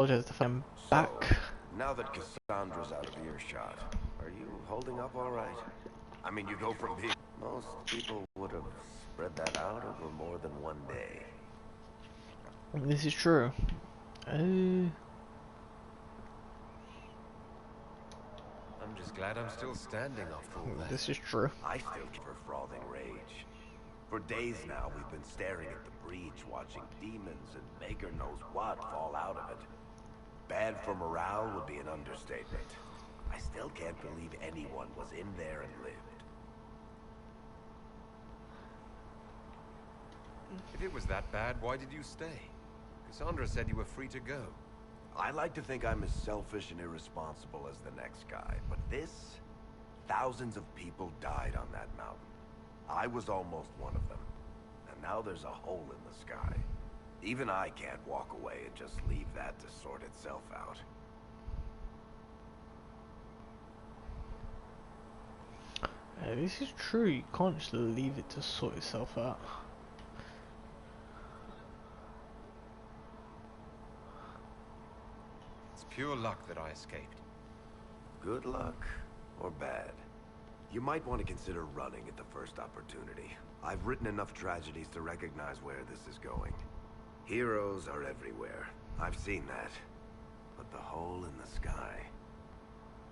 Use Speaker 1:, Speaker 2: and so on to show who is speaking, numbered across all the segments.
Speaker 1: apologize if I'm
Speaker 2: So,
Speaker 1: back.
Speaker 2: now that Cassandra's out of earshot, are you holding up all right? I mean, you go from being... Most people would have spread that out over more than one day.
Speaker 1: This is true.
Speaker 3: I'm just glad I'm still standing after all that.
Speaker 1: This is true.
Speaker 2: I still keep her frothing rage. For days now, we've been staring at the breach, watching demons and maker knows what fall out of it. Bad for morale would be an understatement. I still can't believe anyone was in there and lived.
Speaker 3: If it was that bad, why did you stay? Cassandra said you were free to go.
Speaker 2: I like to think I'm as selfish and irresponsible as the next guy, but this... Thousands of people died on that mountain. I was almost one of them. And now there's a hole in the sky. Even I can't walk away and just leave that to sort itself out.
Speaker 1: This is true. You can't just leave it to sort itself out.
Speaker 3: It's pure luck that I escaped.
Speaker 2: Good luck or bad. You might want to consider running at the first opportunity. I've written enough tragedies to recognize where this is going. Heroes are everywhere. I've seen that. But the hole in the sky...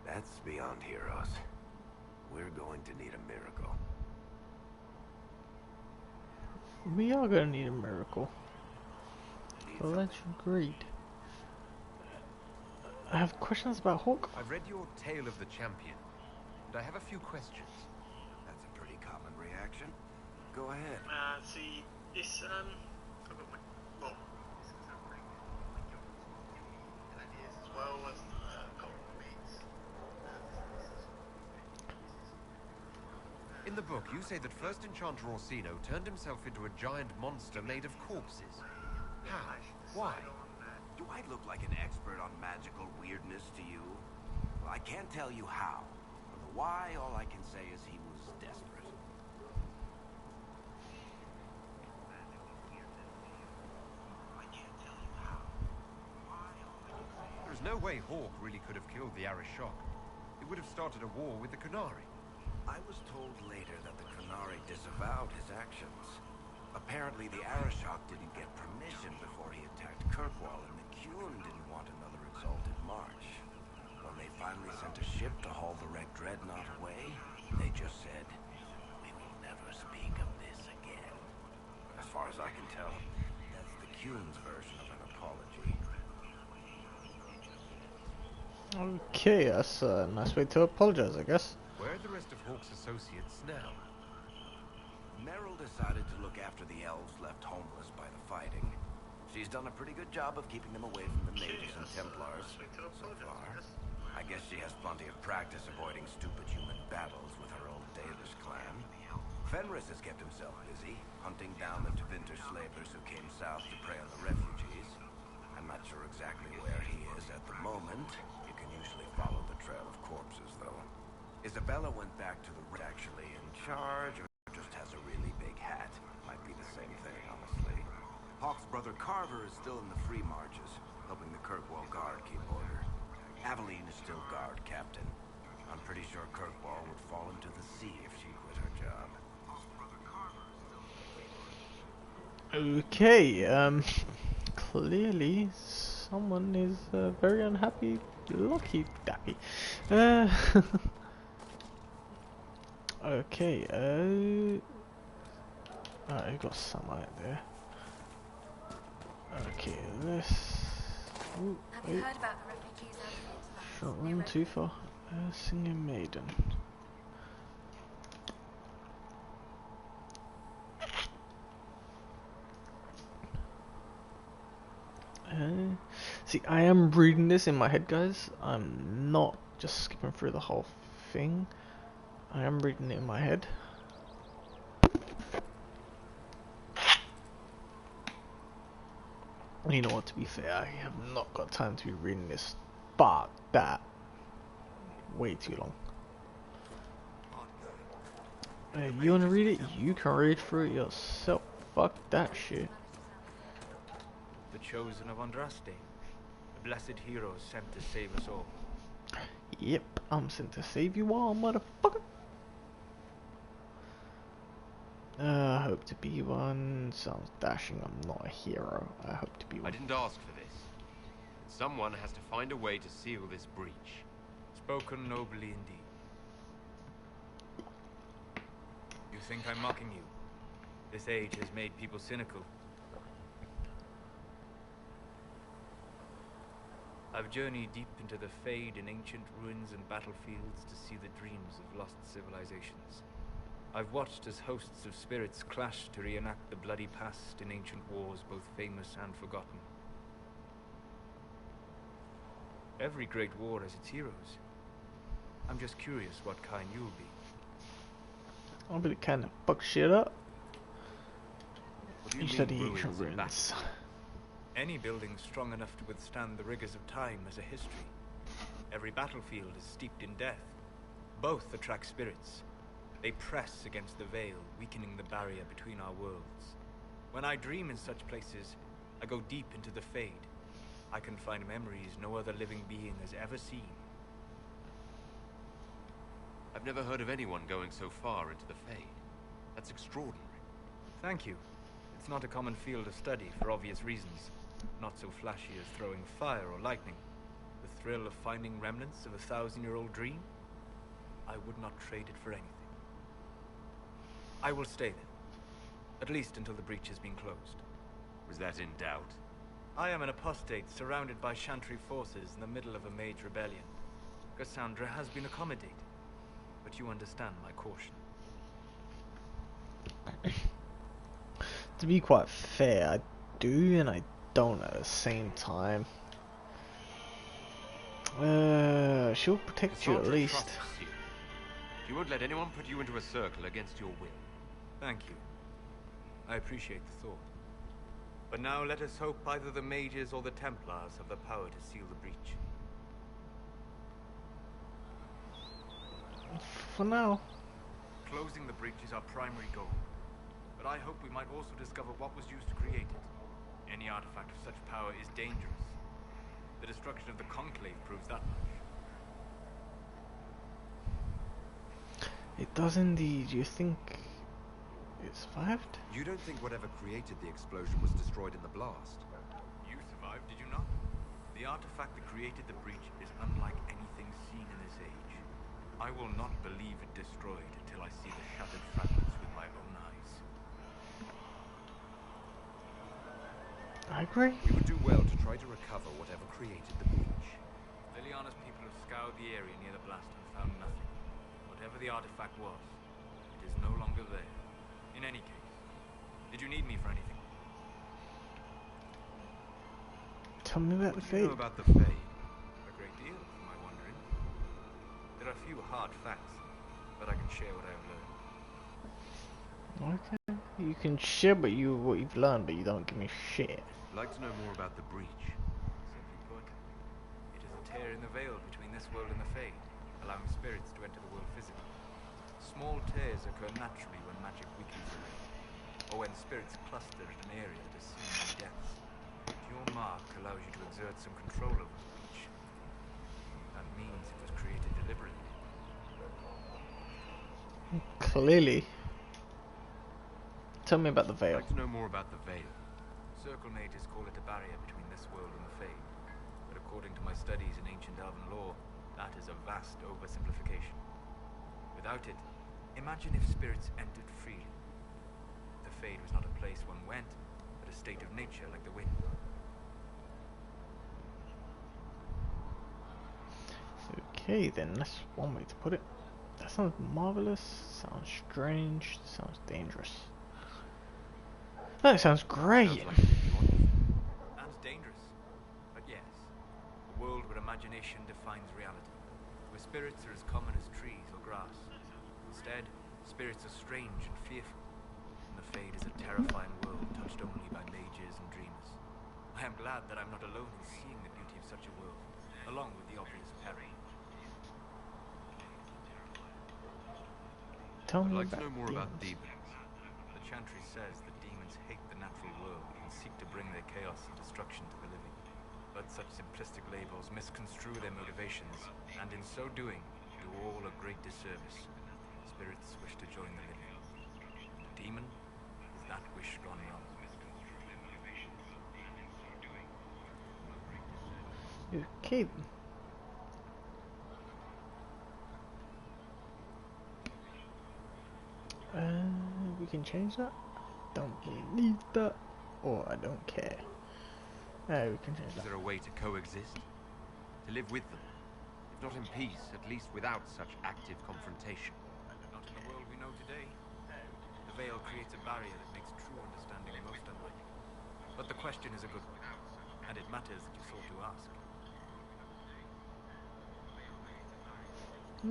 Speaker 2: that's beyond heroes. We're going to need a miracle.
Speaker 1: We are gonna need a miracle. Let's agreed. I have questions about Hawk.
Speaker 3: I've read your Tale of the Champion, and I have a few questions.
Speaker 2: That's a pretty common reaction. Go ahead.
Speaker 4: See, this, I've got my, well, this is happening. Ideas as well as, couple beats.
Speaker 3: In the book, you say that first Enchanter Orsino turned himself into a giant monster made of corpses. How? Why?
Speaker 2: Do I look like an expert on magical weirdness to you? Well, I can't tell you how. For the why, all I can say is he was desperate.
Speaker 3: There's no way Hawk really could have killed the Arishok. It would have started a war with the Qunari.
Speaker 2: I was told later that the Qunari disavowed his actions. Apparently, the Arishok didn't get permission before he attacked Kirkwall, and the Qun didn't want another exalted march. When they finally sent a ship to haul the Red Dreadnought away, they just said, "We will never speak of this again." As far as I can tell, that's the Qun's version of an apology.
Speaker 1: Okay, that's a nice way to apologize, I guess.
Speaker 3: Where are the rest of Hawk's associates now?
Speaker 2: Merrill decided to look after the elves left homeless by the fighting. She's done a pretty good job of keeping them away from the Mages and Templars so far. I guess she has plenty of practice avoiding stupid human battles with her old Dalish clan. Fenris has kept himself busy, hunting down the Tevinter slavers who came south to prey on the refugees. I'm not sure exactly where he is at the moment. You can usually follow the trail of corpses, though. Isabella went back to the actually in charge, or just has a really big hat. Might be the same thing, honestly. Hawk's brother Carver is still in the free marches, helping the Kirkwall Guard keep order. Aveline is still guard captain. I'm pretty sure Kirkwall would fall into the sea if she quit her job.
Speaker 1: Okay, clearly someone is very unhappy, lucky dappy. Okay, I got sunlight there. Okay, this... Ooh,
Speaker 5: Have you heard about the refugees out
Speaker 1: short run too far. Singing Maiden. See, I am reading this in my head, guys. I'm not just skipping through the whole thing. I am reading it in my head. You know what, to be fair, I have not got time to be reading this. Fuck that. Way too long. You wanna read it? You can read through it yourself. Fuck that shit.
Speaker 4: The Chosen of Andraste.
Speaker 6: A blessed hero sent to save us all.
Speaker 1: Yep, I'm sent to save you all, motherfucker. I hope to be one. Sounds dashing. I'm not a hero. I hope to be
Speaker 3: I
Speaker 1: one.
Speaker 3: didn't ask for this. Someone has to find a way to seal this breach.
Speaker 6: Spoken nobly indeed. You think I'm mocking you? This age has made people cynical. I've journeyed deep into the Fade in ancient ruins and battlefields to see the dreams of lost civilizations. I've watched as hosts of spirits clash to reenact the bloody past in ancient wars, both famous and forgotten. Every great war has its heroes. I'm just curious what kind you'll be.
Speaker 1: I'll be the kind of fuck shit up.
Speaker 3: What do
Speaker 1: You
Speaker 3: you
Speaker 1: said
Speaker 3: mean,
Speaker 1: ancient
Speaker 3: ruins and
Speaker 1: ruins.
Speaker 6: Any building strong enough to withstand the rigors of time has a history. Every battlefield is steeped in death. Both attract spirits. They press against the veil, weakening the barrier between our worlds. When I dream in such places, I go deep into the Fade. I can find memories no other living being has ever seen.
Speaker 3: I've never heard of anyone going so far into the Fade. That's extraordinary.
Speaker 6: Thank you. It's not a common field of study for obvious reasons. Not so flashy as throwing fire or lightning. The thrill of finding remnants of a 1,000-year-old dream? I would not trade it for anything. I will stay there. At least until the breach has been closed.
Speaker 3: Was that in doubt?
Speaker 6: I am an apostate surrounded by Chantry forces in the middle of a mage rebellion. Cassandra has been accommodated. But you understand my caution.
Speaker 1: To be quite fair, I do and I don't at the same time. She'll protect you at
Speaker 3: Cassandra
Speaker 1: least.
Speaker 3: trusts you. She won't let anyone put you into a circle against your will.
Speaker 6: Thank you. I appreciate the thought. But now let us hope either the mages or the Templars have the power to seal the breach.
Speaker 1: For now.
Speaker 6: Closing the breach is our primary goal. But I hope we might also discover what was used to create it. Any artifact of such power is dangerous. The destruction of the Conclave proves that much.
Speaker 1: It does indeed. You think it survived?
Speaker 3: You don't think whatever created the explosion was destroyed in the blast?
Speaker 6: You survived, did you not? The artifact that created the breach is unlike anything seen in this age. I will not believe it destroyed until I see the shattered fragments with my own eyes.
Speaker 1: I agree.
Speaker 3: We would do well to try to recover whatever created the breach.
Speaker 6: Liliana's people have scoured the area near the blast and found nothing. Whatever the artifact was, it is no longer there. In any case, did you need me for anything?
Speaker 1: Tell me about
Speaker 3: What
Speaker 1: the
Speaker 3: do you know
Speaker 1: fate.
Speaker 3: about the Fade?
Speaker 6: A great deal, for my wondering. There are few hard facts, but I can share what I have learned.
Speaker 1: Okay. You can share what you've learned, but you don't give me shit.
Speaker 3: I'd like to know more about the breach.
Speaker 6: Simply put, it is a tear in the veil between this world and the Fade, allowing spirits to enter the world physically. Small tears occur naturally when magic weakens the ring, or when spirits cluster at an area that has seen many deaths. Your mark allows you to exert some control over the breach. That means it was created deliberately.
Speaker 1: Clearly. Tell me about the
Speaker 3: I'd
Speaker 1: veil.
Speaker 3: like to know more about the Veil.
Speaker 6: Circle mages call it a barrier between this world and the Fade, but according to my studies in ancient elven lore, that is a vast oversimplification. Without it, imagine if spirits entered freely. The Fade was not a place one went, but a state of nature like the wind.
Speaker 1: Okay then, that's one way to put it. That sounds marvelous, sounds strange, sounds dangerous. That sounds great.
Speaker 3: Sounds like it would be wonderful.
Speaker 6: And dangerous. But yes, a world where imagination defines reality, where spirits are as common as trees or grass. Instead, spirits are strange and fearful, and the Fade is a terrifying world touched only by mages and dreamers. I am glad that I'm not alone in seeing the beauty of such a world, along with the obvious peril.
Speaker 1: Tell
Speaker 3: I'd
Speaker 1: me
Speaker 3: like to
Speaker 1: about
Speaker 3: know more about
Speaker 1: demons.
Speaker 3: demons.
Speaker 6: The Chantry says that demons hate the natural world and seek to bring their chaos and destruction to the living. But such simplistic labels misconstrue their motivations, and in so doing, do all a great disservice. Spirits wish to join the living. The demon is that wish gone wrong.
Speaker 1: Okay. We can change that. Don't believe that, or I don't care. We can change
Speaker 3: Is
Speaker 1: that.
Speaker 3: there a way to coexist? To live with them? If not in peace, at least without such active confrontation.
Speaker 6: Not in the world we know today. The veil creates a barrier that makes true understanding most unlikely. But the question is a good one, and it matters that you sought to ask.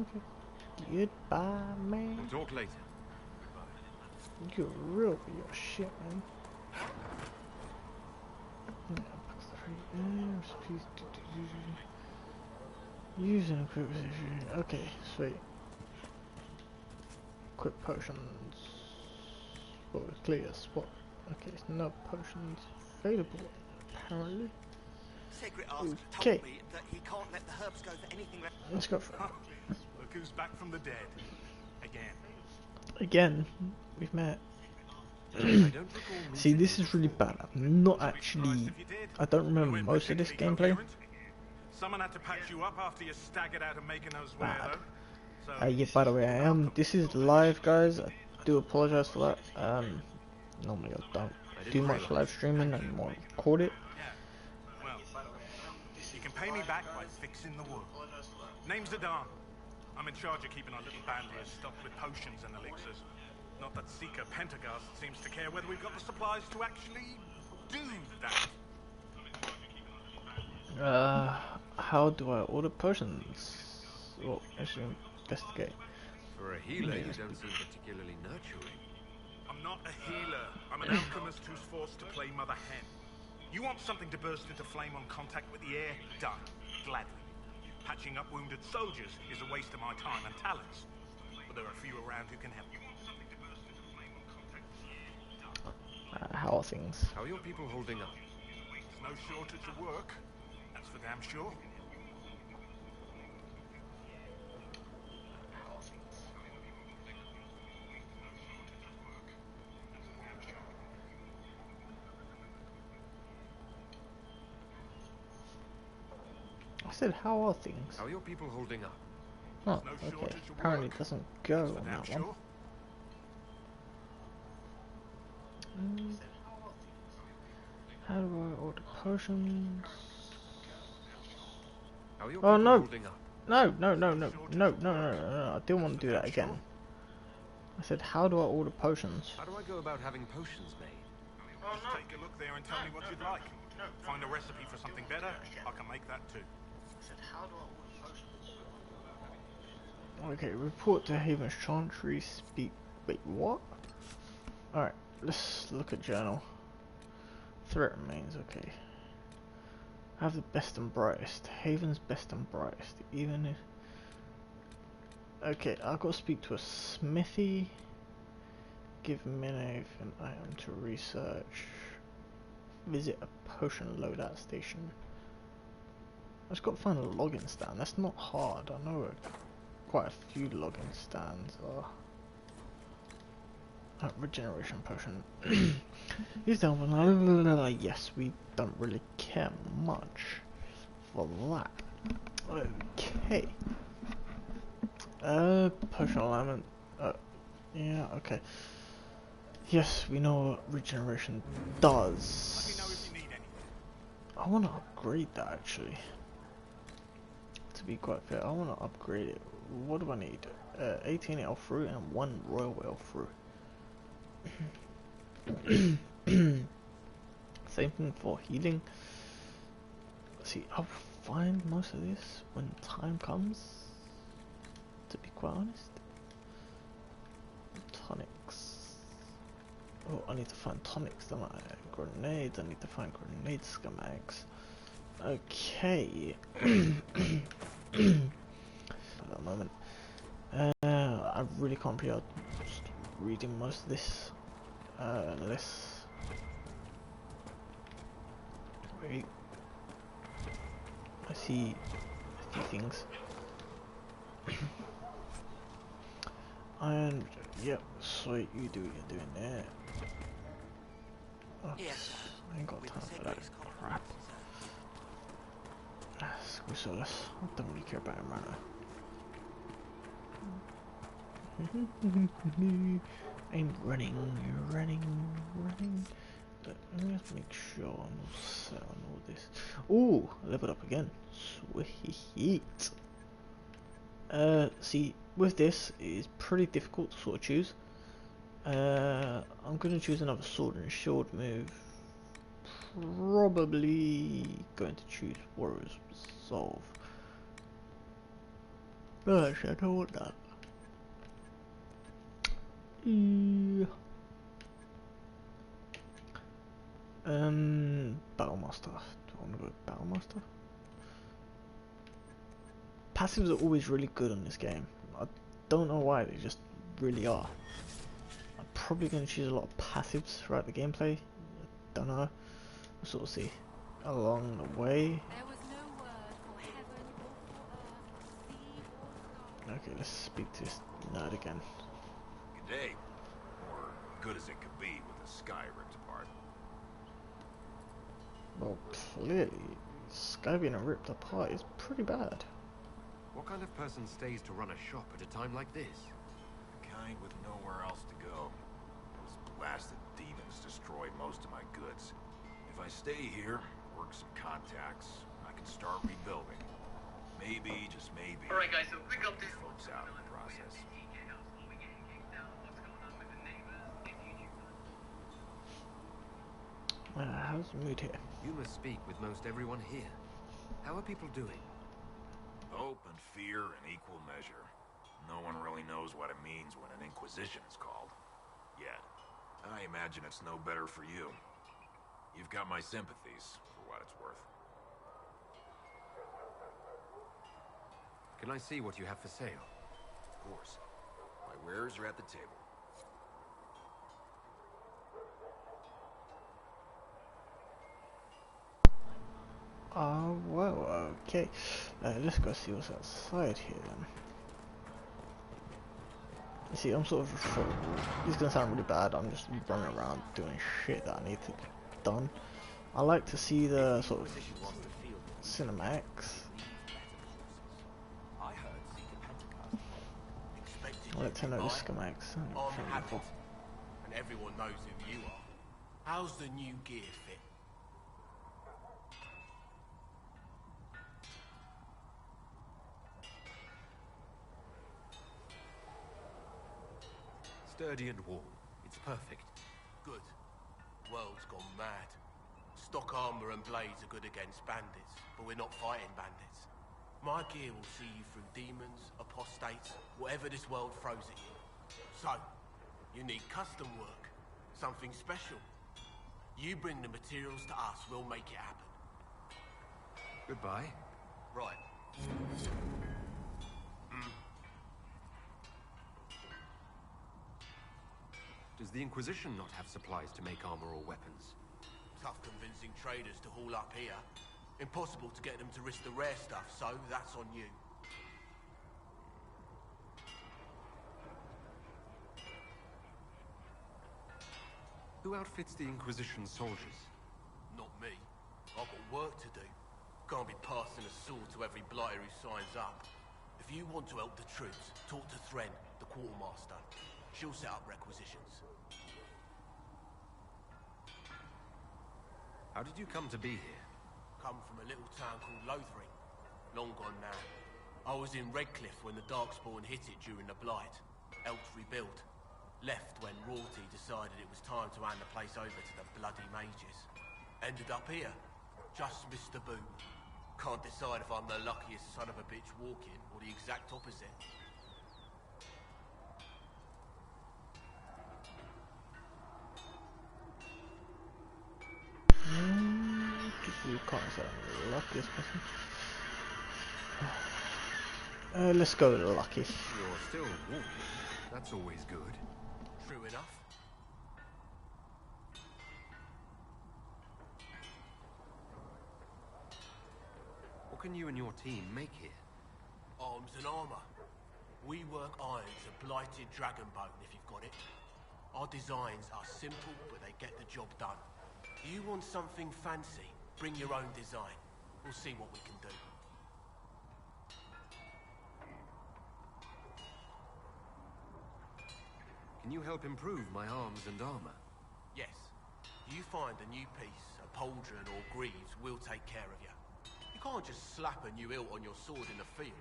Speaker 1: Okay. Goodbye, man.
Speaker 3: We'll talk later.
Speaker 1: You're real for your shit, man. Using a quick position. Okay, sweet. Quick potions. Oh, clear spot. Okay, no potions available, apparently.
Speaker 7: Sacred Ask
Speaker 1: Okay.
Speaker 7: told me that he can't let the herbs go for anything.
Speaker 1: Let's go for it.
Speaker 8: Look who's back from the dead. Again.
Speaker 1: Again, we've met.
Speaker 3: I don't recall
Speaker 1: See,
Speaker 3: meeting
Speaker 1: this
Speaker 3: you
Speaker 1: is really
Speaker 3: before.
Speaker 1: bad. I'm not actually. I don't remember most of this gameplay.
Speaker 8: Someone had to patch you up after you staggered out of making those way,
Speaker 1: Bad.
Speaker 8: though.
Speaker 1: Yeah, by the way, I am. This is live, guys. I do apologize for that. Normally I don't do much live streaming and more record it.
Speaker 8: Well, you can pay me back by fixing the wood. Name's Adan. I'm in charge of keeping our little band here stocked with potions and elixirs. Not that Seeker Pentagast seems to care whether we've got the supplies to actually do that.
Speaker 1: How do I order potions? Well, I should investigate.
Speaker 3: For a healer, you don't seem particularly nurturing.
Speaker 8: I'm not a healer. I'm an alchemist who's forced to play Mother Hen. You want something to burst into flame on contact with the air? Done. Gladly. Patching up wounded soldiers is a waste of my time and talents. But there are a few around who can help.
Speaker 1: How are things?
Speaker 3: How are your people holding up?
Speaker 8: There's no shortage of work. That's for damn sure.
Speaker 1: I said, how are things?
Speaker 3: How are your people holding up?
Speaker 1: Oh,
Speaker 8: No
Speaker 1: okay.
Speaker 8: shortage of
Speaker 1: Apparently
Speaker 8: work.
Speaker 1: it doesn't go
Speaker 8: That's for
Speaker 1: on
Speaker 8: damn
Speaker 1: that one.
Speaker 8: sure.
Speaker 1: How do I order potions?
Speaker 3: How are your
Speaker 1: Oh,
Speaker 3: people
Speaker 1: no.
Speaker 3: holding up?
Speaker 1: No. I didn't want to do that again. I said, how do I order potions?
Speaker 3: How do I go about having potions made?
Speaker 8: Just take a look there and tell me what you'd like. Find a recipe for something better, I can make that too.
Speaker 1: Okay, report to Haven's Chantry speak. Wait, what? Alright, let's look at journal. Threat remains, okay. Have the best and brightest. Haven's best and brightest. Even if. Okay, I've got to speak to a smithy. Give Minave an item to research. Visit a potion loadout station. I just got to find a login stand. That's not hard. I know quite a few login stands are. Regeneration potion. Use that one. Yes, we don't really care much for that. Okay. Potion alignment. Yeah, okay. Yes, we know what regeneration does.
Speaker 8: Let me know if you need anything.
Speaker 1: I want to upgrade that actually. To be quite fair, I want to upgrade it. What do I need? 18 elf fruit and 1 royal elf fruit. Same thing for healing. See, I'll find most of this when time comes. To be quite honest. Tonics. Oh, I need to find tonics, don't I? Grenades, I need to find grenade schematics. Okay. At that moment. I really can't be out just reading most of this list. Wait. I see things. And yep, sweet, you do what you're doing there. Oops,
Speaker 7: Yes,
Speaker 1: I ain't got
Speaker 7: with
Speaker 1: time
Speaker 7: the
Speaker 1: for that
Speaker 7: cigarettes
Speaker 1: crap. Screw Solus. I don't really care about him right now. I'm running. Let me just make sure I'm all set on all this. Ooh, I leveled up again. Sweet. See, with this, it is pretty difficult to sort of choose. I'm going to choose another sword and shield move. Probably going to choose Warrior's Resolve. No, actually, I don't want that. Battlemaster. Do I want to go with Battlemaster? Passives are always really good on this game. I don't know why, they just really are. I'm probably going to choose a lot of passives throughout the gameplay. I don't know. We'll sort of see along the way.
Speaker 5: There was no word for heaven or for earth, sea or sky.
Speaker 1: Okay, let's speak to this nerd again.
Speaker 9: Good day. Or good as it could be with the sky ripped apart.
Speaker 1: Well, clearly, Sky being ripped apart is pretty bad.
Speaker 3: What kind of person stays to run a shop at a time like this?
Speaker 9: The kind with nowhere else to go. Those blasted demons destroyed most of my goods. If I stay here, work some contacts, I can start rebuilding. Maybe, just maybe,
Speaker 4: Alright guys, so quick update.
Speaker 9: folks out in the process.
Speaker 1: How's the mood here?
Speaker 3: You must speak with most everyone here. How are people doing?
Speaker 9: Hope and fear in equal measure. No one really knows what it means when an Inquisition is called. Yet. I imagine it's no better for you. You've got my sympathies, for what it's worth.
Speaker 3: Can I see what you have for sale?
Speaker 9: Of course. My wares are at the table.
Speaker 1: Well, okay. Let's go see what's outside here then. You see, I'm sort of... This is gonna sound really bad, I'm just running around doing shit that I need to get done. I like to see the sort of cinematics. I like to know the schematics.
Speaker 10: I'm Habit, and everyone knows who you are. How's the new gear fit?
Speaker 3: Sturdy and warm. It's perfect.
Speaker 10: Good. World's gone mad. Stock armor and blades are good against bandits, but we're not fighting bandits. My gear will see you through demons, apostates, whatever this world throws at you. So, you need custom work. Something special. You bring the materials to us, we'll make it happen.
Speaker 3: Goodbye.
Speaker 10: Right.
Speaker 3: Does the Inquisition not have supplies to make armor or weapons?
Speaker 10: Tough convincing traders to haul up here. Impossible to get them to risk the rare stuff, so that's on you.
Speaker 3: Who outfits the Inquisition soldiers?
Speaker 10: Not me. I've got work to do. Can't be passing a sword to every blighter who signs up. If you want to help the troops, talk to Thren, the quartermaster. She'll set up requisitions.
Speaker 3: How did you come to be here?
Speaker 10: Come from a little town called Lothering. Long gone now. I was in Redcliffe when the Darkspawn hit it during the Blight. Helped rebuild. Left when Royalty decided it was time to hand the place over to the bloody mages. Ended up here. Just missed the boom. Can't decide if I'm the luckiest son of a bitch walking or the exact opposite.
Speaker 1: You can't say I'm the luckiest person. Let's go with lucky.
Speaker 3: You're still walking. That's always good.
Speaker 10: True enough.
Speaker 3: What can you and your team make here?
Speaker 10: Arms and armour. We work irons a blighted dragonbone if you've got it. Our designs are simple, but they get the job done. You want something fancy? Bring your own design. We'll see what we can do.
Speaker 3: Can you help improve my arms and armor?
Speaker 10: Yes. You find a new piece, a pauldron or greaves, we'll take care of you. You can't just slap a new hilt on your sword in the field.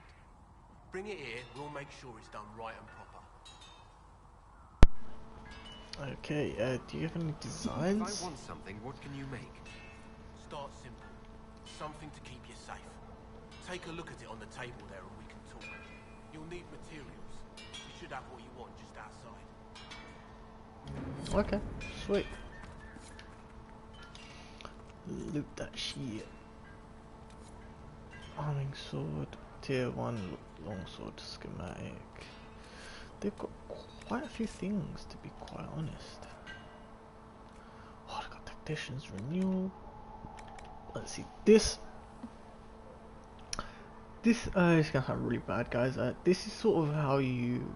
Speaker 10: Bring it here, we'll make sure it's done right and proper.
Speaker 1: Okay, do you have any designs?
Speaker 3: If I want something, what can you make?
Speaker 10: Start simple. Something to keep you safe. Take a look at it on the table there and we can talk. You'll need materials. You should have what you want just outside.
Speaker 1: Okay, sweet. Loot that shit. Arming sword, tier 1 longsword schematic. They've got quite a few things, to be quite honest. Oh, they've got tactician's renewal. Let's see, this is gonna sound really bad, guys. This is sort of how you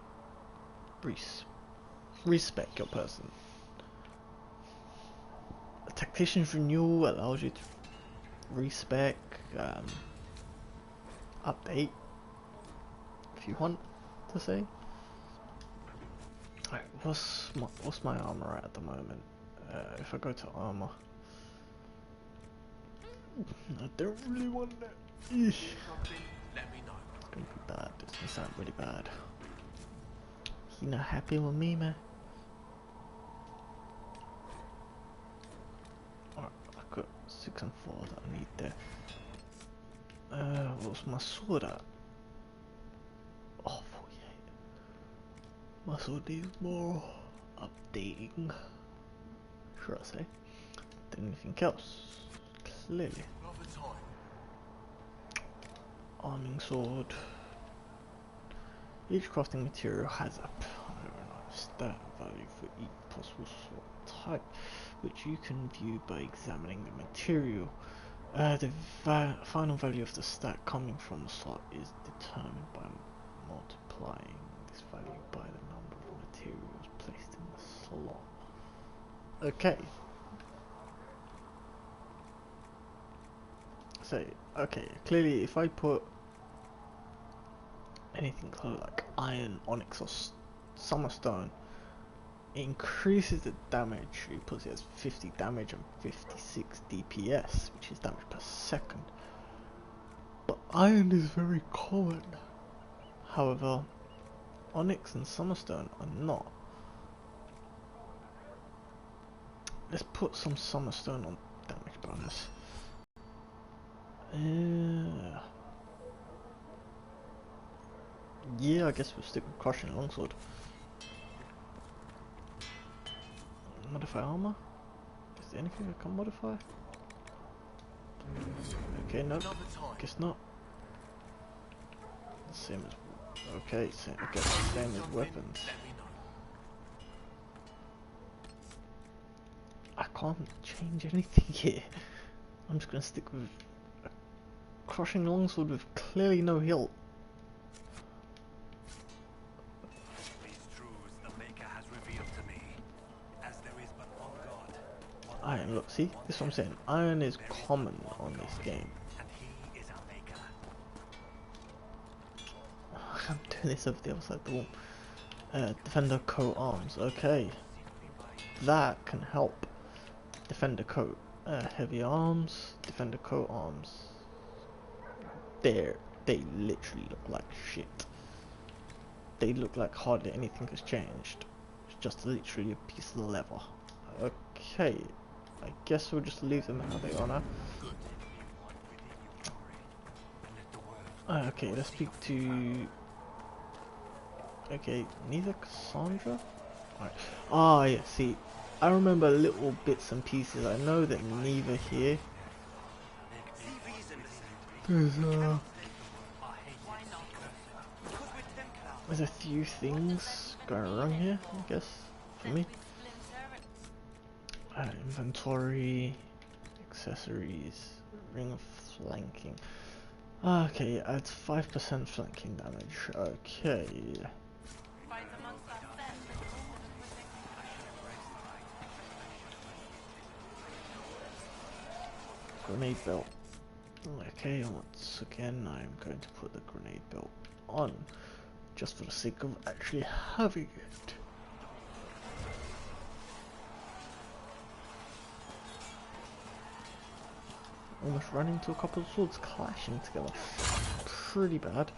Speaker 1: respect your person. A tactician's renewal allows you to respec, update, if you want to say. Alright, what's my armor at the moment? If I go to armor, I don't really want that. Eesh.
Speaker 10: Let me know.
Speaker 1: It's gonna be bad. It's gonna sound really bad. You not happy with me, man? Alright, I've got 6 and 4 that I need there. What's my sword at? Oh, 48. My sword needs more updating, should I say, than anything else. Clearly. Arming sword. Each crafting material has a stat value for each possible sword type, which you can view by examining the material. The final value of the stat coming from the slot is determined by multiplying this value by the number of materials placed in the slot. Okay. So, okay, clearly if I put anything like iron, onyx or summerstone, it increases the damage. It puts it as 50 damage and 56 DPS, which is damage per second. But iron is very common. However, onyx and summerstone are not. Let's put some summerstone on damage bonus. Yeah, I guess we'll stick with crushing longsword. Modify armor? Is there anything I can modify? Okay, no, guess not. Same as okay, same as weapons. I can't change anything here. I'm just gonna stick with a crushing longsword with clearly no hilt. Iron, look, see? This is what I'm saying. Iron is common on this game. I'm doing this over the other side of the wall. Defender coat arms, okay. That can help. Defender coat. Heavy arms, defender coat arms. They literally look like shit. They look like hardly anything has changed. It's just literally a piece of leather. Okay. I guess we'll just leave them how they are now. Okay, let's speak to... Okay, neither Cassandra? Alright. Ah, yeah, see. I remember little bits and pieces. I know that neither here. There's a few things going wrong here, I guess, for me. Inventory, accessories, ring of flanking. Okay, it adds 5% flanking damage. Okay. Grenade belt. Okay, once again I am going to put the grenade belt on, just for the sake of actually having it. Almost ran into a couple of swords clashing together. Pretty bad.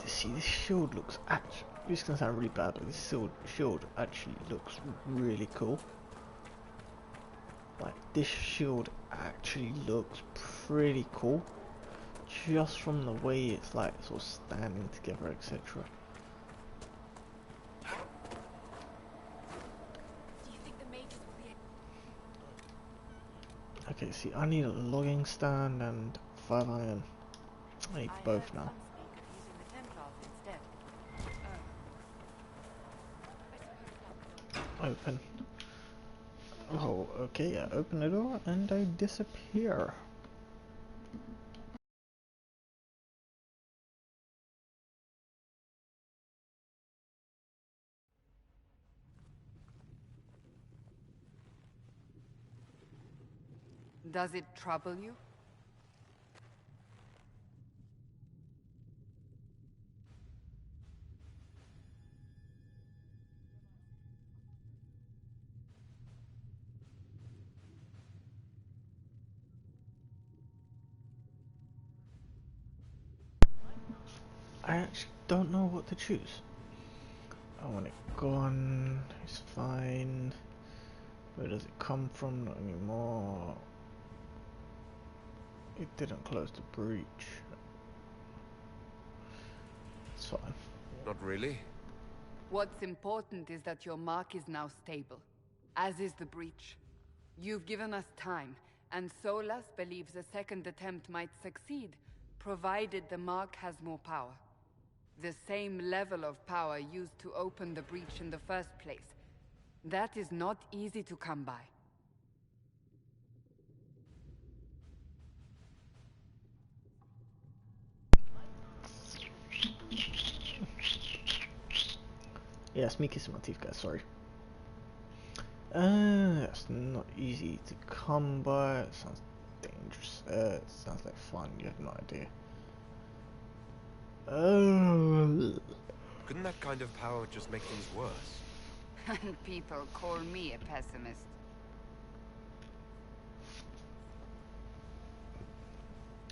Speaker 1: See, this shield looks actually, this is going to sound really bad, but this shield actually looks really cool. Like, this shield actually looks pretty cool, just from the way it's like sort of standing together, etc.
Speaker 5: Do you think the mages will be
Speaker 1: Okay, see, I need a logging stand and 5 iron. I need both now. Open. Oh, okay, I open the door and I disappear.
Speaker 11: Does it trouble you?
Speaker 1: I actually don't know what to choose. I want it gone, it's fine. Where does it come from? Not anymore. It didn't close the breach. It's fine.
Speaker 3: Not really.
Speaker 11: What's important is that your mark is now stable, as is the breach. You've given us time, and Solas believes a second attempt might succeed, provided the mark has more power. The same level of power used to open the breach in the first place. That is not easy to come by.
Speaker 1: Yeah, me kissing my teeth, guys, sorry. That's not easy to come by. It sounds dangerous. It sounds like fun, you have no idea.
Speaker 3: Couldn't that kind of power just make things worse?
Speaker 11: People call me a pessimist.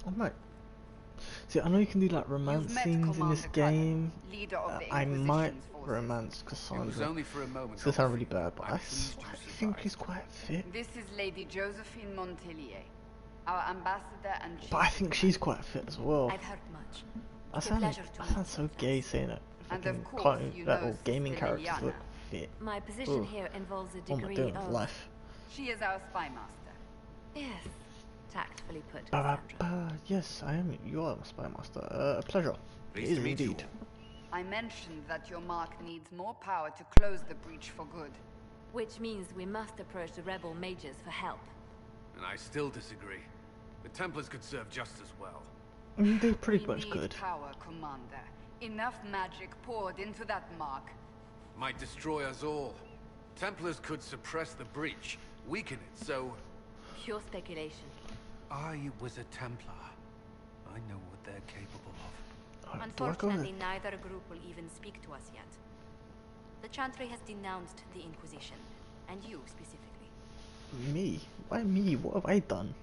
Speaker 1: Oh my. See, I know you can do like romance scenes in this game. I might romance Cassandra.
Speaker 10: Only for a moment.
Speaker 1: This sounds really bad, but I think she's quite fit.
Speaker 11: This is Lady Josephine Montelier, our ambassador and chief.
Speaker 1: But I think she's quite fit as well.
Speaker 5: I've heard much.
Speaker 1: I sound so gay saying it. Fucking cartoon, gaming characters look fit.
Speaker 5: My position here involves a degree
Speaker 1: what am I doing with
Speaker 5: of
Speaker 1: life?
Speaker 11: She is our spy master.
Speaker 5: Yes, tactfully put, Cassandra.
Speaker 1: Yes, I am. You are my spy master. A pleasure.
Speaker 3: Pleased to meet you.
Speaker 1: Indeed.
Speaker 11: I mentioned that your mark needs more power to close the breach for good.
Speaker 5: Which means we must approach the rebel mages for help.
Speaker 10: And I still disagree. The Templars could serve just as well.
Speaker 1: They're pretty much
Speaker 11: need
Speaker 1: good.
Speaker 11: Power, Commander. Enough magic poured into that mark.
Speaker 10: Might destroy us all. Templars could suppress the breach, weaken it, so...
Speaker 5: Pure speculation.
Speaker 10: I was a Templar. I know what they're capable of.
Speaker 5: Unfortunately, neither group will even speak to us yet. The Chantry has denounced the Inquisition, and you specifically.
Speaker 1: Me? Why me? What have I done?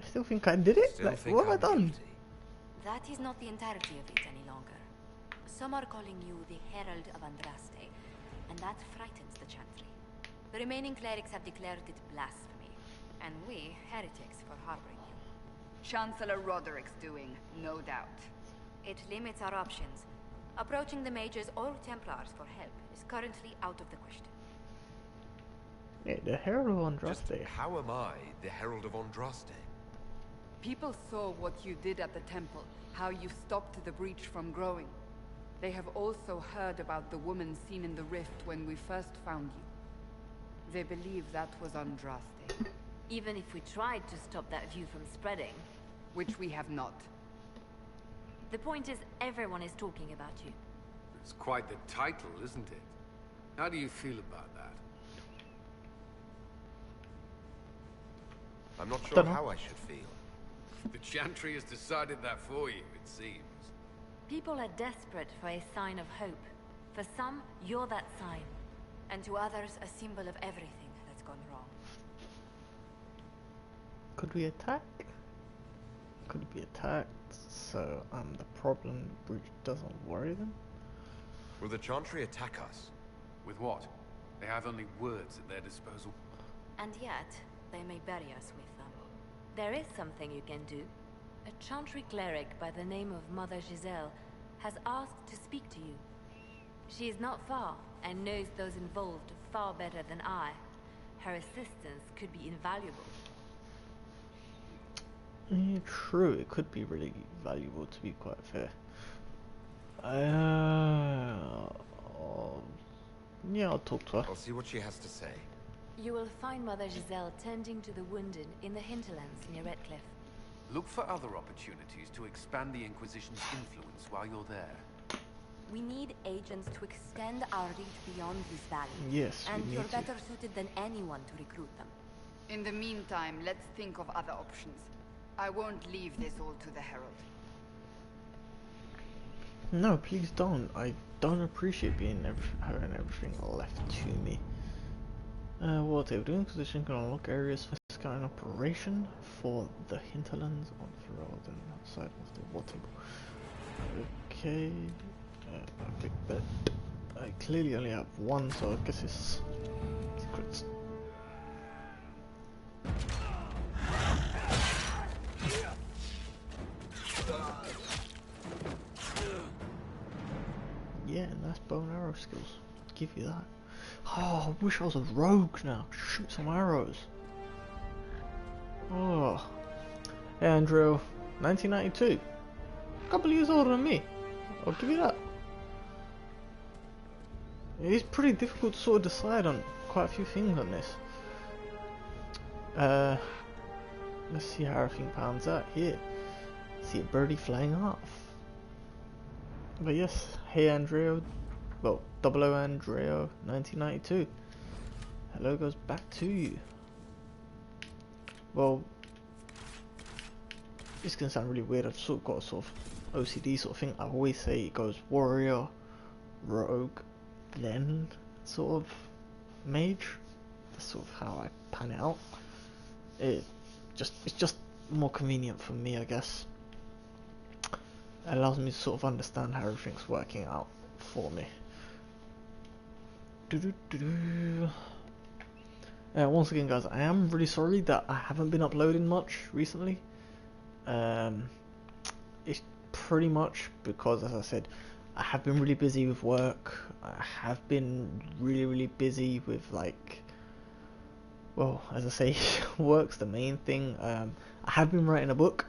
Speaker 1: I still think I did it? Like, what have I done?
Speaker 5: Guilty. That is not the entirety of it any longer. Some are calling you the Herald of Andraste, and that frightens the Chantry. The remaining clerics have declared it blasphemy, and we, heretics, for harboring you.
Speaker 11: Chancellor Roderick's doing, no doubt.
Speaker 5: It limits our options. Approaching the mages or Templars for help is currently out of the question.
Speaker 1: Yeah, the Herald of Andraste.
Speaker 3: Just how am I the Herald of Andraste?
Speaker 11: People saw what you did at the temple, how you stopped the breach from growing. They have also heard about the woman seen in the rift when we first found you. They believe that was Andraste.
Speaker 5: Even if we tried to stop that view from spreading.
Speaker 11: Which we have not.
Speaker 5: The point is, everyone is talking about you.
Speaker 12: It's quite the title, isn't it? How do you feel about that?
Speaker 3: I'm not sure how I should feel.
Speaker 12: The Chantry has decided that for you, it seems.
Speaker 5: People are desperate for a sign of hope. For some, you're that sign. And to others, a symbol of everything that's gone wrong.
Speaker 1: Could we attack? Could be attacked, so I'm the problem. The breach doesn't worry them.
Speaker 3: Will the Chantry attack us?
Speaker 12: With what? They have only words at their disposal.
Speaker 5: And yet, they may bury us with them. There is something you can do. A Chantry cleric by the name of Mother Giselle has asked to speak to you. She is not far, and knows those involved far better than I. Her assistance could be invaluable.
Speaker 1: Yeah, true, it could be really valuable, to be quite fair. Yeah, I'll talk to her.
Speaker 3: I'll see what she has to say.
Speaker 5: You will find Mother Giselle tending to the wounded in the hinterlands near Redcliffe.
Speaker 2: Look for other opportunities to expand the Inquisition's influence while you're there.
Speaker 5: We need agents to extend our reach beyond this valley.
Speaker 1: Yes,
Speaker 5: and
Speaker 1: we
Speaker 5: you're
Speaker 1: need to.
Speaker 5: better suited than anyone to recruit them.
Speaker 11: In the meantime, let's think of other options. I won't leave this all to the Herald.
Speaker 1: No, please don't. I don't appreciate having everything left to me. What they were doing, Inquisition can unlock areas for scouting operation for the hinterlands on Ferrod and outside of the water. Okay, a big bet. I clearly only have one, so I guess it's secrets. Yeah, nice bow and arrow skills. Give you that. Oh, I wish I was a rogue now. Shoot some arrows. Oh. Hey Andrew, 1992. A couple of years older than me. I'll give you that. It's pretty difficult to sort of decide on quite a few things on this. Let's see how everything pans out here. See a birdie flying off. But yes, hey Andreo, well, 00 Andreo, 1992. Hello goes back to you. Well, this can sound really weird. I've sort of got a sort of OCD sort of thing. I always say it goes warrior, rogue, then sort of mage. That's sort of how I pan it out. It's just more convenient for me, I guess. It allows me to sort of understand how everything's working out for me. Once again guys, I am really sorry that I haven't been uploading much recently. It's pretty much because, as I said, I have been really busy with work. I have been really busy with, like, well, as I say, work's the main thing. I have been writing a book.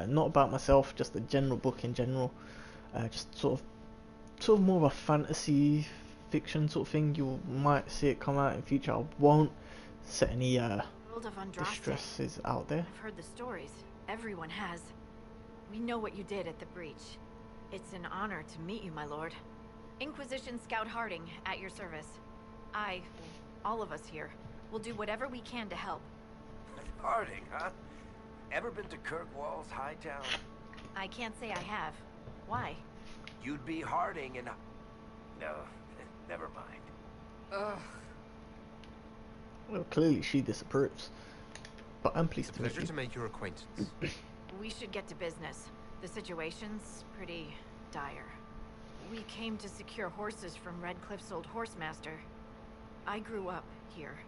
Speaker 1: Not about myself, just a general book in general. Just sort of more of a fantasy fiction sort of thing. You might see it come out in future. I won't set any distresses out there.
Speaker 13: I've heard the stories. Everyone has. We know what you did at the breach. It's an honor to meet you, my lord. Inquisition Scout Harding, at your service. All of us here, will do whatever we can to help.
Speaker 2: Harding, huh? Ever been to Kirkwall's Hightown?
Speaker 13: I can't say I have. Why?
Speaker 2: You'd be Harding and... No, never mind.
Speaker 11: Ugh.
Speaker 1: Well, clearly she disapproves. But I'm pleased to meet you.
Speaker 3: Pleasure to make your acquaintance.
Speaker 13: We should get to business. The situation's pretty dire. We came to secure horses from Redcliffe's old horsemaster. I grew up here,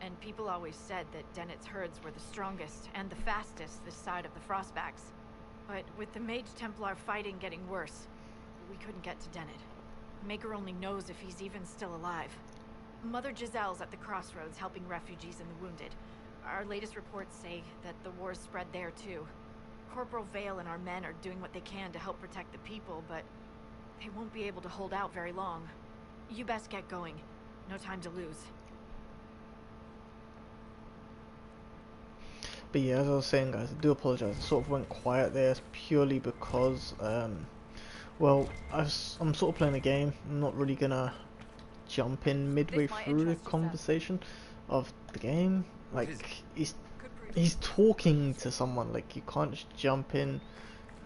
Speaker 13: and people always said that Dennett's herds were the strongest and the fastest this side of the Frostbacks. But with the Mage Templar fighting getting worse, we couldn't get to Dennett. Maker only knows if he's even still alive. Mother Giselle's at the crossroads helping refugees and the wounded. Our latest reports say that the war's spread there too. Corporal Vale and our men are doing what they can to help protect the people, but They won't be able to hold out very long. You best get going. No time to lose.
Speaker 1: But yeah, as I was saying, guys, I do apologise. I sort of went quiet there. It's purely because, well, I'm sort of playing a game. I'm not really gonna jump in midway through the conversation of the game. Like, he's talking to someone. Like, you can't just jump in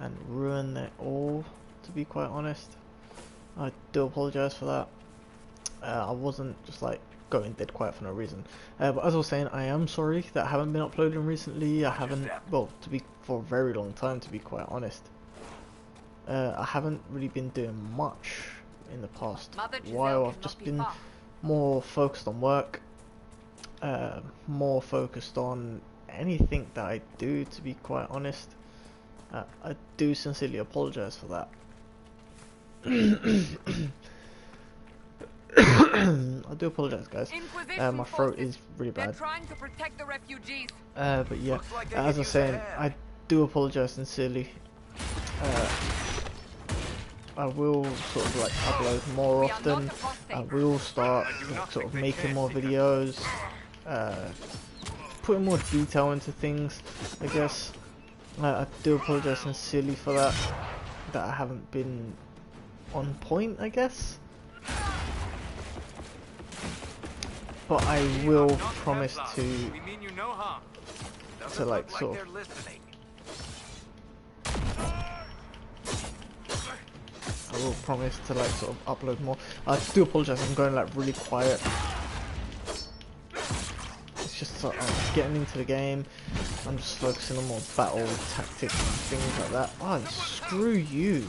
Speaker 1: and ruin it all, to be quite honest. I do apologise for that. I wasn't just like going dead quiet for no reason. But as I was saying, I am sorry that I haven't been uploading recently. I haven't, well, for a very long time, to be quite honest. I haven't really been doing much in the past while. I've just been more focused on work, more focused on anything that I do, to be quite honest. I do sincerely apologise for that. I do apologise, guys. My throat is really bad.
Speaker 11: Trying to protect the refugees.
Speaker 1: But yeah, as I was saying, I do apologise sincerely. I will sort of like upload more often. I will start like, sort of making more videos, putting more detail into things, I guess. I do apologise sincerely for that I haven't been on point, I guess. But I will promise to like sort of I will promise to like sort of upload more. I do apologise, I'm going like really quiet. It's just sort of getting into the game. I'm just focusing on more battle tactics and things like that. Oh, screw you.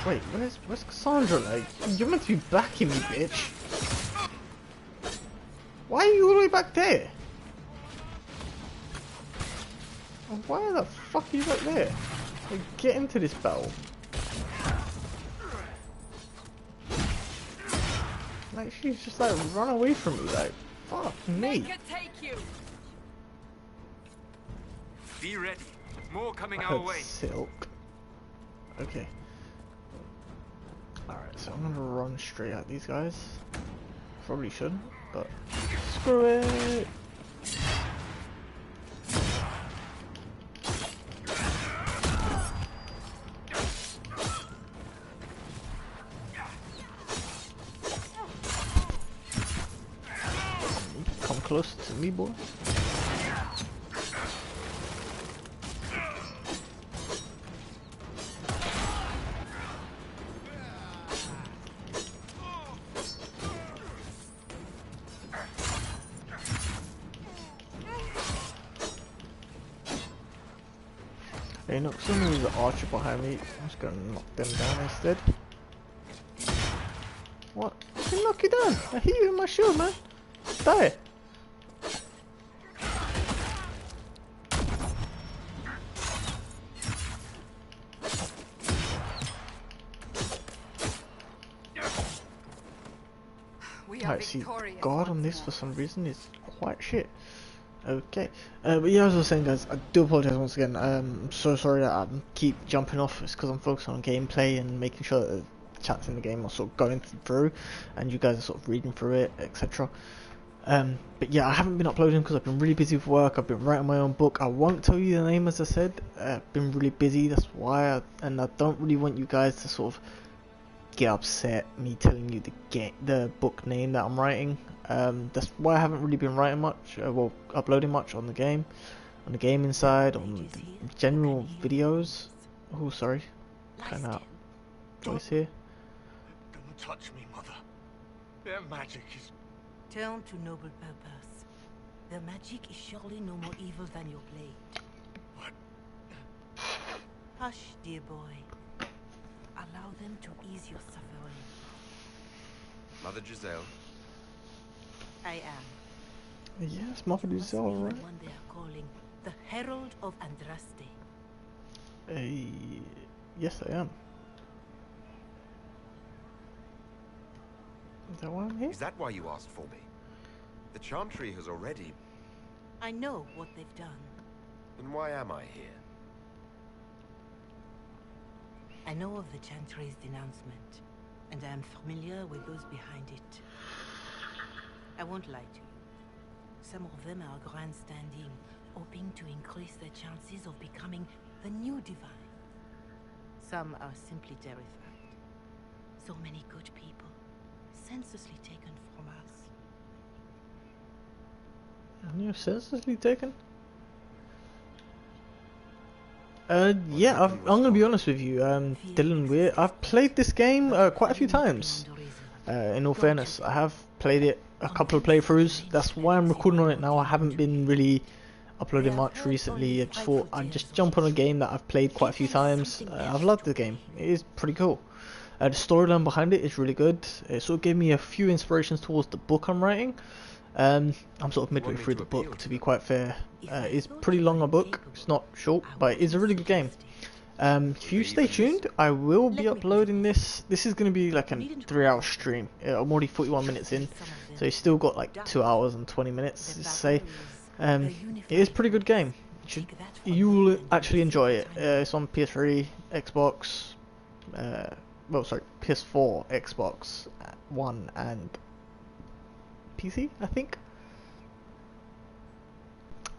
Speaker 1: Wait, where's Cassandra? Like, you're meant to be backing me, bitch. Why are you all the way back there? Why the fuck are you back there? Like, get into this battle. Like, she's just like run away from me. Like, fuck me.
Speaker 6: Be ready. More coming our way.
Speaker 1: Silk. Okay. Alright, so I'm gonna run straight at these guys. Probably shouldn't, but screw it! Come closer to me, boy. Hey, no, someone with an archer behind me. I'm just gonna knock them down instead. What? I can knock you down. I hit you with my shield, man. Die. Alright, see, guard on this for some reason is quite shit. Okay, but yeah, as I was saying, guys, I do apologise once again. I'm so sorry that I keep jumping off. It's because I'm focused on gameplay and making sure that the chats in the game are sort of going through, and you guys are sort of reading through it, etc. But yeah, I haven't been uploading because I've been really busy with work. I've been writing my own book. I won't tell you the name, as I said. I've been really busy. That's why, and I don't really want you guys to sort of get upset me telling you the book name that I'm writing. That's why I haven't really been writing much, well, uploading much on the gaming side, on the general videos. Oh, sorry, kind out voice here.
Speaker 10: Don't touch me, mother. Their magic is...
Speaker 14: Turn to noble purpose. Their magic is surely no more evil than your blade.
Speaker 10: What?
Speaker 14: Hush, dear boy. Allow them to ease your suffering.
Speaker 3: Mother Giselle.
Speaker 14: I am.
Speaker 1: Yes, Mother Giselle, right?
Speaker 14: The one they are calling the Herald of Andraste.
Speaker 1: Yes, I am. Is that why I'm here?
Speaker 3: Is that why you asked for me? The Chantry has already...
Speaker 14: I know what they've done.
Speaker 3: Then why am I here?
Speaker 14: I know of the Chantry's denouncement, and I am familiar with those behind it. I won't lie to you. Some of them are grandstanding, hoping to increase their chances of becoming the new divine. Some are simply terrified. So many good people, senselessly taken from us.
Speaker 1: You're senselessly taken? Yeah, I'm gonna be honest with you, Dylan. I've played this game quite a few times. In all fairness, I have played it a couple of playthroughs. That's why I'm recording on it now. I haven't been really uploading much recently. I just thought I'd just jump on a game that I've played quite a few times. I've loved the game. It is pretty cool. The storyline behind it is really good. It sort of gave me a few inspirations towards the book I'm writing. I'm sort of midway through the book, to be quite fair. It's pretty long a book. It's not short, but it's a really good game. If you stay tuned, I will be uploading this. This is going to be like a 3-hour stream. I'm already 41 minutes in, so it's still got like 2 hours and 20 minutes to say. It is a pretty good game. You will actually enjoy it. It's on PS3, Xbox, well, sorry, PS4, Xbox One, and PC, I think.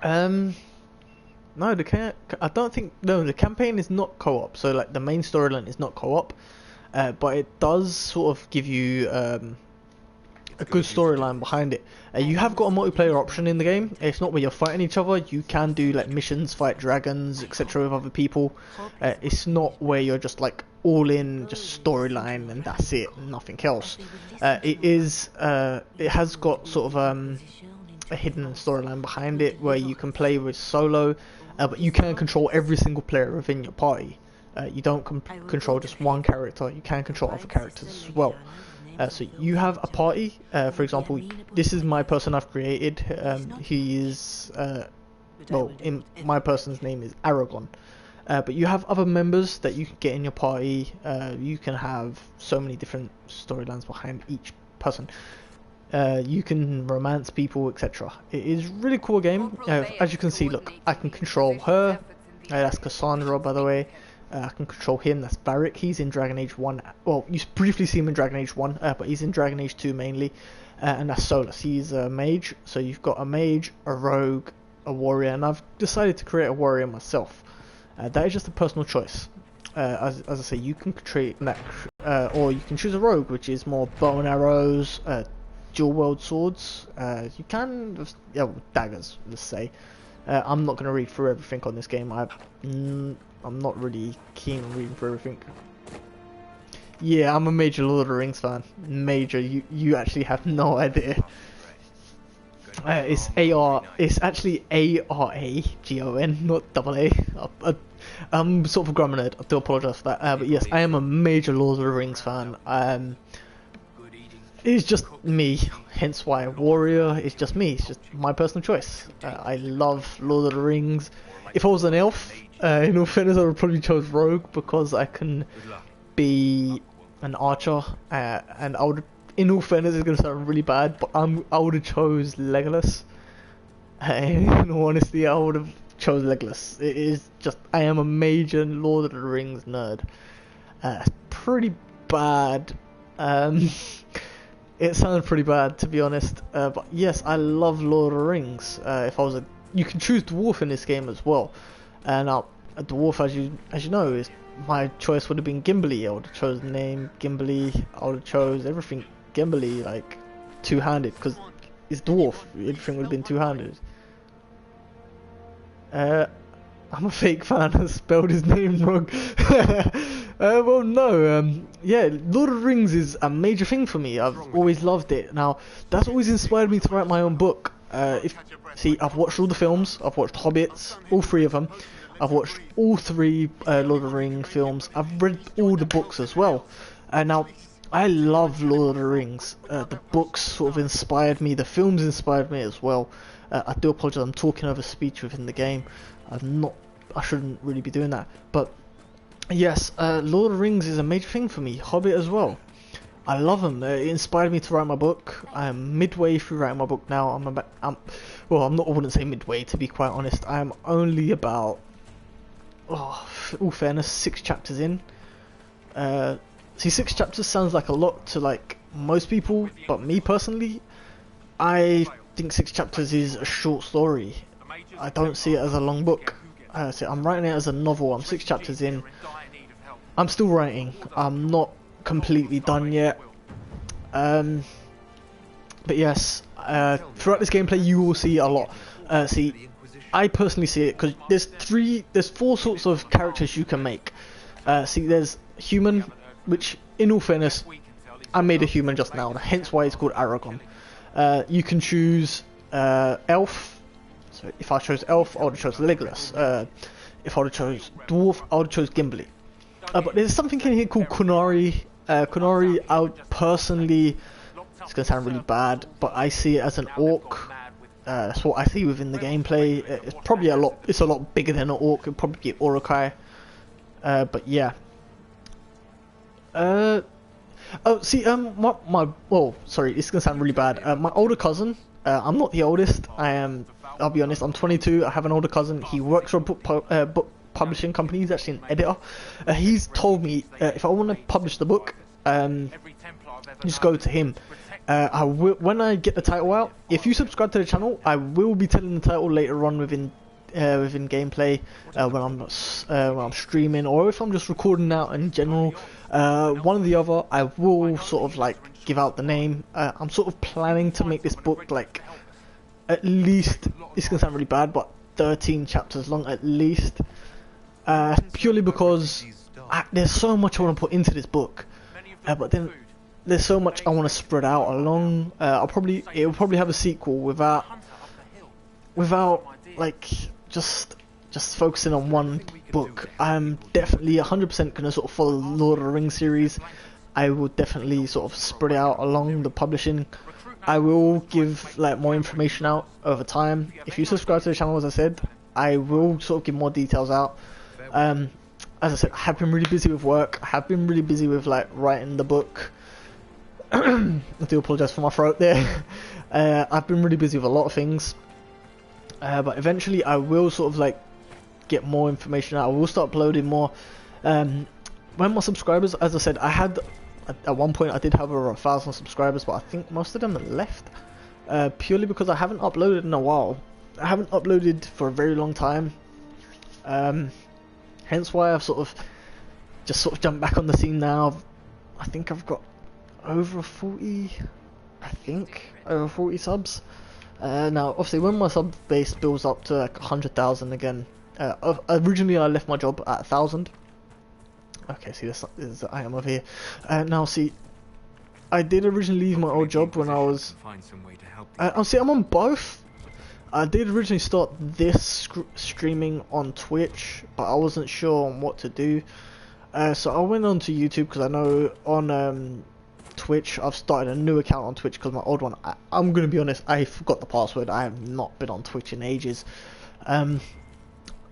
Speaker 1: No, I don't think, no, the campaign is not co-op, so like the main storyline is not co-op, but it does sort of give you a good storyline behind it. You have got a multiplayer option in the game. It's not where you're fighting each other. You can do like missions, fight dragons, etc. with other people. It's not where you're just like all in, just storyline and that's it, nothing else. It has got sort of a hidden storyline behind it where you can play with solo, but you can control every single player within your party. You don't control just one character. You can control other characters as well. So you have a party. For example, this is my person I've created. He is well, my person's name is Aragon. But you have other members that you can get in your party. You can have so many different storylines behind each person. You can romance people, etc. It is a really cool game. As you can see, look, I can control her. That's Cassandra, by the way. I can control him, that's Varric. He's in Dragon Age 1. Well, you briefly see him in Dragon Age 1, but he's in Dragon Age 2 mainly. And that's Solus. He's a mage. So you've got a mage, a rogue, a warrior, and I've decided to create a warrior myself. That is just a personal choice. As I say, you can create that, or you can choose a rogue, which is more bow and arrows, dual wield swords. You can just, daggers, let's say. I'm not going to read through everything on this game. I'm not really keen on reading through everything. Yeah, I'm a major Lord of the Rings fan. Major, you actually have no idea. It's actually A-R-A-G-O-N, not double A. I'm sort of a grammar nerd, I do apologise for that. But yes, I am a major Lord of the Rings fan. It's just me, hence why warrior is just me. It's just my personal choice. I love Lord of the Rings. If I was an elf, in all fairness, I would probably choose rogue because I can be an archer, and I would. In all fairness, it's going to sound really bad, but I would have chose Legolas. In all honesty, I would have chose Legolas. It is just, I am a major Lord of the Rings nerd. It's pretty bad. It sounds pretty bad, to be honest. But yes, I love Lord of the Rings. If I was you can choose dwarf in this game as well. And a dwarf, as you know, is my choice would have been Gimli. I would have chosen the name Gimli. I would have chose everything Gimli, like two-handed, because it's dwarf. Everything would have been two-handed. I'm a fake fan. I spelled his name wrong. Well, no. Yeah, Lord of the Rings is a major thing for me. I've always loved it. Now, that's always inspired me to write my own book. See, I've watched all the films. I've watched Hobbits, all 3 of them. I've watched all 3 Lord of the Rings films. I've read all the books as well. Now, I love Lord of the Rings. The books sort of inspired me. The films inspired me as well. I do apologise. I'm talking over speech within the game. I shouldn't really be doing that. But yes, Lord of the Rings is a major thing for me. Hobbit as well. I love them. It inspired me to write my book. I am midway through writing my book now. I wouldn't say midway, to be quite honest. I am only about, all fairness, 6 chapters in. See, 6 chapters sounds like a lot to like most people, but me personally, I think 6 chapters is a short story. I don't see it as a long book. I'm writing it as a novel. I'm 6 chapters in. I'm still writing. I'm not completely done yet. But yes, throughout this gameplay you will see a lot. See, I personally see it because there's 4 sorts of characters you can make. See, there's human, which in all fairness, I made a human just now, hence why it's called Aragon. You can choose elf. So if I chose elf, I would have chose Legolas. If I would have chose dwarf, I would have chose Gimli. But there's something in here called Kunari. Kunari, I would personally, it's gonna sound really bad, but I see it as an orc. That's what I see within the gameplay. It's probably a lot bigger than an orc. It'd probably be Urukai. But yeah. Oh, see, well, sorry, it's gonna sound really bad. My older cousin, I'm not the oldest. I'll be honest, I'm 22. I have an older cousin. He works for a book publishing company. He's actually an editor. He's told me if I want to publish the book, just go to him. I will, when I get the title out, if you subscribe to the channel, I will be telling the title later on within gameplay, when I'm streaming, or if I'm just recording out in general. One or the other, I will sort of like give out the name. I'm sort of planning to make this book like at least, it's gonna sound really bad, but 13 chapters long at least. Purely because there's so much I want to put into this book, but then there's so much I want to spread out along. It will probably have a sequel without like just focusing on one book. I'm definitely 100% gonna sort of follow the Lord of the Rings series. I will definitely sort of spread it out along the publishing. I will give like more information out over time. If you subscribe to the channel, as I said, I will sort of give more details out. As I said, I have been really busy with work. I have been really busy with like writing the book. I do apologise for my throat there. I've been really busy with a lot of things. But eventually I will sort of like get more information out. I will start uploading more. When my subscribers, as I said, I had at one point I did have over 1,000 subscribers, but I think most of them have left purely because I haven't uploaded in a while. I haven't uploaded for a very long time. Hence why I've sort of jumped back on the scene now. I think I've got over 40 subs. Now obviously when my sub base builds up to like 100,000 again, originally I left my job at 1,000. Okay, see this is the item over here. Now see, I did originally leave my old job when I was see, I'm on both. I did originally start this streaming on Twitch, but I wasn't sure on what to do. So I went on to YouTube because I know on Twitch I've started a new account on Twitch because my old one, I'm gonna be honest, I forgot the password. I have not been on Twitch in ages. I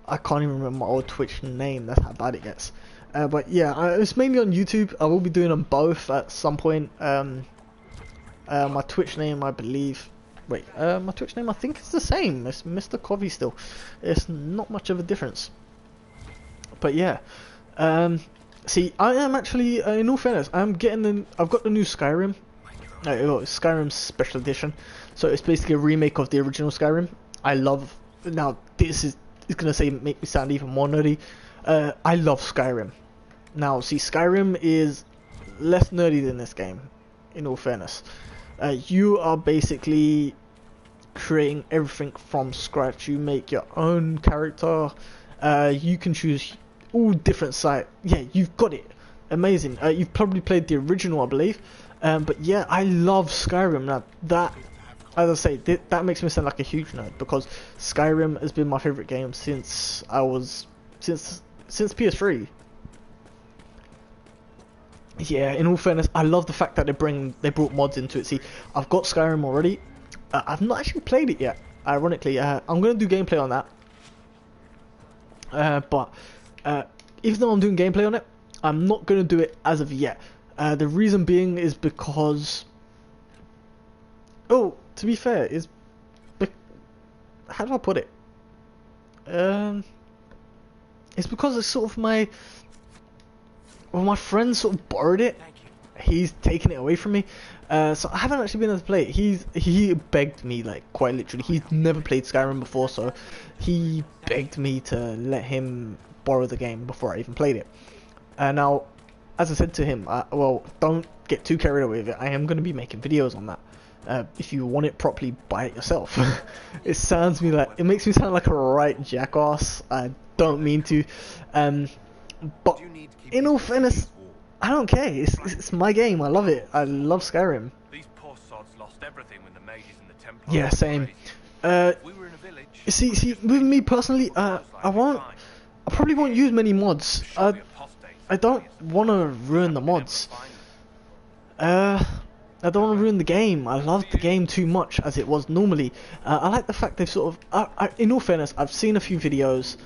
Speaker 1: can't even remember my old Twitch name, that's how bad it gets. But yeah, it's mainly on YouTube. I will be doing them both at some point. My Twitch name, I believe, my Twitch name I think it's the same. It's Mr. Coffee still. It's not much of a difference. But yeah, see, I am actually, in all fairness, I've got the new Skyrim. Skyrim Special Edition. So it's basically a remake of the original Skyrim. I love, now this is gonna make me sound even more nerdy. I love Skyrim. Now see, Skyrim is less nerdy than this game, in all fairness. You are basically creating everything from scratch. You make your own character. You can choose all different sites. Yeah, you've got it. Amazing. You've probably played the original, I believe. But yeah, I love Skyrim. Now that, as I say, that makes me sound like a huge nerd because Skyrim has been my favorite game since PS3. Yeah, in all fairness, I love the fact that they brought mods into it. See, I've got Skyrim already. I've not actually played it yet. Ironically, I'm gonna do gameplay on that. But even though I'm doing gameplay on it, I'm not gonna do it as of yet. The reason being is because, to be fair, how do I put it? It's because it's sort of my well, my friend sort of borrowed it. He's taken it away from me, so I haven't actually been able to play it. He begged me, like, quite literally. He's never played Skyrim before, so he begged me to let him borrow the game before I even played it. Now, as I said to him, well, don't get too carried away with it. I am going to be making videos on that. If you want it properly, buy it yourself. It makes me sound like a right jackass. I don't mean to, but in all fairness, I don't care. It's my game. I love it. I love Skyrim.
Speaker 10: These poor sods lost everything when the mages and the Templars.
Speaker 1: Yeah, same.
Speaker 10: We were in a village.
Speaker 1: See, with me personally, I probably won't use many mods. I don't want to ruin the mods. I don't want to ruin the game. I love the game too much as it was normally. I like the fact they've sort of, in all fairness, I've seen a few videos.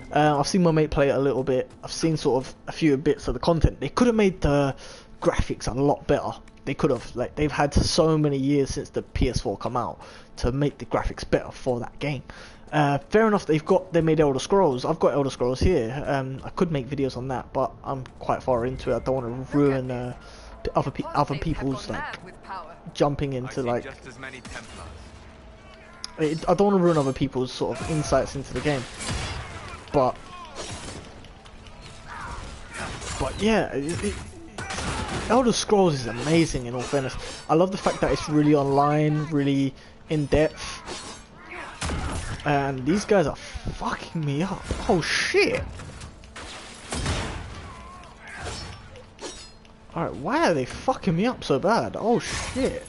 Speaker 1: I've seen my mate play it a little bit. I've seen sort of a few bits of the content. They could have made the graphics a lot better. They could have. Like, they've had so many years since the PS4 come out to make the graphics better for that game. Fair enough. They made Elder Scrolls. I've got Elder Scrolls here. I could make videos on that, but I'm quite far into it. I don't want to ruin other people's like jumping into like. I don't want to ruin other people's sort of insights into the game. But yeah, Elder Scrolls is amazing in all fairness. I love the fact that it's really online, really in depth, and these guys are fucking me up. Oh shit! Alright, why are they fucking me up so bad? Oh shit!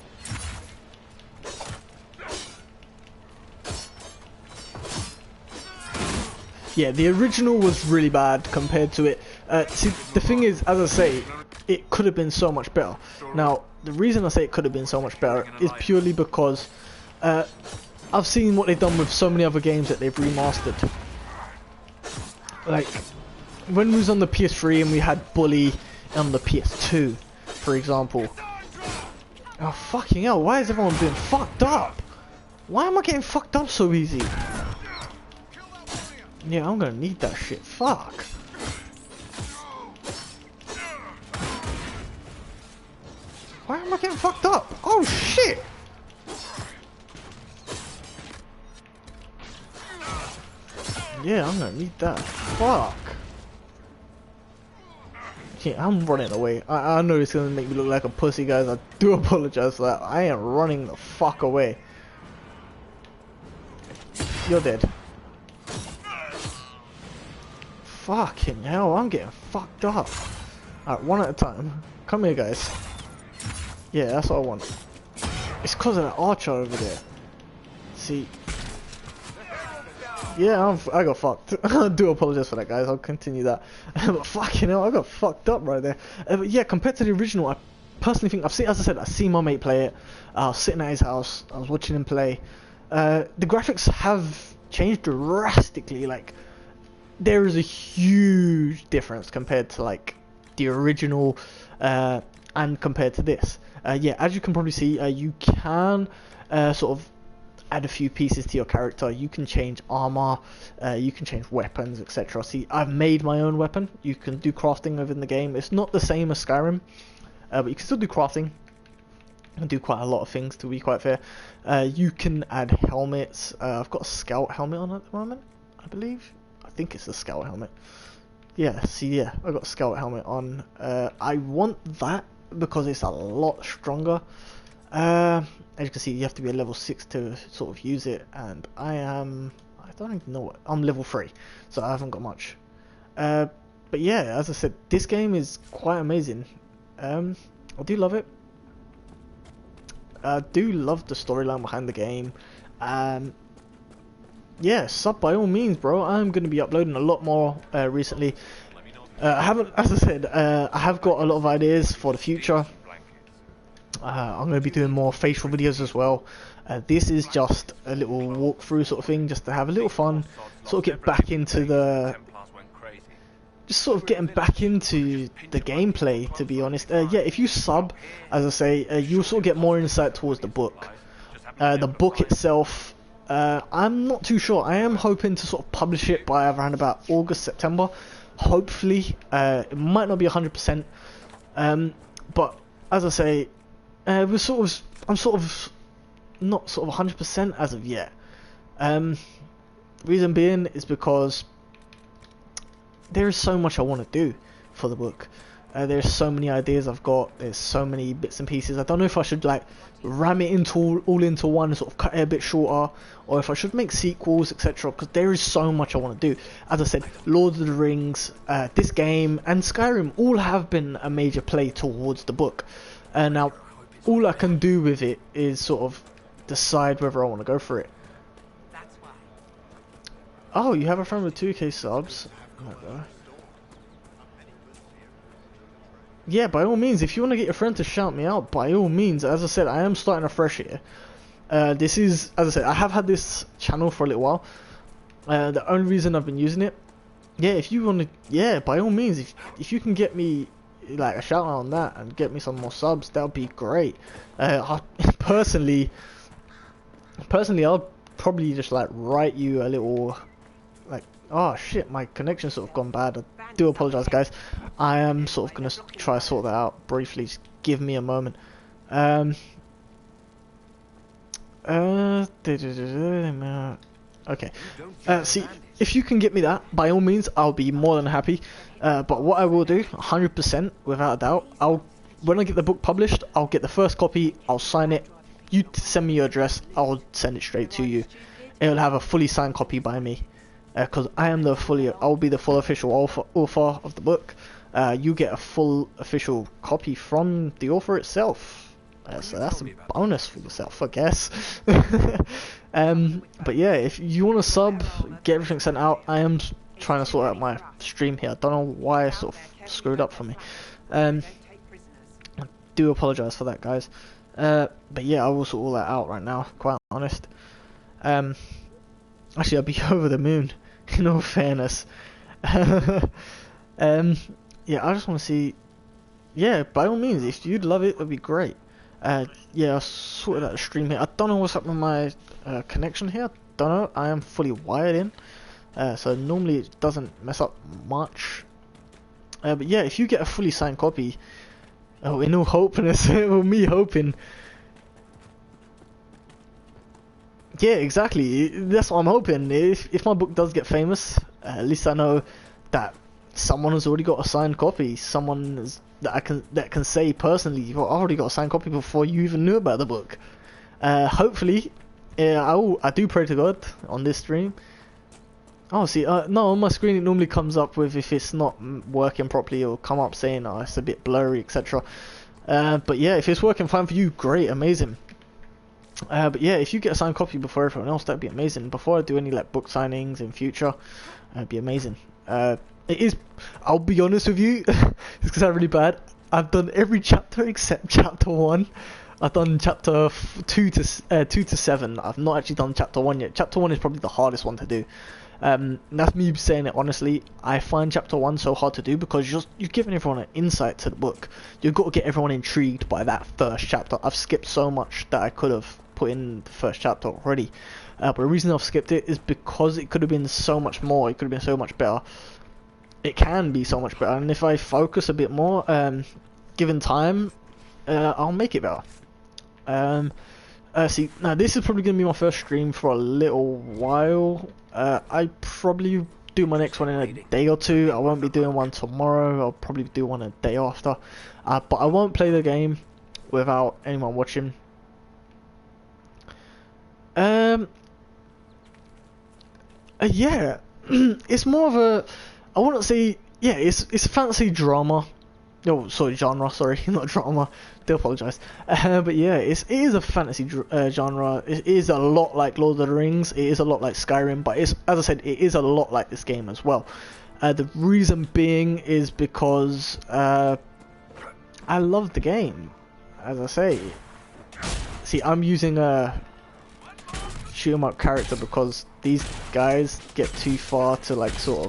Speaker 1: Yeah, the original was really bad compared to it. See, the thing is, as I say, it could have been so much better. Now, the reason I say it could have been so much better is purely because I've seen what they've done with so many other games that they've remastered. Like, when we was on the PS3 and we had Bully on the PS2, for example. Oh, fucking hell, why is everyone being fucked up? Why am I getting fucked up so easy? Yeah, I'm gonna need that shit. Fuck. Why am I getting fucked up? Oh shit. Yeah, I'm gonna need that. Fuck. Yeah, I'm running away. I know it's gonna make me look like a pussy, guys. I do apologize for that. I am running the fuck away. You're dead. Fucking hell, I'm getting fucked up. Alright, one at a time. Come here, guys. Yeah, that's what I want. It's because of that archer over there. See? Yeah, I got fucked. I do apologize for that, guys. I'll continue that. But fucking hell, I got fucked up right there. But yeah, compared to the original, I personally think as I said, I've seen my mate play it. I was sitting at his house. I was watching him play. The graphics have changed drastically. Like, there is a huge difference compared to like the original and compared to this. Yeah, as you can probably see, you can sort of add a few pieces to your character. You can change armor, you can change weapons, etc. See, I've made my own weapon. You can do crafting within the game. It's not the same as Skyrim, but you can still do crafting and do quite a lot of things, to be quite fair. You can add helmets. I've got a scout helmet on at the moment, I believe. I think it's a scout helmet. Yeah, see, yeah, I got a scout helmet on. I want that because it's a lot stronger. As you can see, you have to be a level 6 to sort of use it, and I don't even know what, I'm level 3, so I haven't got much. But yeah, as I said, this game is quite amazing. I do love it. I do love the storyline behind the game. Yeah, sub by all means, bro. I'm going to be uploading a lot more recently. I haven't, as I said, I have got a lot of ideas for the future. I'm going to be doing more facial videos as well. This is just a little walkthrough sort of thing, just to have a little fun, sort of get back into the, just sort of getting back into the gameplay, to be honest. Yeah, if you sub, as I say, you'll sort of get more insight towards the book. The book itself, I'm not too sure. I am hoping to sort of publish it by around about August, September. hopefully. It might not be 100%, but as I say, I'm sort of not sort of 100% as of yet. Reason being is because there is so much I want to do for the book. There's so many ideas I've got. There's so many bits and pieces. I don't know if I should like ram it into all into one and sort of cut it a bit shorter, or if I should make sequels, etc. Because there is so much I want to do. As I said, Lord of the Rings, this game, and Skyrim all have been a major play towards the book. Now, all I can do with it is sort of decide whether I want to go for it. Oh, you have a friend with 2k subs? Oh, God. Yeah, by all means, if you want to get your friend to shout me out, by all means. As I said, I am starting afresh here. This is, as I said, I have had this channel for a little while. The only reason I've been using it, yeah, if you want to, yeah, by all means, if you can get me like a shout out on that and get me some more subs, that would be great. Personally, I'll probably just like write you a little, like, oh shit, my connection's sort of gone bad. I do apologize, guys. I am sort of gonna try to sort that out briefly. Just give me a moment. Okay. See, if you can get me that, by all means, I'll be more than happy. But what I will do, 100%, without a doubt, when I get the book published, I'll get the first copy, I'll sign it. You send me your address, I'll send it straight to you. It'll have a fully signed copy by me. Because I'll be the full official author of the book. You get a full official copy from the author itself. So that's a bonus for yourself, I guess. But yeah, if you want to sub, get everything sent out. I am trying to sort out my stream here. I don't know why it sort of screwed up for me. I do apologise for that, guys. But yeah, I will sort all that out right now, quite honest. Actually, I'll be over the moon, in all fairness. Yeah, I just want to see. Yeah, by all means, if you'd love it, it'd be great. Yeah, I sorted out the stream here. I don't know what's up with my connection here. I don't know. I am fully wired in, so normally it doesn't mess up much. But yeah, if you get a fully signed copy, oh, in all hopefulness, well, me hoping. Yeah, exactly. That's what I'm hoping. If my book does get famous, at least I know that someone has already got a signed copy. Someone that can say personally, well, I already got a signed copy before you even knew about the book. Hopefully, I do pray to God on this stream. Oh, see, no, on my screen it normally comes up with, if it's not working properly, it'll come up saying, oh, it's a bit blurry, etc. But yeah, if it's working fine for you, great, amazing. But yeah, if you get a signed copy before everyone else, that'd be amazing. Before I do any like book signings in future, it'd be amazing. It is. I'll be honest with you, it's gonna sound really bad. I've done every chapter except chapter 1. I've done chapter 2 to 7. I've not actually done chapter 1 yet. Chapter 1 is probably the hardest one to do. That's me saying it honestly. I find chapter 1 so hard to do because you're giving everyone an insight to the book. You've got to get everyone intrigued by that first chapter. I've skipped so much that I could have put in the first chapter already. But the reason I've skipped it is because it could have been so much more. It could have been so much better. It can be so much better, and if I focus a bit more, given time, I'll make it better. See, now this is probably going to be my first stream for a little while. I probably do my next one in a day or two. I won't be doing one tomorrow. I'll probably do one a day after. But I won't play the game without anyone watching. Yeah, it's more of a, I wouldn't say, yeah, it's a fantasy drama. Oh, sorry, genre, sorry, not drama. Do apologise. But yeah, it is a fantasy genre. It is a lot like Lord of the Rings. It is a lot like Skyrim, but it's, as I said, it is a lot like this game as well. The reason being is because I love the game. As I say, see, I'm using a shoot 'em up character because these guys get too far to like sort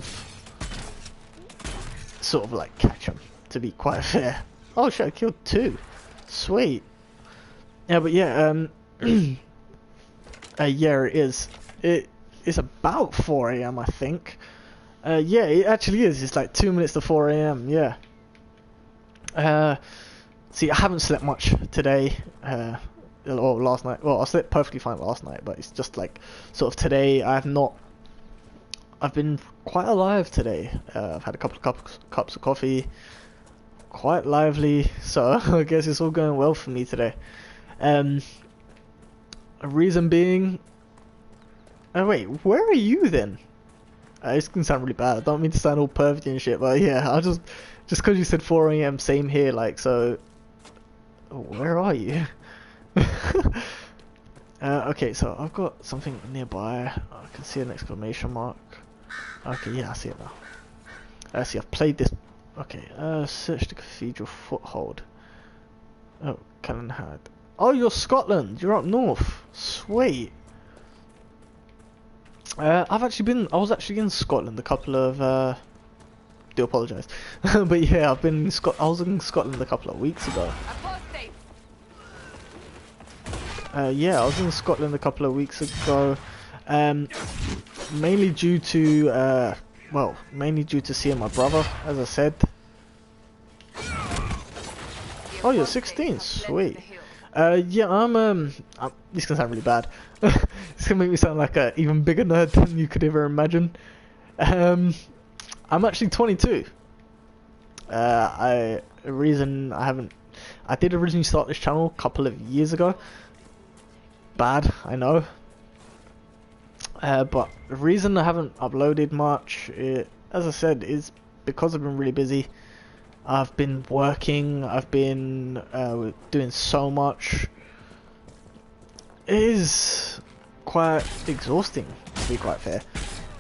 Speaker 1: of like catch them. To be quite fair. Oh shit! I killed 2. Sweet. Yeah, but yeah, yeah, it is. It's about 4 AM, I think. Yeah, it actually is. It's like 2 minutes to 4 a.m. Yeah. See, I haven't slept much today. Or last night. Well, I slept perfectly fine last night, but it's just like sort of today. I've been quite alive today. I've had a couple of cups of coffee. Quite lively, so I guess it's all going well for me today. A reason being... Oh wait, where are you then? This can sound really bad. I don't mean to sound all pervy and shit, but yeah, I just because you said 4 a.m, same here. Like, so where are you? Okay, so I've got something nearby. I can see an exclamation mark. Okay, yeah, I see it now. See, I've played this. Okay, search the cathedral foothold. Oh, Cannonhead. Oh, you're Scotland. You're up north. Sweet. I was actually in Scotland a couple of. Do apologise, but yeah, I was in Scotland a couple of weeks ago. Yeah, I was in Scotland a couple of weeks ago. Mainly due to seeing my brother, as I said. Oh, you're 16, sweet. Yeah, this can sound really bad. It's gonna make me sound like an even bigger nerd than you could ever imagine. I'm actually 22. I did originally start this channel a couple of years ago. Bad, I know. But the reason I haven't uploaded much, as I said, is because I've been really busy. I've been working, I've been doing so much. It is quite exhausting, to be quite fair.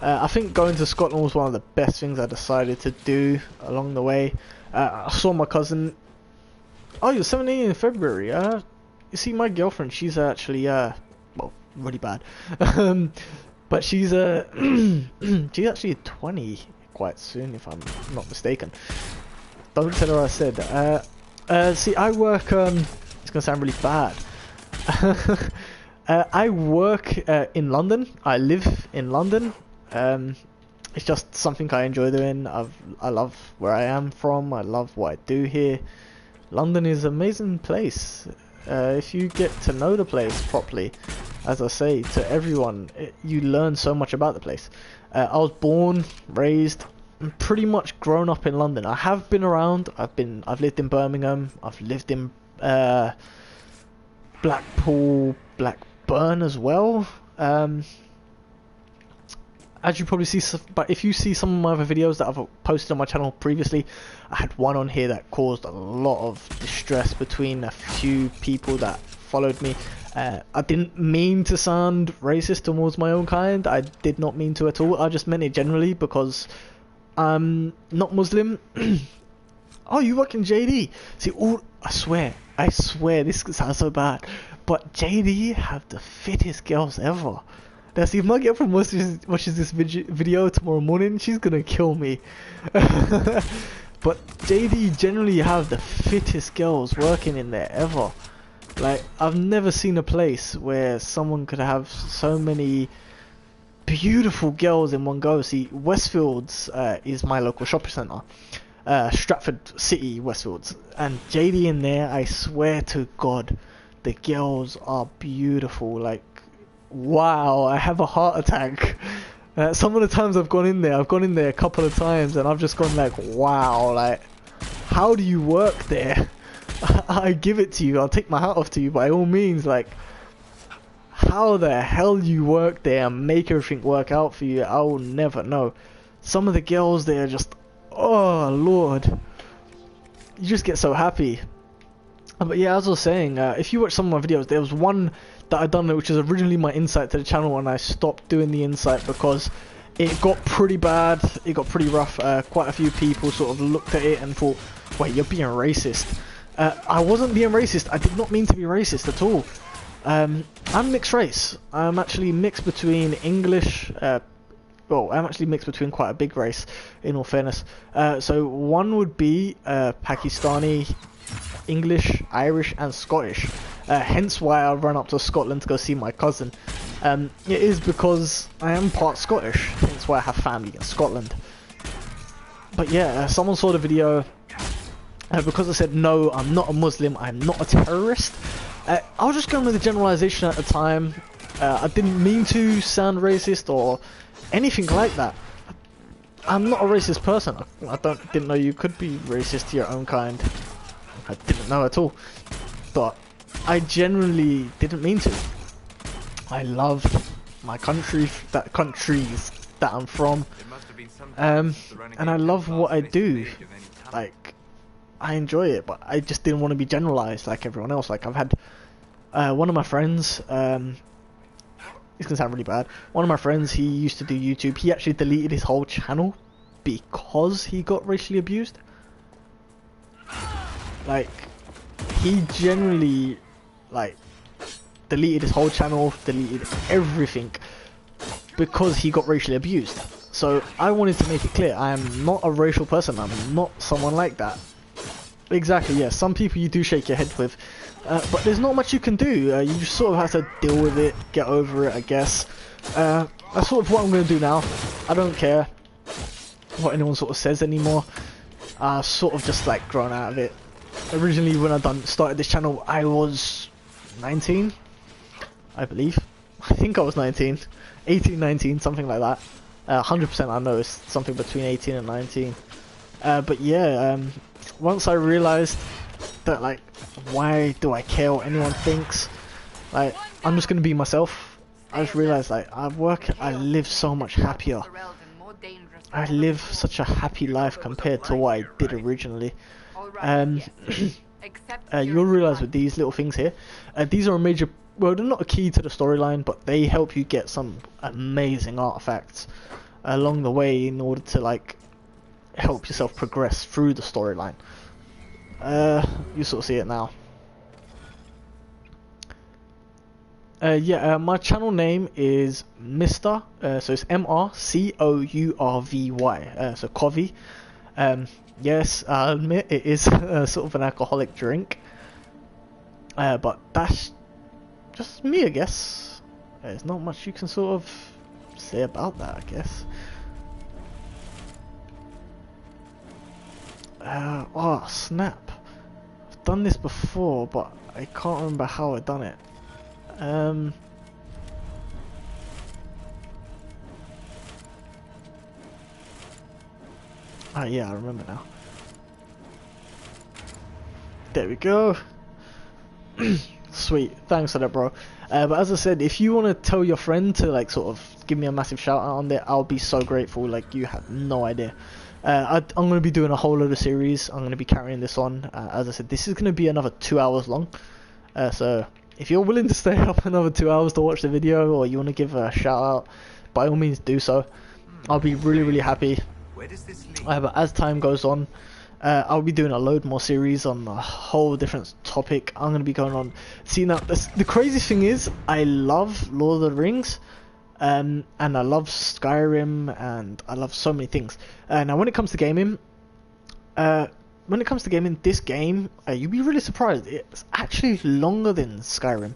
Speaker 1: I think going to Scotland was one of the best things I decided to do along the way. I saw my cousin. Oh, you're 17 in February. You see, my girlfriend, she's actually, well, really bad. But she's she's actually 20 quite soon, if I'm not mistaken. Don't tell her I said. See, I work. It's gonna sound really bad. I work in London. I live in London. It's just something I enjoy doing. I love where I am from. I love what I do here. London is an amazing place. If you get to know the place properly, as I say to everyone, you learn so much about the place. I was born, raised, and pretty much grown up in London. I have been around. I've lived in Birmingham. I've lived in Blackpool, Blackburn as well. As you probably see, but if you see some of my other videos that I've posted on my channel previously, I had one on here that caused a lot of distress between a few people that followed me. I didn't mean to sound racist towards my own kind. I did not mean to at all. I just meant it generally because I'm not Muslim. Oh, you work in JD. See, I swear, this sounds so bad, but JD have the fittest girls ever. Now, see, if my girlfriend watches this video tomorrow morning, she's gonna kill me. But JD generally have the fittest girls working in there ever. Like, I've never seen a place where someone could have so many beautiful girls in one go. See, Westfields is my local shopping centre. Stratford City, Westfields. And JD in there, I swear to God, the girls are beautiful. Like, wow, I have a heart attack. Some of the times I've gone in there a couple of times and I've just gone like, wow, like, how do you work there? I give it to you, I'll take my hat off to you by all means. Like, how the hell you work there and make everything work out for you, I will never know. Some of the girls there are just, oh lord, you just get so happy. But yeah, as I was saying, if you watch some of my videos, there was one that I'd done which was originally my insight to the channel, and I stopped doing the insight because it got pretty bad, it got pretty rough. Quite a few people sort of looked at it and thought, wait, you're being racist. I wasn't being racist. I did not mean to be racist at all. I'm mixed race. I'm actually mixed between English, well, I'm actually mixed between quite a big race, in all fairness. So one would be Pakistani, English, Irish and Scottish. Hence why I run up to Scotland to go see my cousin. It is because I am part Scottish, hence why I have family in Scotland. But yeah, someone saw the video. Because I said no, I'm not a Muslim, I'm not a terrorist. I was just going with the generalization at the time. I didn't mean to sound racist or anything like that. I'm not a racist person. I didn't know you could be racist to your own kind. I didn't know at all. But I genuinely didn't mean to. I love my country, countries that I'm from, and I love what I do. Like, I enjoy it, but I just didn't want to be generalized like everyone else. Like, I've had one of my friends, it's gonna sound really bad. One of my friends, he used to do YouTube. He actually deleted his whole channel because he got racially abused. Like, he generally, like, deleted his whole channel, deleted everything because he got racially abused. So I wanted to make it clear, I am not a racial person. I'm not someone like that. Exactly, yeah. Some people you do shake your head with, but there's not much you can do. You just sort of have to deal with it, get over it, I guess. That's sort of what I'm going to do now. I don't care what anyone sort of says anymore. Sort of just like grown out of it. Originally, when I started this channel, I was 19, I believe. I think I was 19, 18, 19, something like that. 100% I know it's something between 18 and 19. But yeah, once I realized that, like, why do I care what anyone thinks? Like, I'm just gonna be myself. I just realized, like, I live so much happier. I live such a happy life compared to what I did originally. You'll realize with these little things here, these are a major, well, they're not a key to the storyline, but they help you get some amazing artifacts along the way in order to, like, help yourself progress through the storyline. You sort of see it now. My channel name is Mr. So it's MRCOURVY. So Covey. Yes, I'll admit it is sort of an alcoholic drink. But that's just me, I guess. There's not much you can sort of say about that, I guess. Oh snap! I've done this before, but I can't remember how I done it. Oh yeah, I remember now. There we go. Sweet, thanks for that, bro. But as I said, if you want to tell your friend to, like, sort of give me a massive shout out on there, I'll be so grateful. Like, you have no idea. I'm going to be doing a whole load of series. I'm going to be carrying this on. As I said, this is going to be another 2 hours long. So if you're willing to stay up another 2 hours to watch the video, or you want to give a shout out, by all means do so. I'll be really, really happy. But as time goes on, I'll be doing a load more series on a whole different topic. I'm going to be going on. See, now, the crazy thing is, I love Lord of the Rings. And I love Skyrim, and I love so many things. Now, when it comes to gaming, this game, you'd be really surprised. It's actually longer than Skyrim.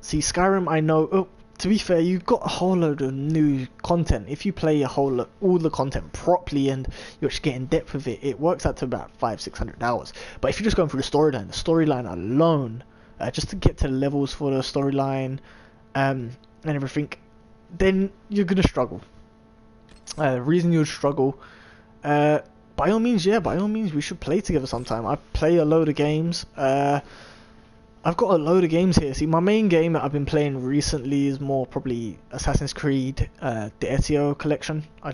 Speaker 1: See, Skyrim, I know. Oh, to be fair, you've got a whole load of new content. If you play all the content properly and you actually get in depth with it, it works out to about 500-600 hours. But if you're just going through the storyline alone, just to get to the levels for the storyline, and everything, then you're gonna struggle. The reason you'd struggle, by all means, we should play together sometime. I play a load of games. I've got a load of games here. See, my main game that I've been playing recently is more probably Assassin's Creed, the Ezio collection. I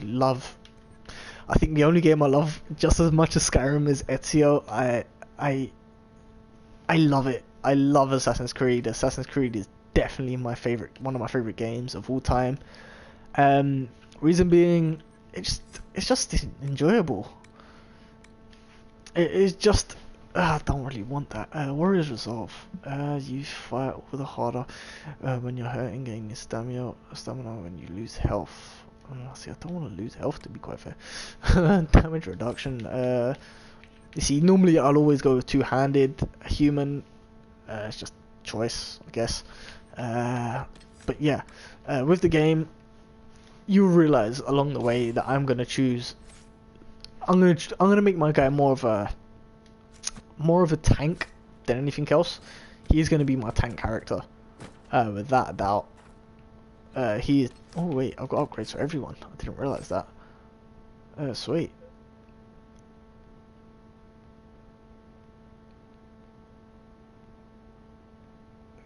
Speaker 1: think the only game I love just as much as Skyrim is Ezio. I love it. I love Assassin's Creed. Assassin's Creed is definitely one of my favorite games of all time. Reason being, it's just enjoyable. It's just, I don't really want that. Warrior's Resolve. You fight all the harder when you're hurting, gaining stamina when you lose health. See, I don't want to lose health, to be quite fair. Damage reduction. You see, normally I'll always go with two-handed human. It's just choice, I guess. But yeah, with the game, you'll realize along the way that I'm gonna choose I'm gonna make my guy more of a tank than anything else. He's gonna be my tank character, without a doubt. He. Oh wait, I've got upgrades for everyone. I didn't realize that. Sweet.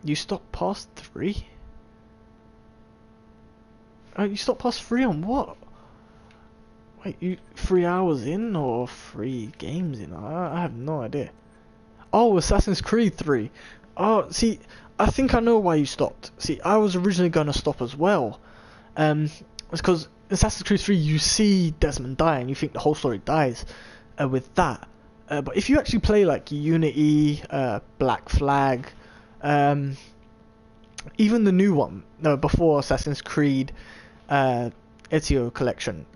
Speaker 1: You stopped past 3? You stopped past 3 on what? Wait, you 3 hours in or 3 games in? I have no idea. Oh, Assassin's Creed 3. Oh, see, I think I know why you stopped. See, I was originally going to stop as well. It's because Assassin's Creed 3, you see Desmond die and you think the whole story dies with that. But if you actually play like Unity, Black Flag, even the new one, before Assassin's Creed Ezio Collection,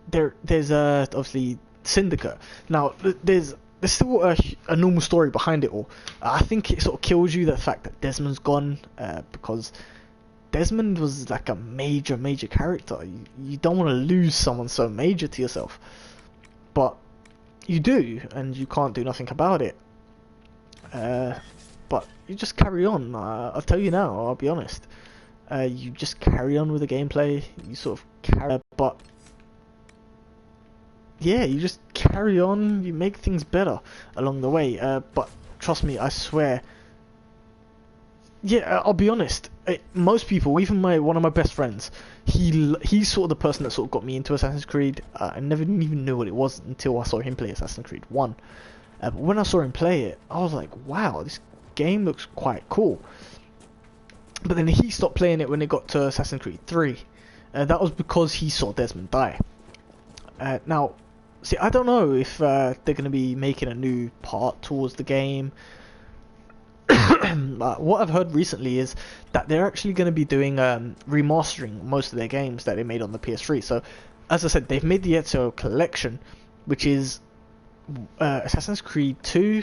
Speaker 1: there's obviously Syndicate. Now there's still a normal story behind it all. I think it sort of kills you, the fact that Desmond's gone, because Desmond was like a major character. You don't want to lose someone so major to yourself, but you do, and you can't do nothing about it. But you just carry on. I'll tell you now, I'll be honest. You just carry on with the gameplay. You sort of carry, but yeah, you just carry on. You make things better along the way. But trust me, I swear. Yeah, I'll be honest. Most people, even one of my best friends, he's sort of the person that sort of got me into Assassin's Creed. I never even knew what it was until I saw him play Assassin's Creed 1. But when I saw him play it, I was like, wow, this game looks quite cool. But then he stopped playing it when it got to Assassin's Creed 3. That was because he saw Desmond die. Now, see, I don't know if they're going to be making a new part towards the game. What I've heard recently is that they're actually going to be doing remastering most of their games that they made on the PS3. So, as I said, they've made the Ezio Collection, which is Assassin's Creed 2,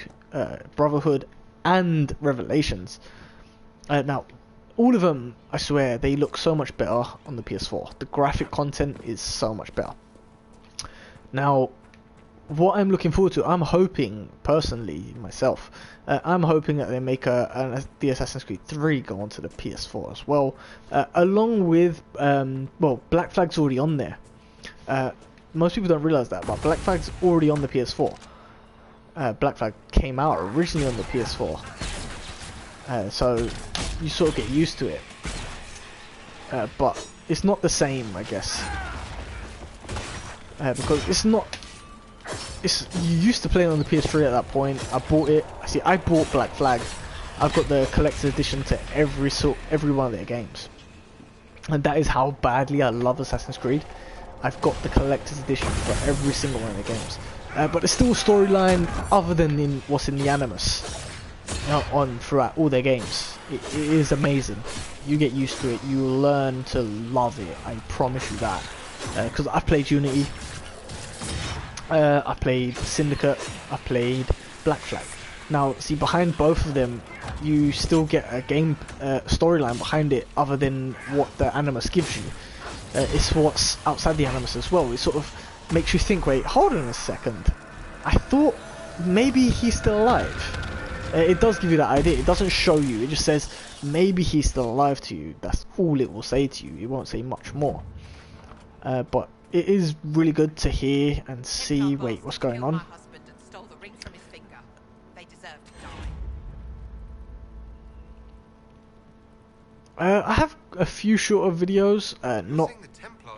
Speaker 1: Brotherhood, and Revelations. Now, all of them, I swear, they look so much better on the PS4. The graphic content is so much better. Now, what I'm looking forward to, I'm hoping, personally, myself, I'm hoping that they make the Assassin's Creed 3 go onto the PS4 as well, along with, well, Black Flag's already on there. Most people don't realise that, but Black Flag's already on the PS4. Black Flag came out originally on the PS4, so you sort of get used to it, but it's not the same, I guess, because it's not. You used to play it on the PS3 at that point. I bought it. See, I bought Black Flag. I've got the collector's edition to every one of their games, and that is how badly I love Assassin's Creed. I've got the collector's edition for every single one of their games. But there's still a storyline other than in what's in the Animus on throughout all their games. It is amazing. You get used to it. You learn to love it. I promise you that. Because I've played Unity. I played Syndicate. I played Black Flag. Now, see, behind both of them, you still get a game storyline behind it other than what the Animus gives you. It's what's outside the Animus as well. It sort of makes you think, wait, hold on a second. I thought maybe he's still alive. It does give you that idea. It doesn't show you. It just says maybe he's still alive to you. That's all it will say to you. It won't say much more. But it is really good to hear and see, wait, what's going on? I have a few shorter videos,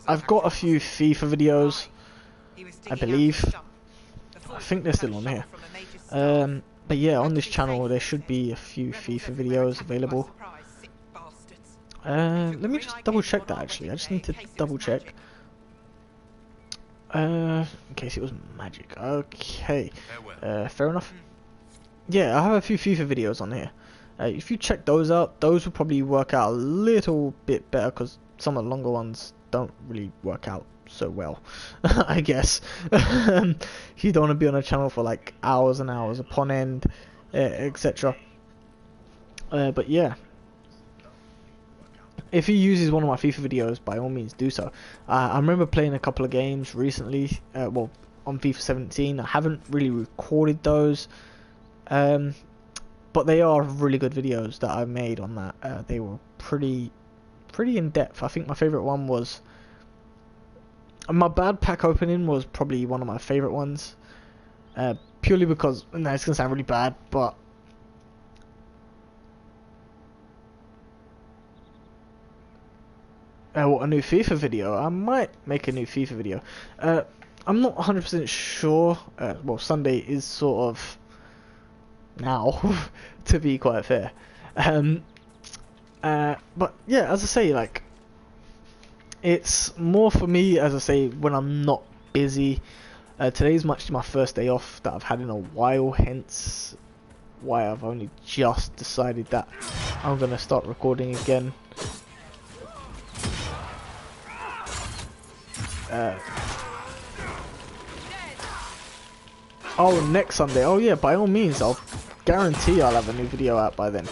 Speaker 1: I've got a few FIFA videos, I believe. I think they're still on here. But yeah, on this channel there should be a few FIFA videos available. Let me just double check that actually. I just need to double check. In case it was magic. Okay. Fair enough. Yeah, I have a few FIFA videos on here. If you check those out, those will probably work out a little bit better because some of the longer ones don't really work out so well, I guess. You don't want to be on a channel for like hours and hours upon end, etc. But yeah, if he uses one of my FIFA videos, by all means do so. I remember playing a couple of games recently, well, on FIFA 17. I haven't really recorded those, but they are really good videos that I made on that. They were pretty in depth. I think my favorite one was my bad pack opening was probably one of my favorite ones, purely because, no, it's gonna sound really bad, but what, a new FIFA video? I might make a new FIFA video. I'm not 100% sure. Well, Sunday is sort of now, to be quite fair. But yeah, as I say, like, it's more for me, as I say, when I'm not busy. Today's actually my first day off that I've had in a while, hence why I've only just decided that I'm gonna start recording again. Oh, next Sunday. Oh yeah, by all means, I'll guarantee I'll have a new video out by then.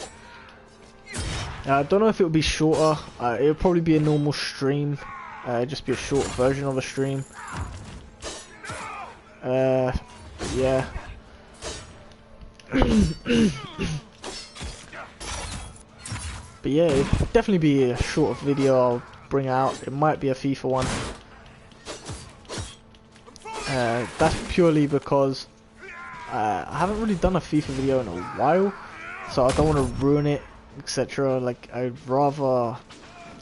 Speaker 1: I don't know if it'll be shorter. It'll probably be a normal stream. Just be a short version of a stream. Yeah. But yeah, it'll definitely be a short video I'll bring out. It might be a FIFA one. That's purely because I haven't really done a FIFA video in a while, so I don't want to ruin it, etc. Like, I'd rather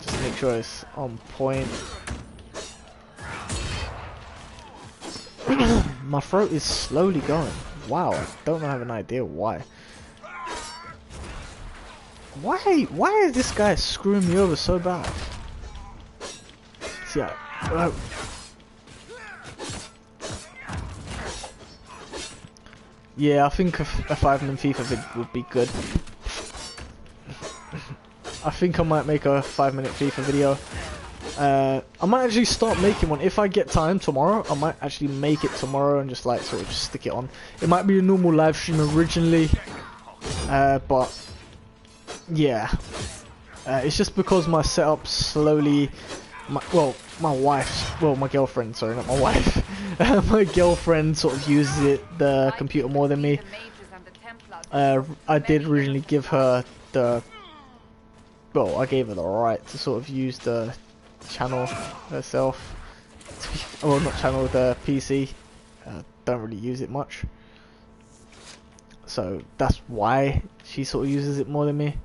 Speaker 1: just make sure it's on point. My throat is slowly going. Wow, I don't have an idea why. Why is this guy screwing me over so bad? See, yeah, I think a 5-man FIFA vid would be good. I think I might make a 5-minute FIFA video. I might actually start making one if I get time tomorrow. I might actually make it tomorrow and just like sort of stick it on. It might be a normal live stream originally, but yeah, it's just because my setup slowly. My girlfriend, sorry, not my wife. My girlfriend sort of uses the computer more than me. I did originally give her I gave her the right to sort of use the channel herself. Well, not channel, the PC. Don't really use it much. So that's why she sort of uses it more than me.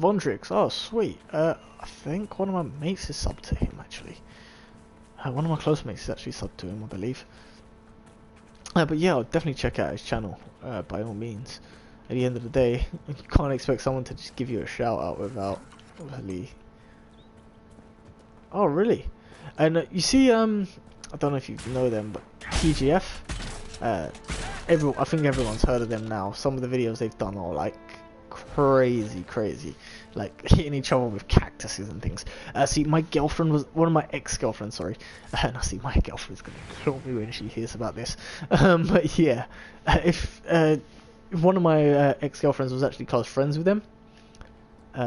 Speaker 1: Vondrix, oh sweet. I think one of my mates is subbed to him actually. One of my close mates is actually subbed to him, I believe. But yeah, I'll definitely check out his channel, by all means. At the end of the day, you can't expect someone to just give you a shout out without really. Oh really? And you see, I don't know if you know them, but TGF. I think everyone's heard of them now. Some of the videos they've done are like crazy, like hitting each other with cactuses and things. See, my girlfriend was one of my ex-girlfriends, sorry, and I see my girlfriend's gonna kill me when she hears about this. But yeah, if one of my ex-girlfriends was actually close friends with them,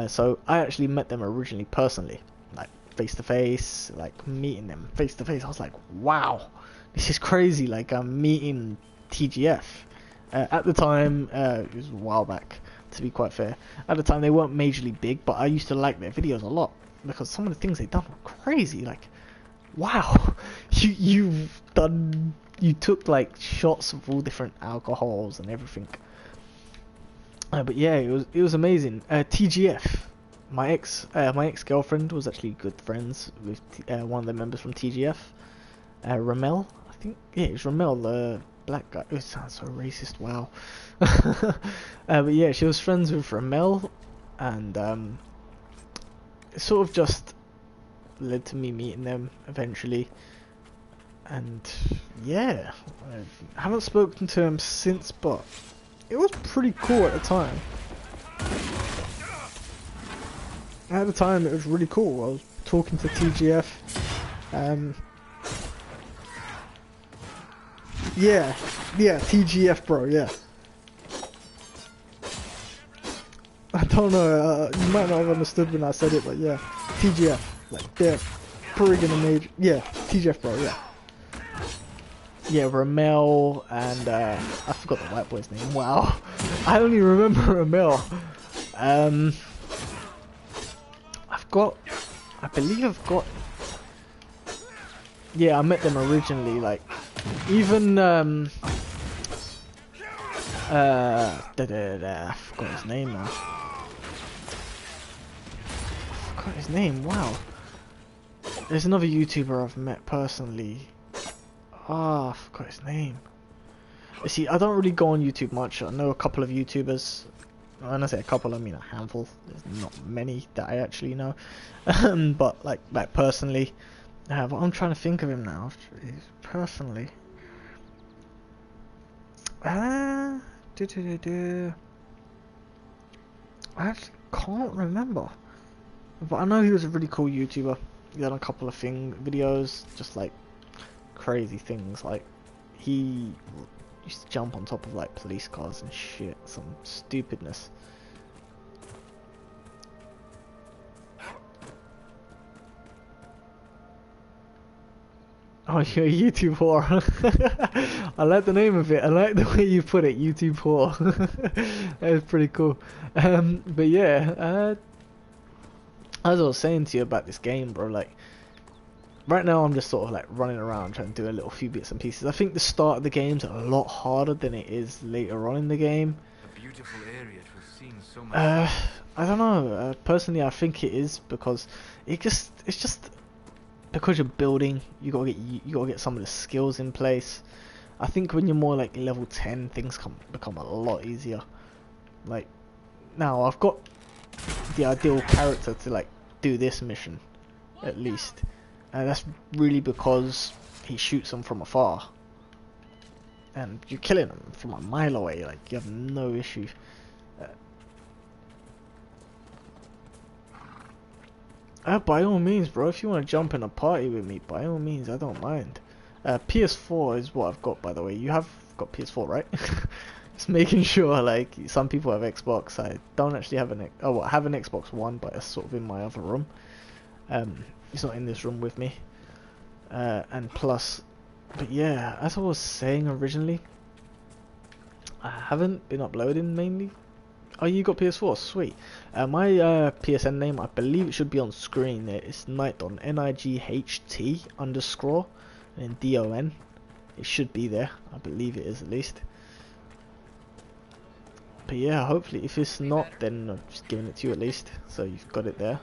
Speaker 1: so I actually met them originally personally, like face to face, like meeting them face to face. I was like, wow, this is crazy. Like, I'm meeting TGF. At the time, it was a while back, to be quite fair. At the time, they weren't majorly big, but I used to like their videos a lot because some of the things they've done were crazy. Like, wow, you took like shots of all different alcohols and everything. But yeah, it was amazing. TGF, my ex-girlfriend was actually good friends with one of the members from TGF, Ramel, I think. Yeah, it was Ramel, the black guy. It sounds so racist. Wow. But yeah, she was friends with Ramel, and it sort of just led to me meeting them eventually. And yeah, I haven't spoken to him since, but it was pretty cool at the time. At the time, it was really cool. I was talking to TGF. Yeah, TGF, bro. Yeah. I don't know. You might not have understood when I said it, but yeah, TGF. Like, friggin' amazing. Yeah, TGF bro, yeah. Yeah, Ramel and I forgot the white boy's name. Wow, I only remember Ramel. I believe I've got. Yeah, I met them originally. Like, even I forgot his name now. I forgot his name. Wow. There's another YouTuber I've met personally. Ah, I forgot his name. You see, I don't really go on YouTube much. I know a couple of YouTubers. When I say a couple, I mean a handful. There's not many that I actually know. But like personally, but I'm trying to think of him now. Personally, I actually can't remember. But I know he was a really cool YouTuber. He done a couple of videos, just like crazy things. Like he used to jump on top of like police cars and shit, some stupidness. Oh, you're a YouTube whore. I like the name of it. I like the way you put it, YouTube whore. That is pretty cool. But yeah, as I was saying to you about this game, bro, like right now I'm just sort of like running around trying to do a little few bits and pieces. I think the start of the game's a lot harder than it is later on in the game.
Speaker 6: A beautiful area to have seen so much.
Speaker 1: I don't know. Personally, I think it is because it's just because you're building. You gotta get some of the skills in place. I think when you're more like level 10, things become a lot easier. Like now, I've got the ideal character to like do this mission, at least. And that's really because he shoots them from afar. And you're killing them from a mile away, like you have no issue. By all means, bro, if you want to jump in a party with me, by all means, I don't mind. PS4 is what I've got, by the way. You have got PS4, right? Just making sure, like, some people have Xbox. I don't actually have I have an Xbox One, but it's sort of in my other room. It's not in this room with me. And plus, but yeah, as I was saying originally, I haven't been uploading mainly. Oh, you got PS4? Sweet. My PSN name, I believe it should be on screen. It's Nighton, NIGHT _ and DON. It should be there. I believe it is at least. But yeah, hopefully, if it's not, then I'm just giving it to you at least, so you've got it there.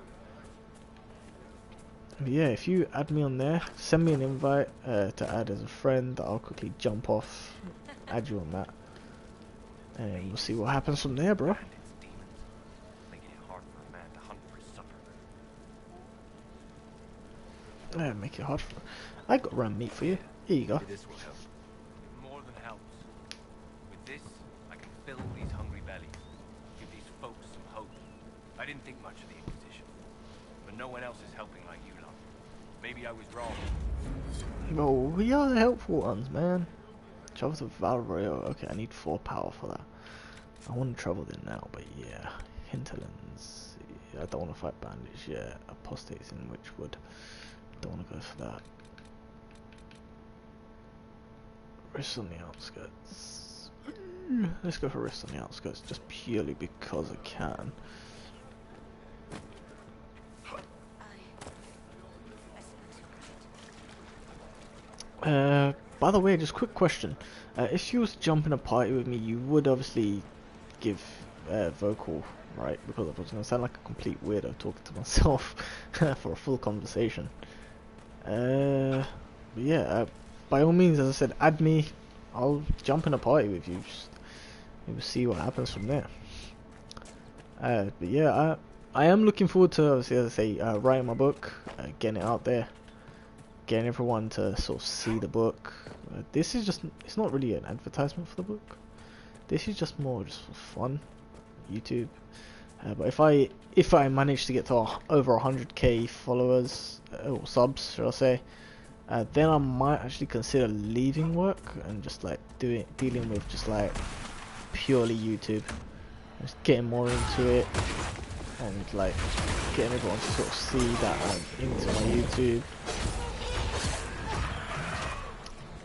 Speaker 1: But yeah, if you add me on there, send me an invite to add as a friend. I'll quickly jump off, add you on that, and we'll see what happens from there, bro. Yeah, make it hard for. I got ram meat for you. Here you go.
Speaker 10: This will help. It more than helps. With this, I can fill these hungry bellies, give these folks some hope. I didn't think much of the Inquisition, but no one else is helping like you lot. Maybe I was wrong.
Speaker 1: No, we are the helpful ones, man. Travel to Valrio. Okay, I need 4 power for that. I want to travel there now, but yeah. Hinterlands. Yeah, I don't want to fight bandits yet. Apostates in Witchwood. Don't want to go for that. Rifts on the outskirts. Let's go for rifts on the outskirts, just purely because I can. By the way, just quick question. If you was to jump in a party with me, you would obviously give vocal, right? Because I was going to sound like a complete weirdo talking to myself for a full conversation. But yeah, by all means, as I said, add me. I'll jump in a party with you. Just we'll see what happens from there. But yeah, I am looking forward to, obviously, as I say, writing my book, getting it out there, getting everyone to sort of see the book. This is just—it's not really an advertisement for the book. This is just more just for fun, YouTube. But if I manage to get to over 100k followers or subs, shall I say, then I might actually consider leaving work and just like dealing with just like purely YouTube, just getting more into it and like getting everyone to sort of see that I'm into my YouTube.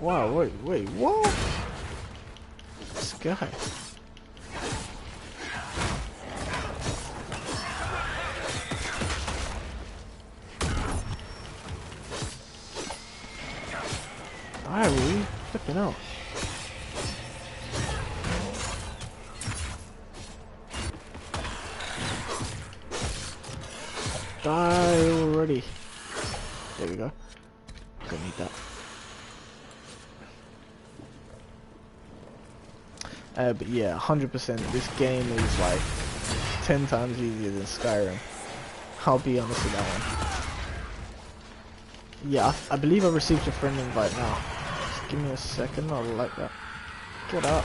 Speaker 1: Wow, wait, what? This guy. Die, will you? Flipping out. Die already. There we go. Don't need that. But yeah, 100%. This game is like 10 times easier than Skyrim. I'll be honest with that one. Yeah, I believe I received a friend invite now. Just give me a second, I'll like that. Get up.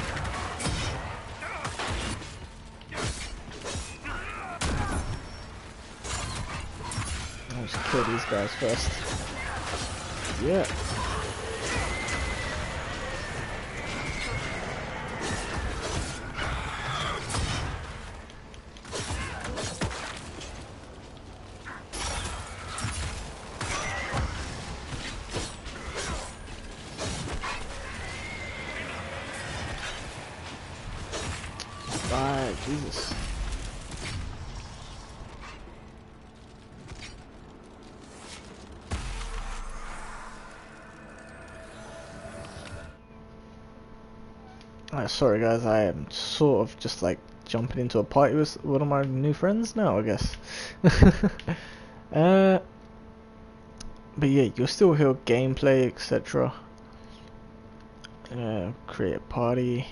Speaker 1: I'll just kill these guys first. Yeah. Bye, Jesus. Sorry guys, I am sort of just like jumping into a party with one of my new friends now, I guess. But yeah, you'll still hear gameplay, etc. Create a party.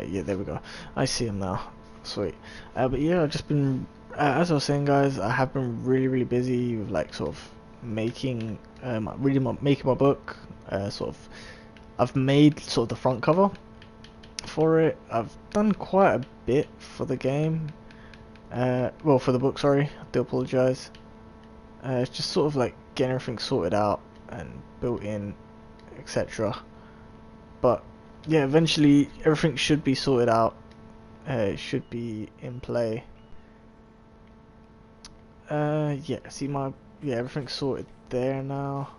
Speaker 1: Yeah, there we go. I see him now. Sweet. But yeah, I've just been, as I was saying, guys, I have been really busy with like sort of making, making my book. Sort of, I've made sort of the front cover for it. I've done quite a bit for the game. Well, for the book, sorry. I do apologise. It's just sort of like getting everything sorted out and built in, etc. But yeah, eventually everything should be sorted out. It should be in play. Yeah, see everything's sorted there now.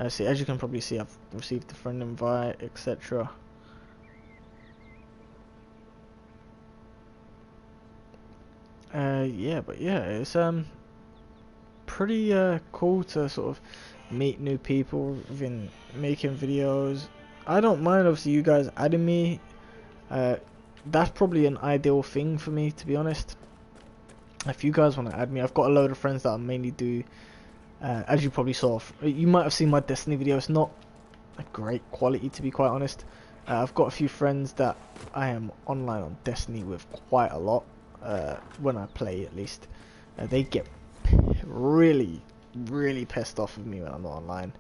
Speaker 1: See, as you can probably see, I've received the friend invite, etc. Yeah, but yeah, it's pretty cool to sort of meet new people within making videos. I don't mind, obviously, you guys adding me. That's probably an ideal thing for me, to be honest. If you guys want to add me, I've got a load of friends that I mainly do. As you probably saw, you might have seen my Destiny video. It's not a great quality, to be quite honest. I've got a few friends that I am online on Destiny with quite a lot. When I play, at least, they get really pissed off with me when I'm not online.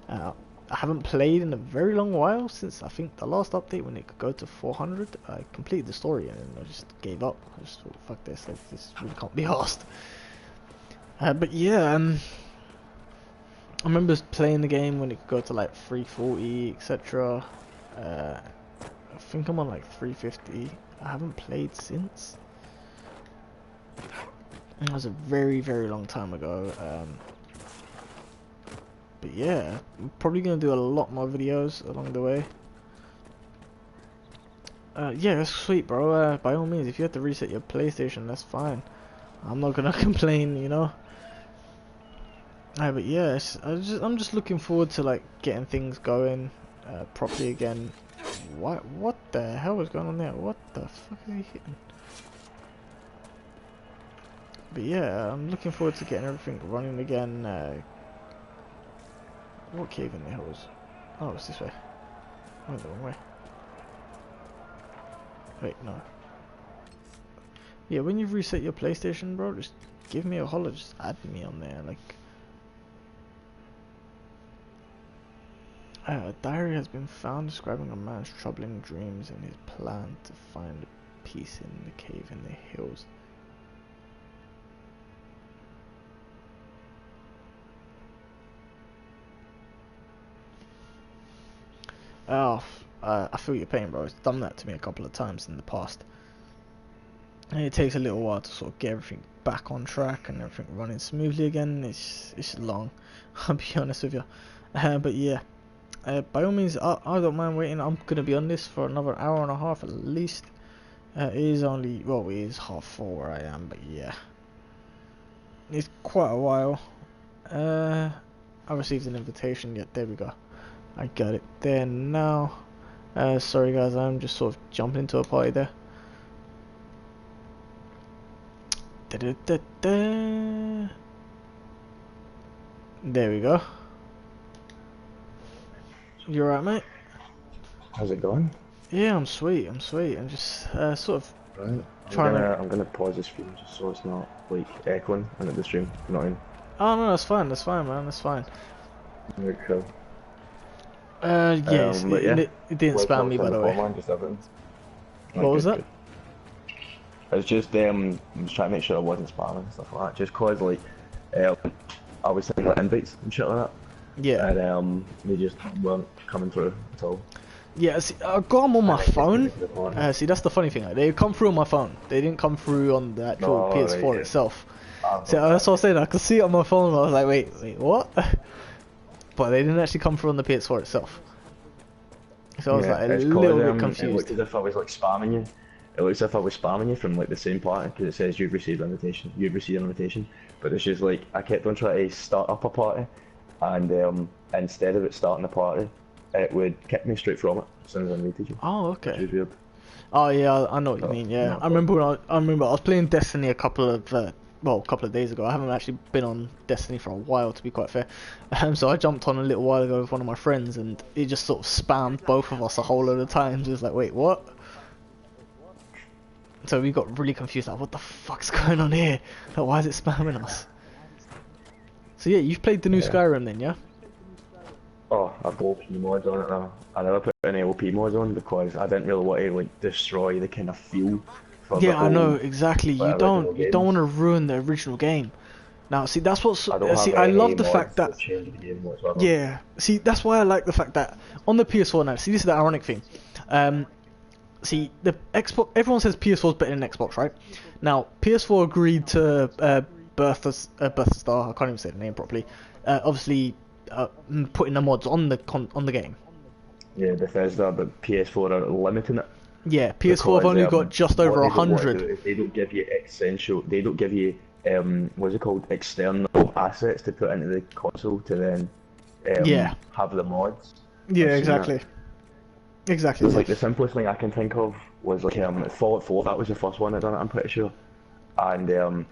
Speaker 1: I haven't played in a very long while, since I think the last update when it could go to 400. I completed the story and I just gave up. I just thought, fuck this, like, this really can't be asked. But yeah, I remember playing the game when it could go to like 340, etc. I think I'm on like 350. I haven't played since. That was a very long time ago. But yeah, I'm probably gonna do a lot more videos along the way. Yeah, that's sweet, bro. By all means, if you have to reset your PlayStation, that's fine. I'm not gonna complain, you know. But yeah, I'm just looking forward to like getting things going properly again. What the hell is going on there? What the fuck is he hitting? But yeah, I'm looking forward to getting everything running again. What cave in the hills? Oh, it's this way. I went the wrong way. Wait, no. Yeah, when you've reset your PlayStation, bro, just give me a holler. Just add me on there, like. A diary has been found describing a man's troubling dreams and his plan to find peace in the cave in the hills. Oh, I feel your pain, bro. It's done that to me a couple of times in the past. And it takes a little while to sort of get everything back on track and everything running smoothly again. It's long, I'll be honest with you. But yeah, by all means, I don't mind waiting. I'm gonna be on this for another hour and a half at least. It is only, well, it is 4:30 where I am, but yeah, it's quite a while. I received an invitation. Yeah, there we go. I got it there now. Sorry guys, I'm just sort of jumping into a party there. There we go. You alright, mate?
Speaker 15: How's it going?
Speaker 1: Yeah, I'm sweet. I'm just sort of
Speaker 15: right. I'm gonna pause the stream just so it's not like echoing into the stream. You know what I mean?
Speaker 1: Oh no, that's fine, man, that's fine.
Speaker 15: Very cool.
Speaker 1: Yes, it didn't spam me, by the way. What was that?
Speaker 15: Good. It's just I was trying to make sure I wasn't spamming and stuff like that. Just cause like I was sending like invites and shit like that.
Speaker 1: Yeah.
Speaker 15: And they just weren't coming through at all.
Speaker 1: Yeah, see, I got them on my phone. See, that's the funny thing. Like, they come through on my phone. They didn't come through on the actual PS4 itself. So that's what I was saying. I could see it on my phone. I was like, wait, what? But they didn't actually come through on the PS4 itself. So I was like a little bit confused.
Speaker 15: It looked as if I was like spamming you. It looks as if I was spamming you from like the same party because it says you've received an invitation. You've received an invitation. But it's just like I kept on trying to start up a party, and instead of it starting the party, it would kick me straight from it as soon as I invited you.
Speaker 1: Oh, okay.
Speaker 15: Which is weird.
Speaker 1: Oh yeah, I know what you mean. Yeah, I remember I was playing Destiny a couple of days ago. I haven't actually been on Destiny for a while, to be quite fair. So I jumped on a little while ago with one of my friends, and it just sort of spammed both of us a whole load of times. It was like, wait, what? So we got really confused. Like, what the fuck's going on here? Like, why is it spamming us? So yeah, you've played the new Skyrim then, yeah?
Speaker 15: Oh, I've got OP mods on it now. I never put any OP mods on because I didn't really want to like destroy the kind of feel.
Speaker 1: Yeah, I know exactly. You don't want to ruin the original game. Now, see, that's what's I love the fact that yeah. See, that's why I like the fact that on the PS4 now. See, this is the ironic thing. See, the Xbox. Everyone says PS4 is better than Xbox, right? Now, PS4 agreed to Bethesda. I can't even say the name properly. Obviously, putting the mods on the game.
Speaker 15: Yeah, Bethesda, but PS4 are limiting it.
Speaker 1: Yeah, PS4 have only got just over 100.
Speaker 15: They don't give you essential. They don't give you what's it called? External assets to put into the console to then have the mods.
Speaker 1: Yeah, exactly. Exactly.
Speaker 15: It's like the simplest thing I can think of was like Fallout 4. That was the first one I done it. I'm pretty sure, and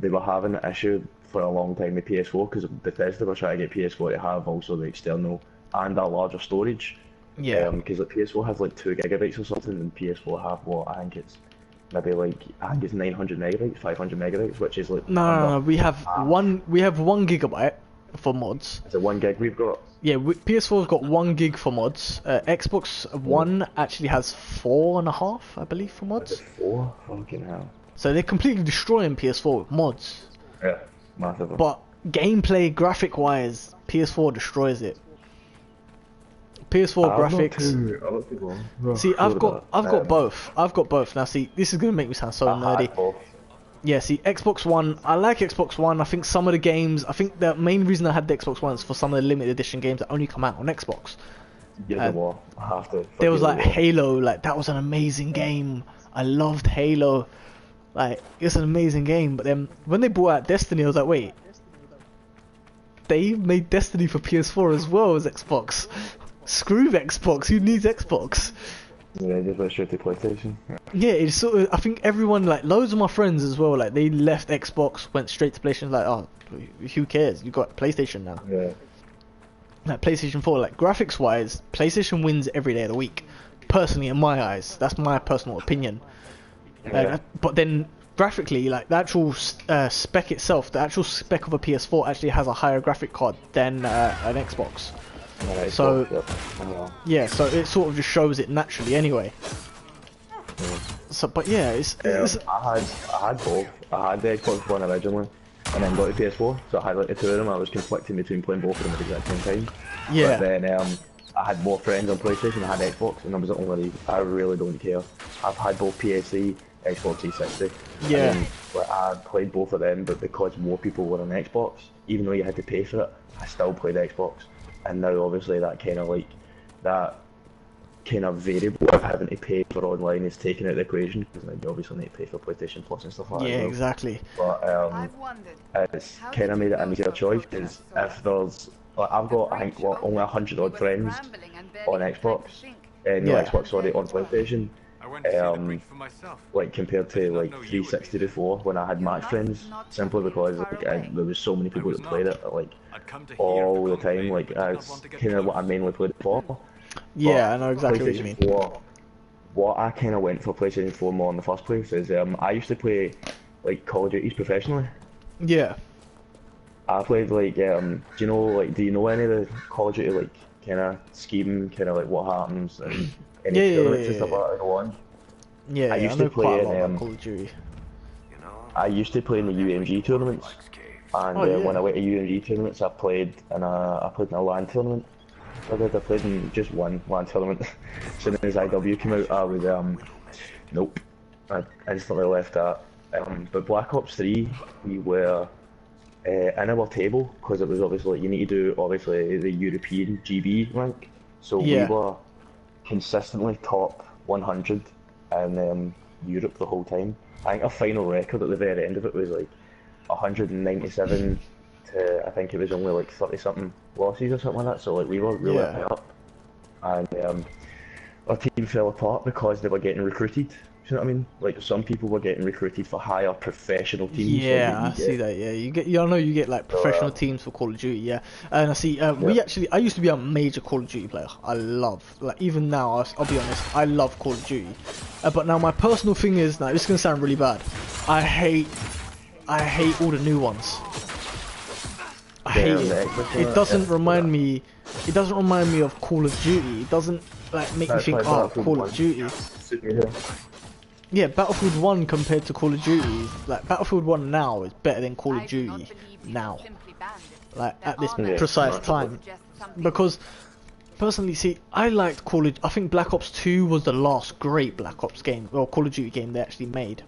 Speaker 15: they were having an issue for a long time with PS4 because Bethesda were trying to get PS4 to have also the external and a larger storage.
Speaker 1: Yeah.
Speaker 15: Because like PS4 has like 2 gigabytes or something, and PS4 have what I think it's maybe like 900 megabytes, 500 megabytes, which is like
Speaker 1: no. We have 1 gigabyte for mods.
Speaker 15: Is it 1 gig we've got?
Speaker 1: Yeah, PS4's got 1 gig for mods. Xbox One actually has 4.5, I believe, for mods.
Speaker 15: Is it 4? Fucking hell.
Speaker 1: So they're completely destroying PS4 with mods.
Speaker 15: Yeah, massive.
Speaker 1: But gameplay, graphic-wise, PS4 destroys it. PS4 graphics. See, I've got both. I've got both. Now, see, this is gonna make me sound so nerdy. Yeah, see, Xbox One. I like Xbox One. I think some of the games. I think the main reason I had the Xbox One is for some of the limited edition games that only come out on Xbox.
Speaker 15: Yeah, I have to.
Speaker 1: There was like Halo. Like that was an amazing game. I loved Halo. Like it's an amazing game. But then when they brought out Destiny, I was like, wait. They made Destiny for PS4 as well as Xbox. Screw Xbox. Who needs Xbox?
Speaker 15: Yeah, just went straight to PlayStation.
Speaker 1: Yeah, it's sort of. I think everyone, like loads of my friends as well, like they left Xbox, went straight to PlayStation. Like, oh, who cares? You got PlayStation now.
Speaker 15: Yeah.
Speaker 1: Like PlayStation 4, like graphics wise, PlayStation wins every day of the week. Personally, in my eyes, that's my personal opinion.
Speaker 15: Yeah.
Speaker 1: But then graphically, like the actual spec itself, the actual spec of a PS4 actually has a higher graphic card than an Xbox.
Speaker 15: Yeah,
Speaker 1: so yeah, so it sort of just shows it naturally anyway.
Speaker 15: Yeah.
Speaker 1: So, but yeah, it's
Speaker 15: I had both. I had the Xbox One originally, and then got the PS4. So I had like the two of them. I was conflicting between playing both of them at the exact same time.
Speaker 1: Yeah.
Speaker 15: But then I had more friends on PlayStation. I had Xbox, and I was the only. I really don't care. I've had both PSE, Xbox 360.
Speaker 1: Yeah.
Speaker 15: And then, like, I played both of them, but because more people were on Xbox, even though you had to pay for it, I still played Xbox. And now obviously that kind of variable of having to pay for online is taken out of the equation, because now you obviously need to pay for PlayStation Plus and stuff like that.
Speaker 1: Yeah, exactly.
Speaker 15: But it's kind of made it an easier choice, because if there's, like, I've got, I think, only 100 odd friends on Xbox, Xbox, sorry, on PlayStation. Like compared to like 360 before, when I had match friends, simply because like there was so many people that played it like all the time. Like that's kind of what I mainly played it for.
Speaker 1: Yeah, I know exactly what you mean.
Speaker 15: 4, what I kind of went for PlayStation 4 more in the first place is I used to play like Call of Duties professionally.
Speaker 1: Yeah. I
Speaker 15: played like do you know any of the Call of Duty like kind of scheme, kind of like what happens and any tournaments and stuff like that go on?
Speaker 1: Yeah,
Speaker 15: I used to play in
Speaker 1: Call of Duty.
Speaker 15: I used to play in the UMG tournaments, and when I went to UMG tournaments, I played in a LAN tournament. I played in just one LAN tournament. As soon as IW came out, I was nope. I instantly left that. But Black Ops 3, we were in our table, because it was obviously you need to do obviously the European GB rank. So we were consistently top 100 in Europe the whole time. I think our final record at the very end of it was like 197 to, I think it was only like 30 something losses or something like that. So like we were really up, and our team fell apart because they were getting recruited. You know what I mean? Like some people were getting recruited for higher professional teams.
Speaker 1: Yeah, I see that. Yeah, you get like professional teams for Call of Duty. Yeah, and I see. I used to be a major Call of Duty player. I love, like even now, I'll be honest, I love Call of Duty. But now my personal thing is, now this is gonna sound really bad. I hate all the new ones. I hate it. It doesn't remind me. It doesn't remind me of Call of Duty. It doesn't like make me think, oh, Call of Duty. Yeah, Battlefield 1 compared to Call of Duty, like Battlefield 1 now is better than Call of Duty now, like at this precise time, because personally, see, I liked I think Black Ops 2 was the last great Black Ops game, or Call of Duty game they actually made.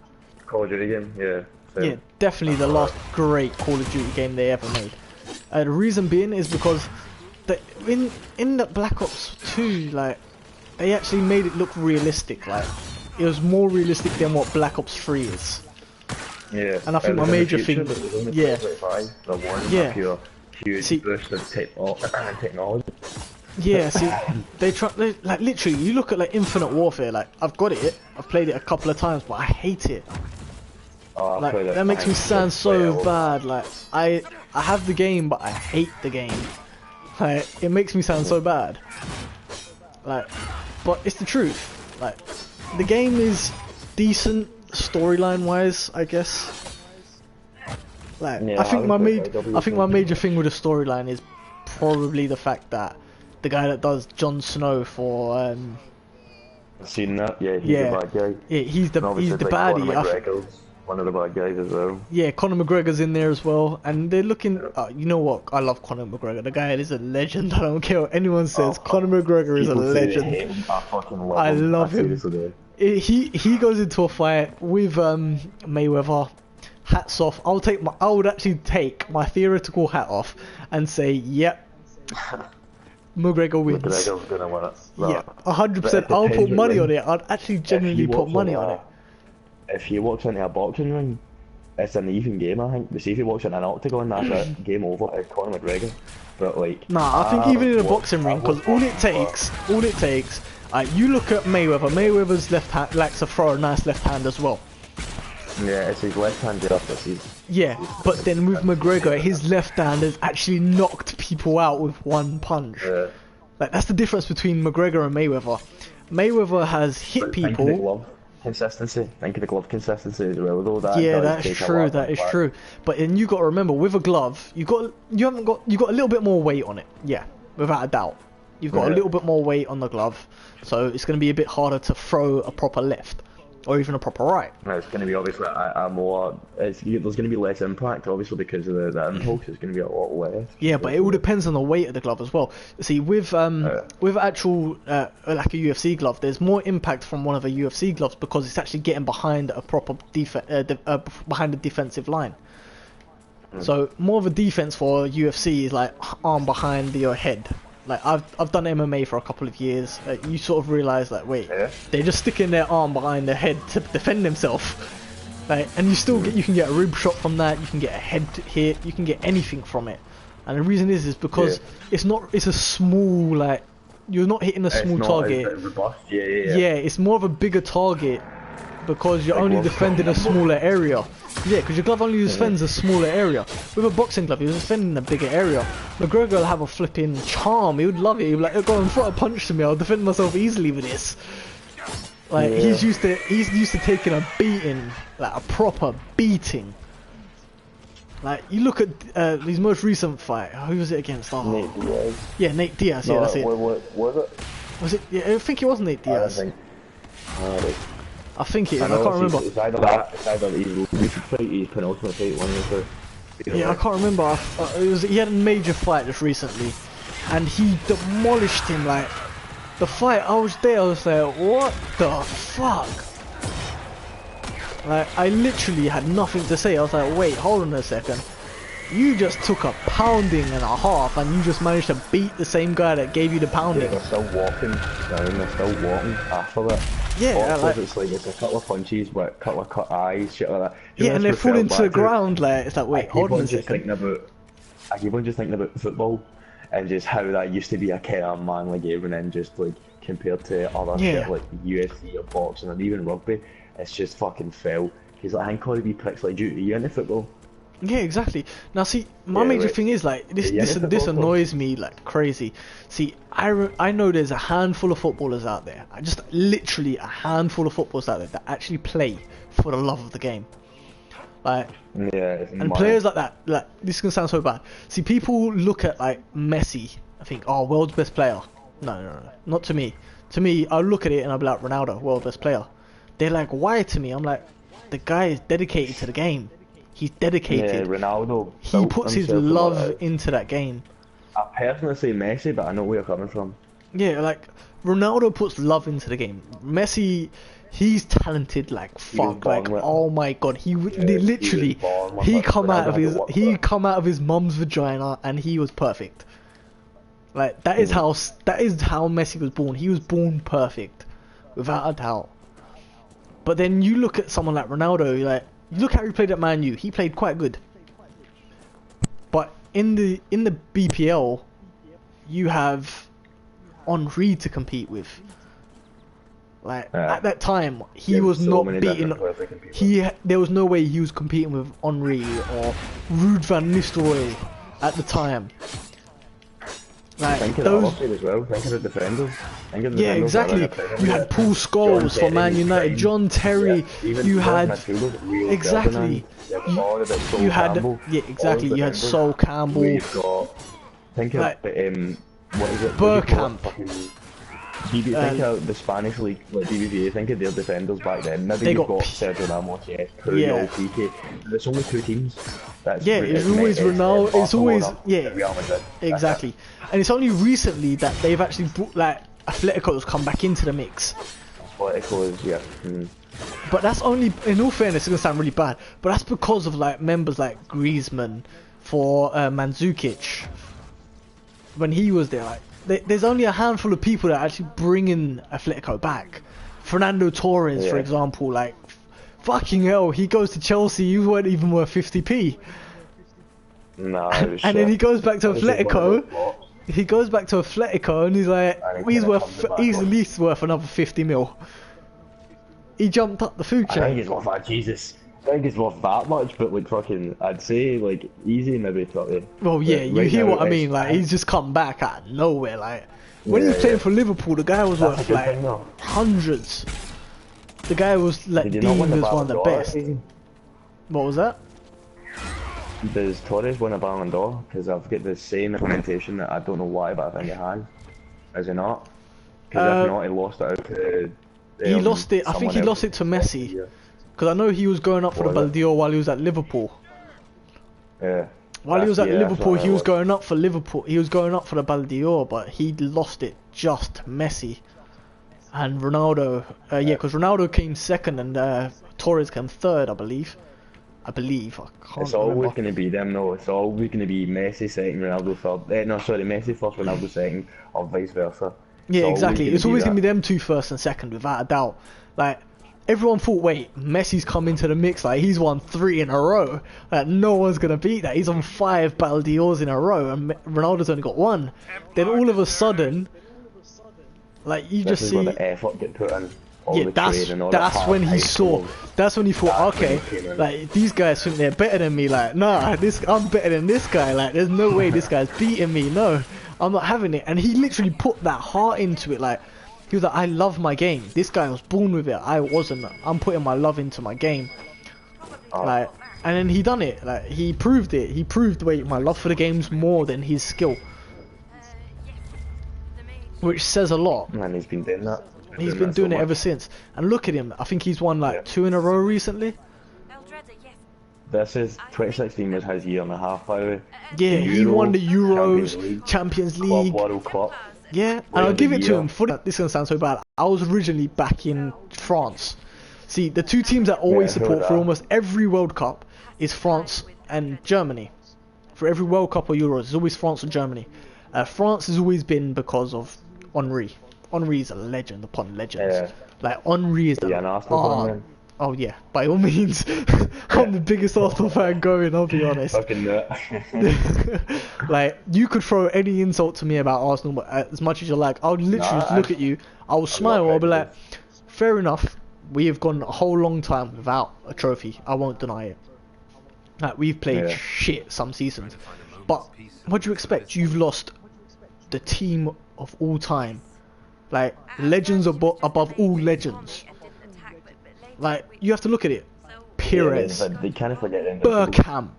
Speaker 15: Call of Duty game, yeah. Same.
Speaker 1: Yeah, definitely the last great Call of Duty game they ever made. The reason being is because in the Black Ops 2, like, they actually made it look realistic, like. It was more realistic than what Black Ops 3 is.
Speaker 15: Yeah.
Speaker 1: And I think my major thing, yeah,
Speaker 15: huge burst of technology.
Speaker 1: Yeah, see, they like literally. You look at like Infinite Warfare. Like I've got it, I've played it a couple of times, but I hate it. Like that makes me sound so bad. Like I have the game, but I hate the game. Like it makes me sound so bad. Like, but it's the truth. Like. The game is decent storyline wise, I guess. Like I think my major thing with the storyline is probably the fact that the guy that does Jon Snow for
Speaker 15: I've seen that. Yeah, he's the bad guy.
Speaker 1: Yeah, he's the baddie.
Speaker 15: One of the bad guys as well.
Speaker 1: Yeah, Conor McGregor's in there as well, and they're looking. You know what? I love Conor McGregor. The guy is a legend. I don't care what anyone says. Conor McGregor is a legend. I love him. He goes into a fight with Mayweather. Hats off. I would actually take my theoretical hat off and say, yep, McGregor wins.
Speaker 15: McGregor's gonna win it.
Speaker 1: Yeah, 100%. I'll put money on it. I'd actually genuinely put money on it.
Speaker 15: If he walks into a boxing ring, it's an even game, I think. But see if he walks into an octagon, that's it. Game over. It's Conor McGregor. But like,
Speaker 1: nah, I think even in a boxing ring, because all it takes, you look at Mayweather. Mayweather's left hand likes to throw a nice left hand as well.
Speaker 15: Yeah, it's his left hand up.
Speaker 1: Yeah, but then with McGregor, his left hand has actually knocked people out with one punch.
Speaker 15: Yeah.
Speaker 1: Like that's the difference between McGregor and Mayweather. Mayweather has hit people.
Speaker 15: Consistency. Think of the glove consistency as well, though. That
Speaker 1: is true. That is true. But then you got to remember, with a glove, you got a little bit more weight on it. Yeah, without a doubt, you've got a little bit more weight on the glove, so it's going to be a bit harder to throw a proper left. or even a proper right.
Speaker 15: No, it's going to be obviously a more. There's going to be less impact, obviously, because of the impulse. It's going to be a lot less.
Speaker 1: Yeah, but it all depends on the weight of the glove as well. See, with actual like a UFC glove, there's more impact from one of the UFC gloves because it's actually getting behind a proper behind a defensive line. So more of a defense for UFC is like arm behind your head. Like I've done MMA for a couple of years. You sort of realise that they're just sticking their arm behind their head to defend themselves. Like, and you can get a rib shot from that. You can get a head hit. You can get anything from it. And the reason is because it's a small, like, you're not hitting a small target. Yeah, it's more of a bigger target because you're only defending a smaller area. Yeah, because your glove only defends a smaller area. With a boxing glove, you're defending a bigger area. McGregor will have a flipping charm. He would love it. He'd be like, go and throw a punch to me. I'll defend myself easily with this. Like he's used to taking a beating, like a proper beating. Like you look at his most recent fight. Who was it against? Oh.
Speaker 15: Nate Diaz.
Speaker 1: Yeah, Nate Diaz. Yeah, that's it.
Speaker 15: What was it?
Speaker 1: Was it? Yeah, I think it was Nate Diaz. I think it is. I can't remember.
Speaker 15: It's either that. It's either his penultimate fight. One of the.
Speaker 1: Yeah, I can't remember. He had a major fight just recently, and he demolished him. Like the fight, I was there. I was like, what the fuck? Like I literally had nothing to say. I was like, wait, hold on a second. You just took a pounding and a half, and you just managed to beat the same guy that gave you the pounding.
Speaker 15: Yeah, they're still walking. They're still walking after that.
Speaker 1: Yeah, like,
Speaker 15: it's a couple of punches, but a couple of cut eyes, shit like that.
Speaker 1: Yeah, and they're falling to the ground. Like it's like, wait, hold on a second.
Speaker 15: I keep on just thinking about football and just how that used to be a kind of manly game, and then just like compared to other shit like UFC or boxing and even rugby, it's just fucking fell. Because like, I think all the wee pricks like, you into football?
Speaker 1: Yeah, exactly. Now, see, my major thing is like this annoys me like crazy. See, I know there's a handful of footballers out there. Just literally a handful of footballers out there that actually play for the love of the game. Like, and players like that. Like, this is gonna sound so bad. See, people look at like Messi. I think, oh, world's best player. No, not to me. To me, I'll look at it and I'll be like, Ronaldo, world's best player. They're like, why to me? I'm like, the guy is dedicated to the game. He's dedicated.
Speaker 15: Yeah, Ronaldo.
Speaker 1: He puts his love into that game.
Speaker 15: I personally say Messi, but I know where you're coming from.
Speaker 1: Yeah, like Ronaldo puts love into the game. Messi, he's talented like fuck. Like, oh my god, he literally he come out of his mum's vagina and he was perfect. Like that is how Messi was born. He was born perfect, without a doubt. But then you look at someone like Ronaldo, like. You look how he played at Man U. He played quite good. But in the BPL, you have Henry to compete with. Like at that time, he was not beating. There was no way he was competing with Henry or Ruud van Nistelrooy at the time. Like
Speaker 15: think of those as well. Think of the defenders.
Speaker 1: Yeah, exactly. You had Paul Scholes for Man United, John Terry. You had exactly. You had exactly. You had Sol Campbell.
Speaker 15: Think of what is it?
Speaker 1: Bergkamp.
Speaker 15: Think of the Spanish league, like BBVA. Think of their defenders back then. Maybe you've got Sergio Ramos, Puyol, Piqué. There's only two teams.
Speaker 1: It's always Ronaldo. It's always exactly. And it's only recently that they've actually brought like Atletico's come back into the mix.
Speaker 15: Atletico
Speaker 1: But that's only, in all fairness, it's gonna sound really bad. But that's because of like members like Griezmann for Mandzukic. When he was there, like there's only a handful of people that are actually bringing Atletico back. Fernando Torres, for example, like. Fucking hell, he goes to Chelsea, you weren't even worth 50p.
Speaker 15: No,
Speaker 1: and then he goes back to Atletico. He goes back to Atletico and he's like, he's at least worth another 50 mil. He jumped up the food chain.
Speaker 15: I think he's worth that, Jesus. I think he's worth that much, but like fucking, I'd say like easy maybe 30.
Speaker 1: Well, yeah, you hear what I mean, like he's just come back out of nowhere. Like when he was playing for Liverpool, the guy was worth like hundreds. The guy was like deemed as one of the best. What was that?
Speaker 15: Does Torres win a Ballon d'Or? Because I've got the same implementation that I don't know why, but I think it has. Is it not? Because if not, he lost it out to
Speaker 1: He lost it. I think he lost it to Messi. Because I know he was going up for the Ballon d'Or while he was at Liverpool.
Speaker 15: Yeah.
Speaker 1: While he was at Liverpool, he was going up for Liverpool. He was going up for the Ballon d'Or, but he lost it just to Messi. And Ronaldo, because Ronaldo came second and Torres came third, I believe. I can't
Speaker 15: It's always
Speaker 1: remember.
Speaker 15: going to be them, though. It's always going to be Messi second, Ronaldo third. No, sorry, Messi first, Ronaldo second, or vice versa.
Speaker 1: Yeah, exactly. It's always going to be them two first and second, without a doubt. Like, everyone thought, wait, Messi's come into the mix, like, he's won 3 in a row. Like, no one's going to beat that. He's on 5 Ballon d'Ors in a row, and Ronaldo's only got 1. Then all of a sudden, like, you just see...
Speaker 15: Where the effort get put in.
Speaker 1: Yeah, that's when he saw. That's when he thought, okay, like these guys think they're better than me. Like, nah, I'm better than this guy. Like, there's no way this guy's beating me. No, I'm not having it. And he literally put that heart into it. Like, he was like, I love my game. This guy was born with it. I wasn't. I'm putting my love into my game. Like, and then he done it. Like, he proved it. He proved, wait, my love for the game's more than his skill, which says a lot.
Speaker 15: Man, he's been doing that.
Speaker 1: He's been doing it ever since. And look at him. I think he's won like 2 in a row recently.
Speaker 15: This is 2016 was his year and a half, by the way.
Speaker 1: Yeah, he won the Euros, Champions League,
Speaker 15: World Cup.
Speaker 1: Yeah, and I'll give it to him. For that, this is gonna sound so bad. I was originally back in France. See, the two teams that always support for almost every World Cup is France and Germany. For every World Cup or Euros, it's always France or Germany. France has always been because of Henry. Henry is a legend upon legends. Yeah. Like, Henry is the... Oh yeah, by all means. I'm the biggest Arsenal fan going, I'll be honest.
Speaker 15: Fucking nut.
Speaker 1: Like, you could throw any insult to me about Arsenal, but as much as you like, I'll literally look at you, I'll smile, I'll be like, fair enough, we have gone a whole long time without a trophy, I won't deny it. Like, we've played shit some seasons. But, what do you expect? You've lost the team of all time. Like, legends above all legends. Like, you have to look at it. Pires, Bergkamp,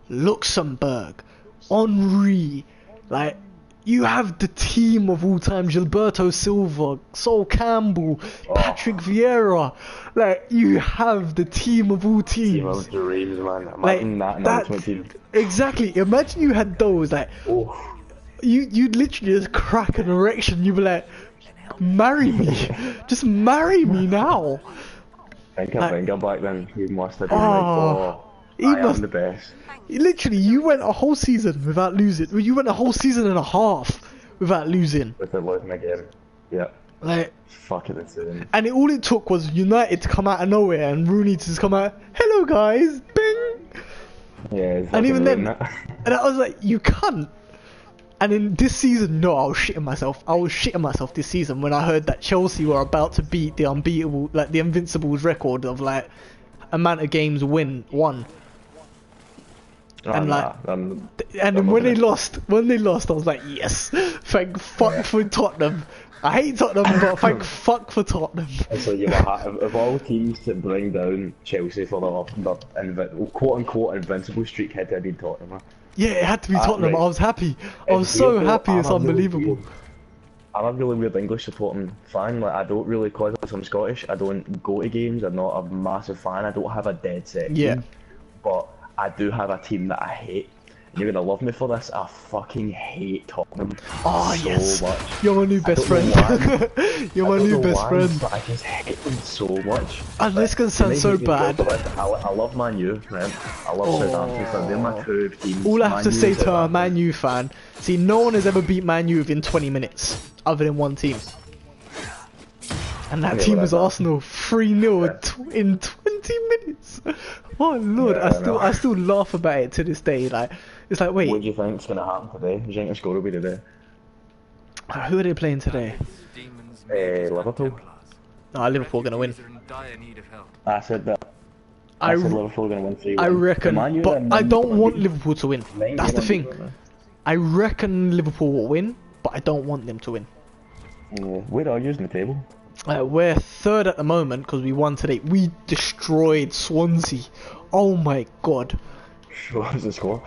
Speaker 1: Luxembourg, Henry. Like, you have the team of all time. Gilberto Silva, Sol Campbell, Patrick Vieira. Like, you have the team of all teams.
Speaker 15: Team of dreams, man. Imagine that
Speaker 1: exactly. Imagine you had those. Like, you'd literally just crack an erection. You'd be like, marry me. Just marry me now.
Speaker 15: Think back then, he must have been I'm the best.
Speaker 1: Literally, you went a whole season without losing. You went a whole season and a half without losing.
Speaker 15: Without losing again. Yeah.
Speaker 1: Like,
Speaker 15: fucking insane.
Speaker 1: And all it took was United to come out of nowhere and Rooney to just come out, hello guys, bing.
Speaker 15: Yeah.
Speaker 1: And even then, and I was like, you can't. And in this season, no, I was shitting myself. I was shitting myself this season when I heard that Chelsea were about to beat the unbeatable, like the Invincibles record of like amount of games won. And and then when they lost, I was like, yes, thank fuck for Tottenham. I hate Tottenham, but thank fuck for Tottenham.
Speaker 15: So you were of all teams to bring down Chelsea for the quote unquote invincible streak, had to be Tottenham.
Speaker 1: Yeah, it had to be Tottenham. I was happy. I was so happy. It's unbelievable.
Speaker 15: I'm a really weird English supporting fan. Like, I don't really, cause I'm Scottish, I don't go to games. I'm not a massive fan. I don't have a dead set team, but I do have a team that I hate. And you're gonna love me for this. I fucking hate Tottenham so much.
Speaker 1: You're my new best friend. You're my new best friend.
Speaker 15: But I just hate them so much.
Speaker 1: And this can sound so bad.
Speaker 15: I love Man U, right? I love Southampton. They're my two teams.
Speaker 1: All I have to say to a Man U fan, see, no one has ever beat Man U within 20 minutes, other than one team. And that team was Arsenal, 3-0 in 20 minutes. Oh lord, I still laugh about it to this day. Like, it's like, wait.
Speaker 15: What do you think's gonna happen today? Do you think the score will be today?
Speaker 1: Who are they playing today?
Speaker 15: Liverpool.
Speaker 1: Liverpool are gonna win.
Speaker 15: I said that. I said Liverpool are gonna win 3-1.
Speaker 1: I reckon, but I don't want Liverpool to win. That's the thing. I reckon Liverpool will win, but I don't want them to win.
Speaker 15: Where are you in the table?
Speaker 1: We're third at the moment because we won today. We destroyed Swansea. Oh my god.
Speaker 15: What was the score?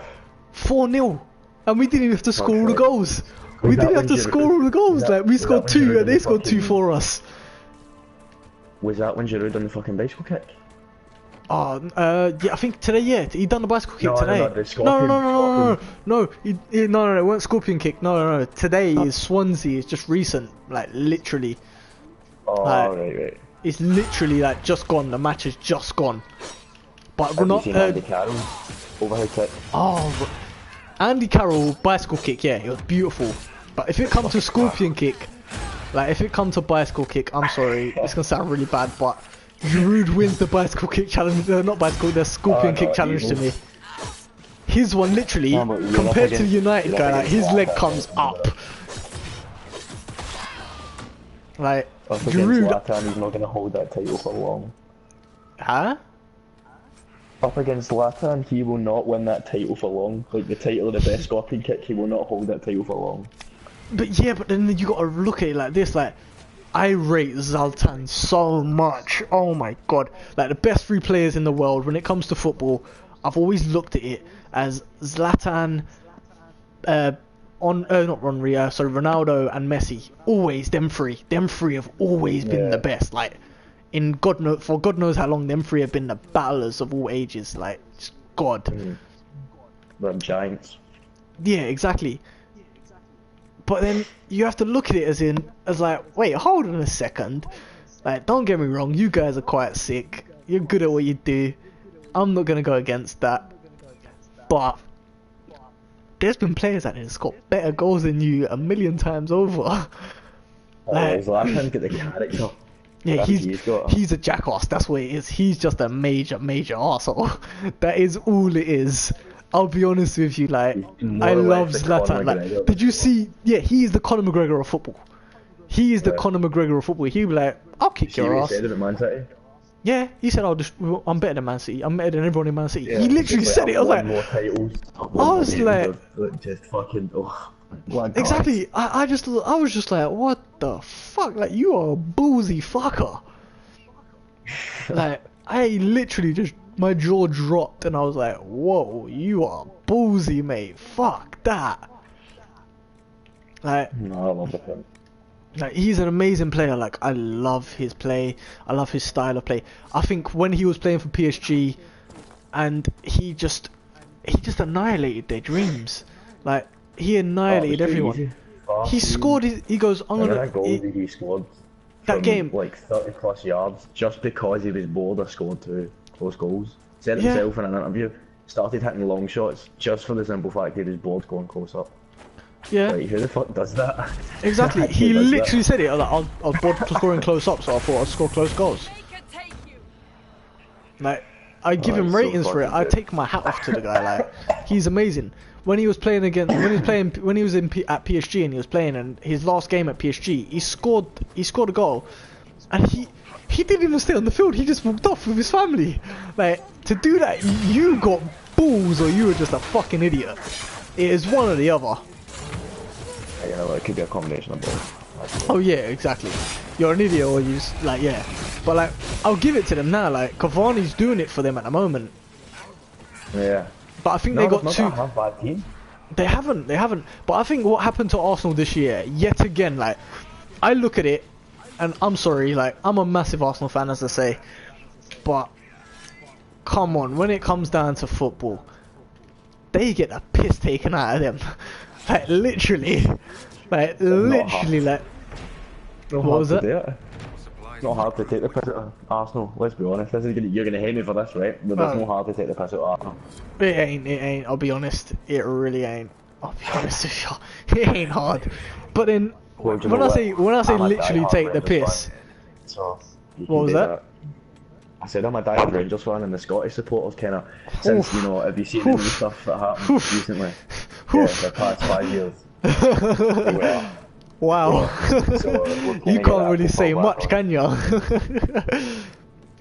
Speaker 1: 4-0. And we didn't even have to score all the goals. We didn't have to score all the goals. Like, we scored 2 and they scored 2 for us.
Speaker 15: Was that when Giroud done the fucking bicycle kick?
Speaker 1: Oh, yeah, I think today, yeah, he done the bicycle kick today.
Speaker 15: No, the scorpion.
Speaker 1: No, it weren't scorpion kick. No. Today is Swansea. It's just recent, like literally.
Speaker 15: Oh,
Speaker 1: like,
Speaker 15: right.
Speaker 1: It's literally like just gone. The match is just gone. But we're
Speaker 15: Have
Speaker 1: not.
Speaker 15: you seen Andy Carroll overhead kick?
Speaker 1: Oh, Andy Carroll bicycle kick. Yeah, it was beautiful. But if it comes to scorpion kick, like if it comes to bicycle kick, I'm sorry, it's gonna sound really bad, but Giroud wins the bicycle kick challenge. Not bicycle, the scorpion kick challenge to me. His one literally, compared to the United guy, like his leg comes up. Like Giroud.
Speaker 15: Zlatan, he's not gonna hold that title for long.
Speaker 1: Huh?
Speaker 15: Up against Zlatan, he will not win that title for long. Like the title of the best scorpion kick, he will not hold that title for long.
Speaker 1: But yeah, but then you gotta look at it like this, like I rate Zlatan so much. Oh my god. Like the best 3 players in the world when it comes to football, I've always looked at it as Zlatan, Ronaldo and Messi. Always them three. Them three have always been the best. Like in God knows how long them three have been the battlers of all ages. Like God.
Speaker 15: Them giants.
Speaker 1: Yeah, exactly. But then you have to look at it as like, wait, hold on a second. Like, don't get me wrong, you guys are quite sick. You're good at what you do. I'm not gonna go against that. But there's been players that have got better goals than you a million times over.
Speaker 15: Like, Zlatan's got the character.
Speaker 1: Yeah, he's a jackass. That's what it is. He's just a major arsehole. That is all it is. I'll be honest with you, like, I love Zlatan. Like, did you see? Yeah, he is the Conor McGregor of football. He is the Conor McGregor of football. He'd be like, I'll kick your ass.
Speaker 15: He said it at Man City?
Speaker 1: Yeah, he said, I'm better than Man City. I'm better than everyone in Man City. Yeah, he literally said it. I was like,
Speaker 15: just fucking,
Speaker 1: exactly. I was just like, what the fuck? Like, you are a boozy fucker. Like, I literally just, my jaw dropped and I was like, whoa, you are boozy, mate. Fuck that. Like,
Speaker 15: no, I love him.
Speaker 1: Like, he's an amazing player. Like, I love his play. I love his style of play. I think when he was playing for PSG, and he just annihilated their dreams. Like, he annihilated everyone. He scored. He goes, I'm gonna.
Speaker 15: That goal he scored.
Speaker 1: That game,
Speaker 15: like 30 plus yards, just because he was bored. I scored 2 close goals. Said it himself in an interview. Started hitting long shots just for the simple fact he was bored going close up.
Speaker 1: Yeah.
Speaker 15: Like, who the fuck does that?
Speaker 1: Exactly. He literally said it. I was bored scoring close up, so I thought I'd score close goals. Like, I give him ratings for it. I take my hat off to the guy. Like, he's amazing. When he was playing at PSG and he was playing, and his last game at PSG, he scored a goal, and he didn't even stay on the field. He just walked off with his family. Like, to do that, you got balls, or you were just a fucking idiot. It is one or the other.
Speaker 15: You know, it could be a combination of both.
Speaker 1: Oh yeah, exactly. You're an idiot, or you just, like, yeah. But like, I'll give it to them now. Like, Cavani's doing it for them at the moment.
Speaker 15: Yeah.
Speaker 1: But I think they got two.
Speaker 15: Not a bad team.
Speaker 1: They haven't. But I think what happened to Arsenal this year, yet again, like, I look at it, and I'm sorry, like, I'm a massive Arsenal fan, as I say, but come on, when it comes down to football, they get the piss taken out of them. Like, literally. Like, literally, like... What was it?
Speaker 15: It's not hard to take the piss out of Arsenal, let's be honest. You're going to hate me for this, right? But it's not hard to take the piss out of Arsenal.
Speaker 1: It ain't, I'll be honest. It really ain't. I'll be honest with you. It ain't hard. But then, when I say literally take the piss...
Speaker 15: So,
Speaker 1: what was that?
Speaker 15: I said I'm a diehard Rangers fan, and the Scottish supporters kind of, since, you know, have you seen the new stuff that happened recently? Yeah, the past 5 years.
Speaker 1: Wow. So you can't really say much, can you?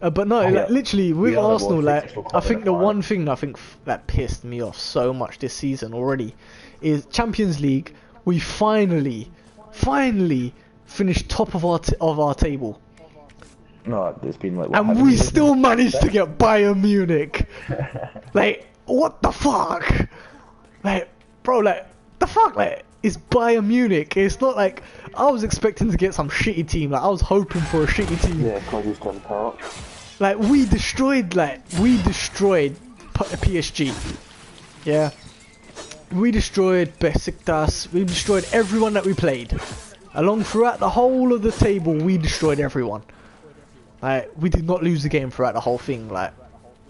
Speaker 1: But no, like, literally, with Arsenal, like, I think the one thing that pissed me off so much this season already is Champions League. We finally finished top of our table.
Speaker 15: No, it's been like...
Speaker 1: And we still managed to get Bayern Munich. Like, what the fuck? Like, bro, like, the fuck? Like, it's Bayern Munich. It's not like I was expecting to get some shitty team. Like I was hoping for a shitty team.
Speaker 15: Yeah, because he's done part.
Speaker 1: Like we destroyed PSG. Yeah. We destroyed Besiktas. We destroyed everyone that we played. Throughout the whole of the table, we destroyed everyone. Like we did not lose the game throughout the whole thing. Like,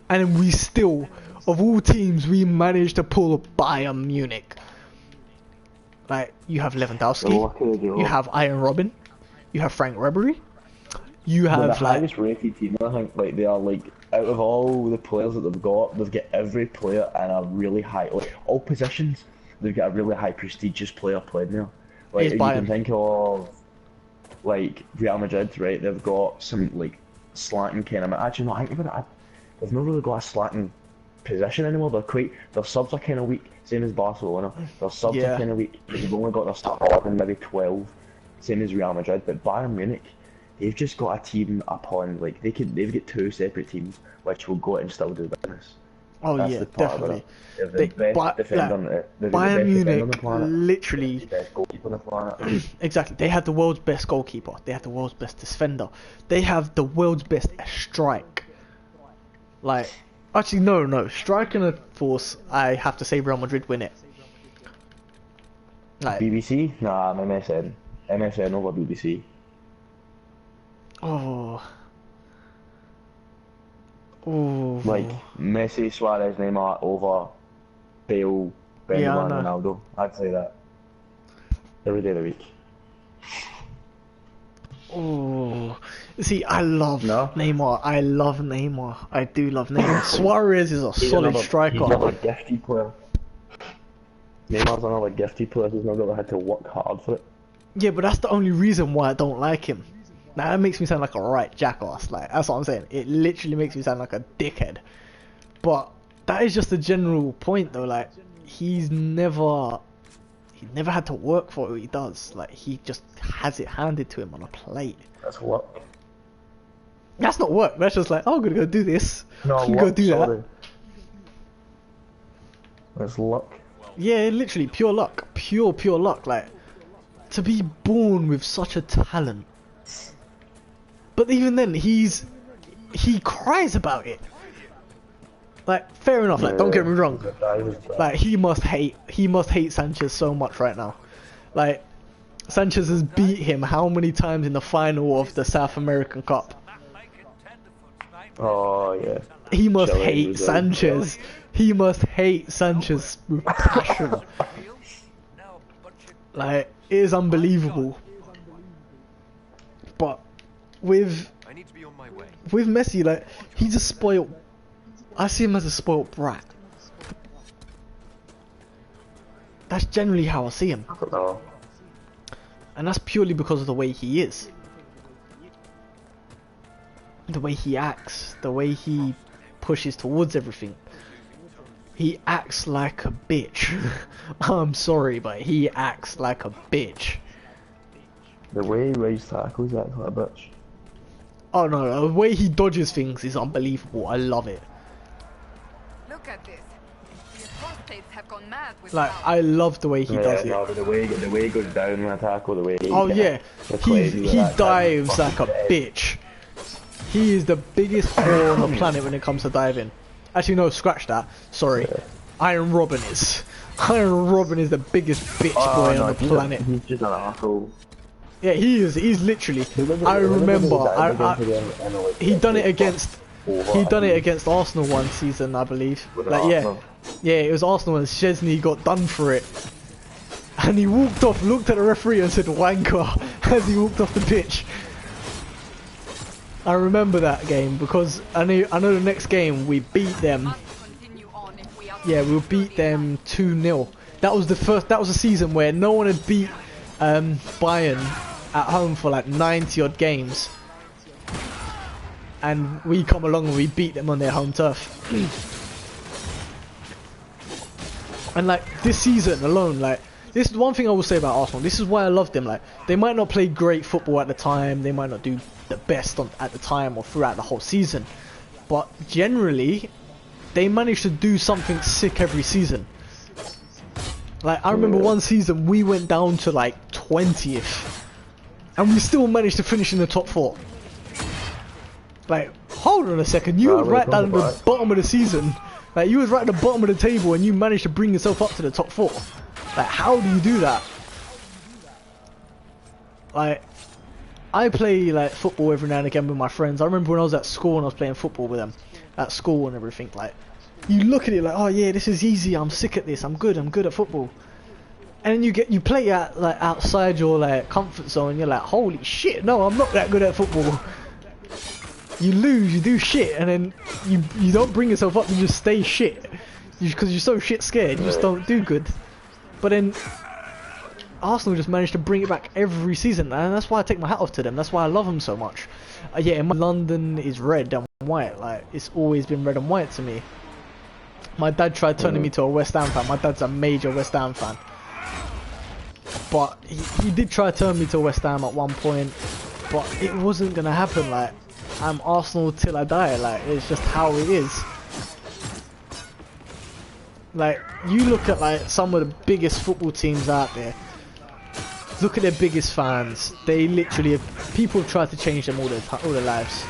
Speaker 1: and we still, of all teams, we managed to pull Bayern Munich. Like you have Lewandowski, you have Iron Robin, you have Frank Ribery, you have
Speaker 15: the highest rated team. I think like they are like out of all the players that they've got every player in a really high, like all positions. They've got a really high prestigious player playing there. Like you can think of like Real Madrid, right? They've got some like slacking kind of. Actually, no, I think they've not really got a slacking position anymore. Their subs are kind of weak. Same as Barcelona. Their subs are kind of weak. They've only got their start 11, maybe 12. Same as Real Madrid. But Bayern Munich, they've just got a team upon like they've got 2 separate teams which will go out and still do business.
Speaker 1: Oh
Speaker 15: That's
Speaker 1: yeah, definitely.
Speaker 15: Bayern
Speaker 1: Munich literally.
Speaker 15: The best goalkeeper on the planet.
Speaker 1: Exactly. They have the world's best goalkeeper. They have the world's best defender. They have the world's best strike. Like, actually, no. Strike and a force. I have to say, Real Madrid win it. Like
Speaker 15: BBC? Nah, I'm MSN. MSN over BBC.
Speaker 1: Oh.
Speaker 15: Like Messi, Suarez, Neymar over Bale, Benzema, and Ronaldo. I'd say that every day of the week.
Speaker 1: Oh, see, I love Neymar. I love Neymar. I do love Neymar. Suarez is a solid striker.
Speaker 15: He's another gifted player. Neymar's another gifted player who's not really had to work hard for it.
Speaker 1: Yeah, but that's the only reason why I don't like him. Now that makes me sound like a right jackass. Like that's what I'm saying. It literally makes me sound like a dickhead. But that is just the general point, though. Like he never had to work for what he does. Like he just has it handed to him on a plate.
Speaker 15: That's work.
Speaker 1: That's not work. That's just like, oh, I'm gonna go do this.
Speaker 15: No,
Speaker 1: I'm gonna go do that.
Speaker 15: That's luck.
Speaker 1: Yeah, literally pure luck. Pure luck. Like to be born with such a talent. But even then, he cries about it. Like, fair enough. Like, don't get me wrong. Like, he must hate Sanchez so much right now. Like, Sanchez has beat him how many times in the final of the South American Cup?
Speaker 15: Oh yeah.
Speaker 1: He must hate Sanchez. He must hate Sanchez with passion. Like, it is unbelievable. But with Messi, like he's a spoiled. I see him as a spoiled brat. That's generally how I see him, and that's purely because of the way he is, the way he acts, the way he pushes towards everything. He acts like a bitch. I'm sorry, but he acts like a bitch.
Speaker 15: The way he raised tackles, acts like a bitch.
Speaker 1: Oh no, the way he dodges things is unbelievable. I love it.
Speaker 11: Look at this. The apostates have gone mad with
Speaker 1: like I love the way he does it.
Speaker 15: No, but the way he goes down when I tackle, the way he
Speaker 1: he dives like a bitch. He is the biggest pro on the planet when it comes to diving. Actually no, scratch that. Sorry. Iron Robin is. Iron Robin is the biggest bitch boy on the planet.
Speaker 15: He's just an asshole.
Speaker 1: Yeah, he is. He's literally. I remember. He done it against. He done it against Arsenal one season, I believe. Like yeah, it was Arsenal and Szczesny got done for it, and he walked off, looked at the referee and said "wanker" as he walked off the pitch. I remember that game because I know the next game we beat them. Yeah, we beat them 2-0. That was a season where no one had beat Bayern at home for like 90 odd games, and we come along and we beat them on their home turf. And like this season alone, like this is one thing I will say about Arsenal. This is why I love them. Like they might not play great football at the time, they might not do the best at the time or throughout the whole season, but generally they manage to do something sick every season. Like, I remember one season we went down to like 20th, and we still managed to finish in the top 4. Like, hold on a second, you was right down at the bottom of the season. Like, you was right at the bottom of the table, and you managed to bring yourself up to the top 4. Like, how do you do that? Like, I play like football every now and again with my friends. I remember when I was at school and I was playing football with them at school and everything. Like, you look at it like, oh yeah, this is easy. I'm sick at this. I'm good at football. And then you play at like outside your like comfort zone. And you're like, holy shit, no, I'm not that good at football. You lose, you do shit, and then you don't bring yourself up. You just stay shit because you're so shit scared. You just don't do good. But then Arsenal just managed to bring it back every season, and that's why I take my hat off to them. That's why I love them so much. Yeah, in London is red and white. Like, it's always been red and white to me. My dad tried turning me to a West Ham fan. My dad's a major West Ham fan, but he did try to turn me to West Ham at one point, but it wasn't gonna happen. Like, I'm Arsenal till I die. Like, it's just how it is. Like, you look at like some of the biggest football teams out there. Look at their biggest fans. They literally people have tried to change them all their lives.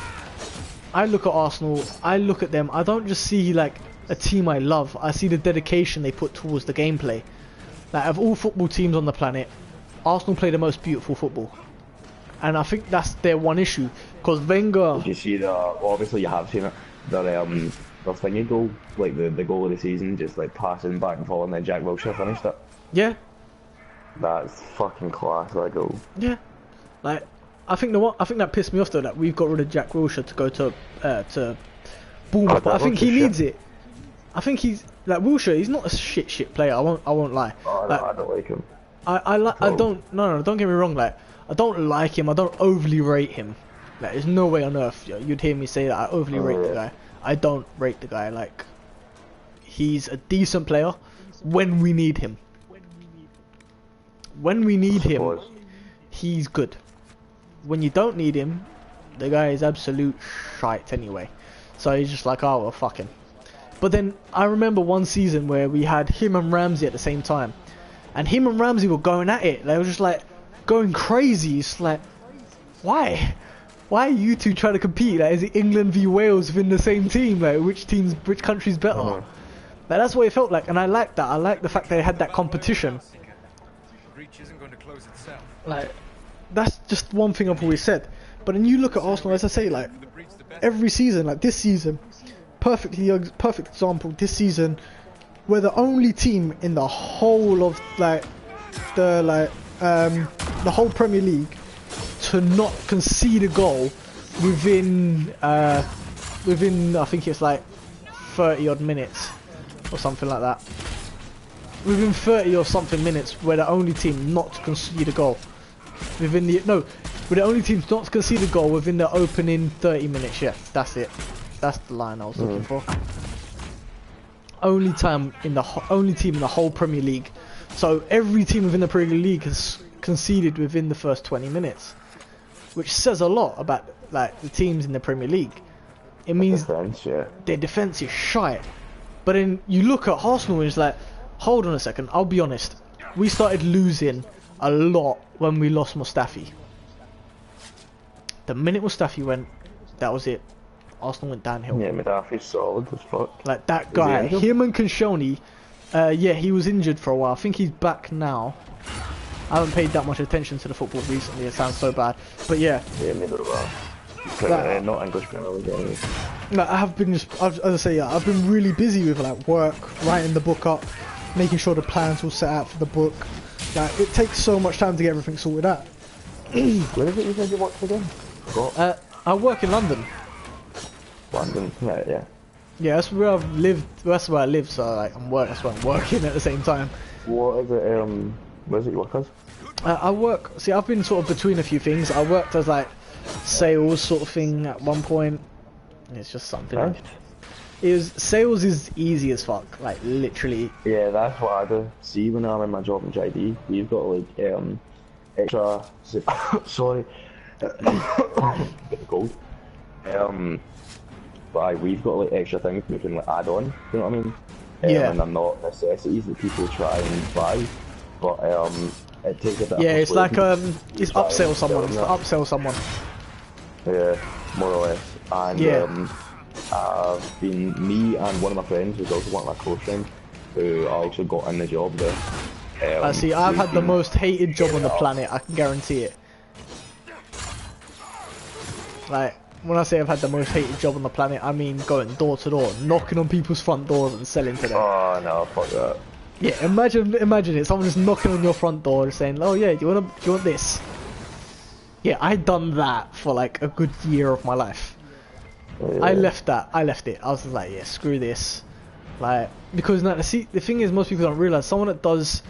Speaker 1: I look at Arsenal. I look at them. I don't just see like a team I love. I see the dedication they put towards the gameplay. Like, of all football teams on the planet, Arsenal play the most beautiful football, and I think that's their one issue. Because Wenger.
Speaker 15: Did you see the? Obviously, you have seen it. The thingy goal, like the goal of the season, just like passing back and forth, and then Jack Wilshere finished it.
Speaker 1: Yeah.
Speaker 15: That's fucking class, that goal.
Speaker 1: Yeah, like I think that pissed me off though, that we've got rid of Jack Wilshere to go to Bournemouth. But I think he needs it. I think he's like Wilshere. He's not a shit player. I won't lie.
Speaker 15: Oh,
Speaker 1: like,
Speaker 15: no, I don't like him.
Speaker 1: I don't. No, don't get me wrong. Like, I don't like him. I don't overly rate him. Like, there's no way on earth you'd hear me say that I overly rate the guy. I don't rate the guy. Like, he's a decent player when we need him. When we need him, he's good. When you don't need him, the guy is absolute shite anyway. So he's just like, oh well, fuck him. But then I remember one season where we had him and Ramsey at the same time, and him and Ramsey were going at it. They were just like going crazy. It's like, why? Why are you two trying to compete? Like, is it England v Wales within the same team? Like, which country's better? Like, that's what it felt like, and I like that. I like the fact they had that competition.
Speaker 6: Isn't going to close itself.
Speaker 1: Like, that's just one thing I've always said. But then you look at Arsenal, as I say, like every season, like this season, perfect example. This season, we're the only team in the whole of the whole Premier League to not concede a goal within I think it's like 30 odd minutes or something like that. Within 30 or something minutes, we're the only team not to concede a goal. We're the only team not to concede a goal within the opening 30 minutes. Yeah, that's it. That's the line I was looking for. Only team in the whole Premier League. So every team within the Premier League has conceded within the first 20 minutes, which says a lot about like the teams in the Premier League. It means their defense is shite. But then you look at Arsenal and it's like, hold on a second, I'll be honest. We started losing a lot when we lost Mustafi. The minute Mustafi went, that was it. Arsenal went downhill.
Speaker 15: Yeah, Mustafi's solid as fuck.
Speaker 1: Like, that guy, him and Koscielny, yeah, he was injured for a while. I think he's back now. I haven't paid that much attention to the football recently, it sounds so bad. But yeah.
Speaker 15: Yeah, neither have I. Not English Premier League anyway.
Speaker 1: No, I have been as I say, yeah, I've been really busy with like work, writing the book up, making sure the plans will set out for the book. Like, it takes so much time to get everything sorted out.
Speaker 15: Where is it you said you work again?
Speaker 1: I work in London.
Speaker 15: London, yeah.
Speaker 1: Yeah, that's where I've lived. That's where I live. So like, that's where I'm working at the same time.
Speaker 15: What is it? Where is it you work as?
Speaker 1: I work. See, I've been sort of between a few things. I worked as like sales sort of thing at one point. It's just something.
Speaker 15: Huh?
Speaker 1: Sales is easy as fuck. Like, literally.
Speaker 15: Yeah, that's what I do. See, when I'm in my job in JD, we've got like extra. Sorry. Bit cold. But we've got like extra things we can like add on. You know what I mean? and they're not necessities that people try and buy, but it takes a bit.
Speaker 1: Yeah,
Speaker 15: of
Speaker 1: it's like it's upsell
Speaker 15: sell
Speaker 1: someone. It's to upsell someone.
Speaker 15: Yeah, more or less. And I've been me and one of my friends, who's also one of my close friends, who also got in the job there.
Speaker 1: I see. I've had the most hated job on the planet. I can guarantee it. Like, when I say I've had the most hated job on the planet, I mean going door to door, knocking on people's front doors and selling to them.
Speaker 15: Oh no, fuck that.
Speaker 1: Yeah, imagine it. Someone just knocking on your front door and saying, "Oh yeah, do you want this?" Yeah, I'd done that for like a good year of my life.
Speaker 15: Yeah.
Speaker 1: I left it. I was just like, yeah, screw this. Like, because now, see, the thing is, most people don't realize someone that does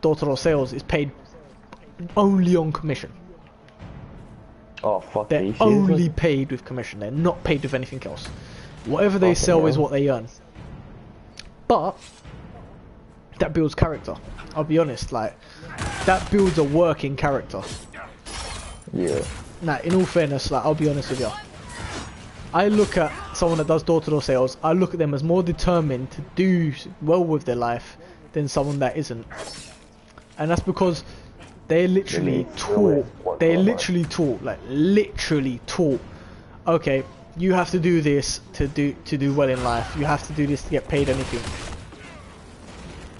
Speaker 1: door-to-door sales is paid only on commission.
Speaker 15: Oh fuck
Speaker 1: They're
Speaker 15: me,
Speaker 1: only paid with commission. They're not paid with anything else. Whatever they sell is what they earn. But that builds character. I'll be honest, like that builds a working character.
Speaker 15: Yeah.
Speaker 1: Now, in all fairness, like I'll be honest with you. I look at someone that does door-to-door sales, I look at them as more determined to do well with their life than someone that isn't. And that's because they're literally taught, okay, you have to do this to do well in life, you have to do this to get paid anything.